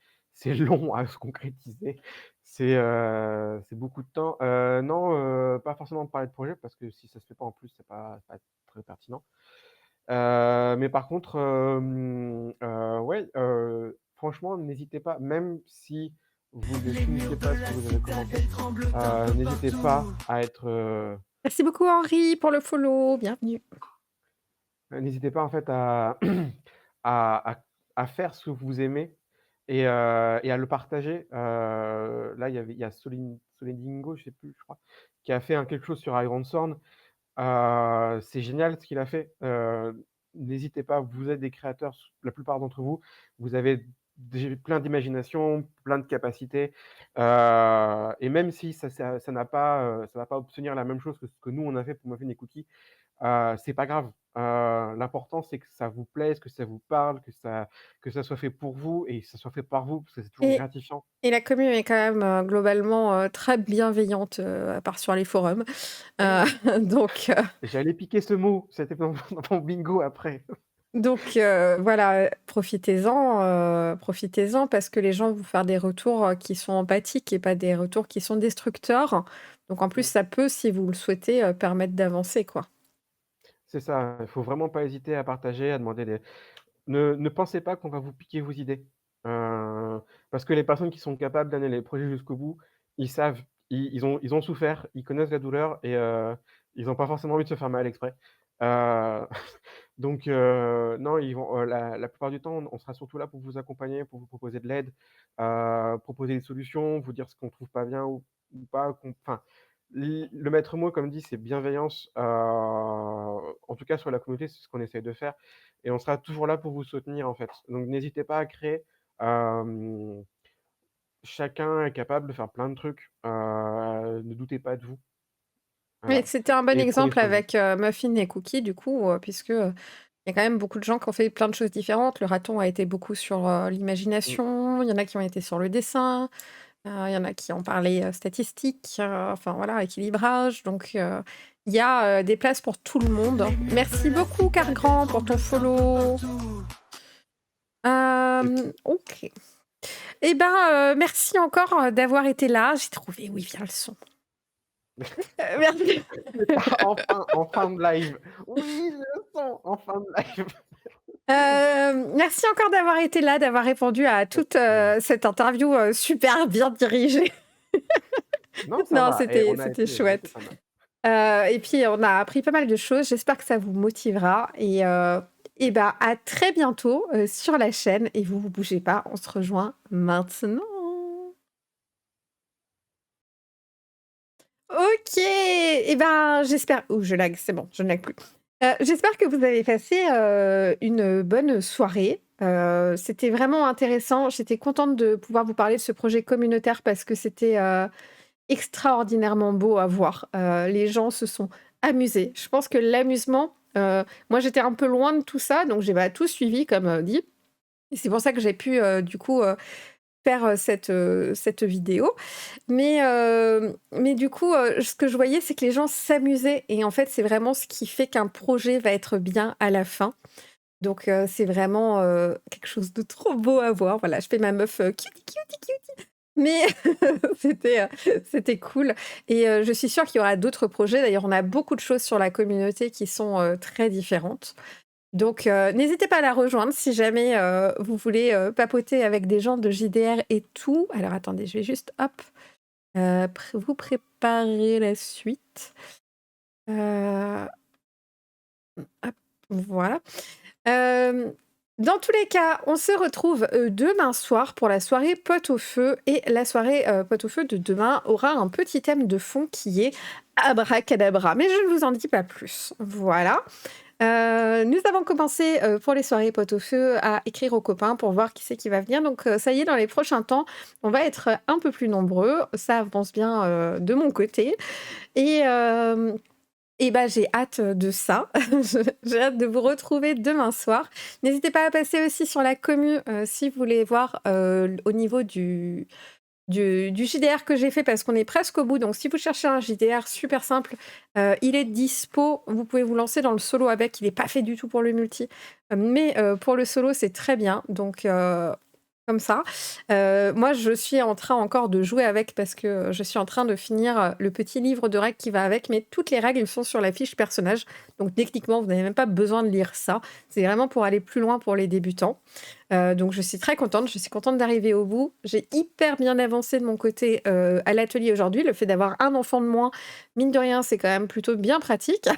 long à se concrétiser. C'est beaucoup de temps. Non, pas forcément de parler de projet, parce que si ça se fait pas en plus, c'est pas très pertinent. Mais par contre, ouais, franchement, n'hésitez pas, même si vous ne finissez pas ce que vous avez commencé, n'hésitez pas à être, Merci beaucoup, Henri, pour le follow. Bienvenue. n'hésitez pas en fait à, à, à- à faire ce que vous aimez et à le partager. Là, il y a Solendingo, je sais plus, je crois, qui a fait quelque chose sur Iron Sword. C'est génial ce qu'il a fait. N'hésitez pas, vous êtes des créateurs, la plupart d'entre vous, vous avez plein d'imagination, plein de capacités, et même si ça n'a pas, ça va pas obtenir la même chose que ce que nous on a fait pour Muffin et Cookie, c'est pas grave. L'important c'est que ça vous plaise, que ça vous parle, que ça soit fait pour vous et que ça soit fait par vous, parce que c'est toujours Et, gratifiant. et la commu est quand même globalement très bienveillante, à part sur les forums. Donc, J'allais piquer ce mot, c'était dans mon bingo après. voilà, profitez-en parce que les gens vont faire des retours qui sont empathiques et pas des retours qui sont destructeurs. Donc en plus, ça peut, si vous le souhaitez, permettre d'avancer, quoi. C'est ça, il faut vraiment pas hésiter à partager, à demander des. Ne pensez pas qu'on va vous piquer vos idées. Parce que les personnes qui sont capables d'amener les projets jusqu'au bout, ils savent, ils ont souffert, ils connaissent la douleur et ils n'ont pas forcément envie de se faire mal exprès. Euh, donc, non, la plupart du temps, on sera surtout là pour vous accompagner, pour vous proposer de l'aide, proposer des solutions, vous dire ce qu'on trouve pas bien ou pas. Enfin, le maître mot, comme dit, c'est bienveillance. En tout cas, sur la communauté, c'est ce qu'on essaye de faire. Et on sera toujours là pour vous soutenir, en fait. Donc, n'hésitez pas à créer. Chacun est capable de faire plein de trucs. Ne doutez pas de vous. Oui, Voilà. c'était un bon Et prenez exemple soin de vous. avec Muffin et Cookie, du coup, puisque il y a quand même beaucoup de gens qui ont fait plein de choses différentes. Le raton a été beaucoup sur Mm. l'imagination, il y en a qui ont été sur le dessin, il y en a qui ont parlé statistique, enfin voilà, équilibrage. Donc il y a des places pour tout le monde. Merci beaucoup, Cargrand, pour ton follow. Ok. Eh merci encore d'avoir été là. J'ai trouvé où il vient le son. Merci. En fin de live. Oui, le son en fin de live. Merci encore d'avoir été là, d'avoir répondu à toute cette interview super bien dirigée. Non, ça Non, va. Et on a c'était été chouette. pas mal. Et puis, on a appris pas mal de choses. J'espère que ça vous motivera. Et à très bientôt sur la chaîne. Et vous bougez pas, on se rejoint maintenant. Ok. J'espère. Oh, je lag, c'est bon, je ne lag plus. J'espère que vous avez passé une bonne soirée. C'était vraiment intéressant. J'étais contente de pouvoir vous parler de ce projet communautaire parce que c'était extraordinairement beau à voir. Les gens se sont amusés. Je pense que l'amusement, moi j'étais un peu loin de tout ça, donc j'ai pas tout suivi comme dit. Et c'est pour ça que j'ai pu du coup faire cette vidéo. Mais du coup, ce que je voyais, c'est que les gens s'amusaient. Et en fait, c'est vraiment ce qui fait qu'un projet va être bien à la fin. Donc, c'est vraiment quelque chose de trop beau à voir. Voilà, je fais ma meuf cutie, cutie, cutie. Mais c'était cool. Et je suis sûre qu'il y aura d'autres projets. D'ailleurs, on a beaucoup de choses sur la communauté qui sont très différentes. Donc, n'hésitez pas à la rejoindre si jamais vous voulez papoter avec des gens de JDR et tout. Alors, attendez, je vais juste, hop, vous préparer la suite. Hop, voilà. Dans tous les cas, on se retrouve demain soir pour la soirée pot au feu. Et la soirée pot au feu de demain aura un petit thème de fond qui est abracadabra. Mais je ne vous en dis pas plus. Voilà. Nous avons commencé pour les soirées pot au feu à écrire aux copains pour voir qui c'est qui va venir. Donc ça y est, dans les prochains temps, on va être un peu plus nombreux. Ça avance bien de mon côté. Et bah, j'ai hâte de ça. J'ai hâte de vous retrouver demain soir. N'hésitez pas à passer aussi sur la commu si vous voulez voir au niveau du JDR que j'ai fait parce qu'on est presque au bout. Donc, si vous cherchez un JDR super simple, il est dispo. Vous pouvez vous lancer dans le solo avec. Il n'est pas fait du tout pour le multi. Mais pour le solo, c'est très bien. Donc, comme ça. Moi, je suis en train encore de jouer avec parce que je suis en train de finir le petit livre de règles qui va avec, mais toutes les règles sont sur la fiche personnage. Donc, techniquement, vous n'avez même pas besoin de lire ça. C'est vraiment pour aller plus loin pour les débutants. Donc, je suis très contente. Je suis contente d'arriver au bout. J'ai hyper bien avancé de mon côté à l'atelier aujourd'hui. Le fait d'avoir un enfant de moins, mine de rien, c'est quand même plutôt bien pratique.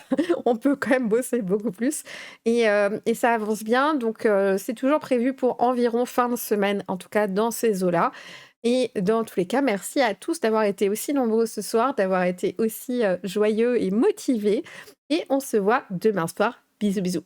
On peut quand même bosser beaucoup plus. Et ça avance bien. Donc, c'est toujours prévu pour environ fin de semaine, en tout cas dans ces eaux-là. Et dans tous les cas, merci à tous d'avoir été aussi nombreux ce soir, d'avoir été aussi joyeux et motivés. Et on se voit demain soir. Bisous, bisous.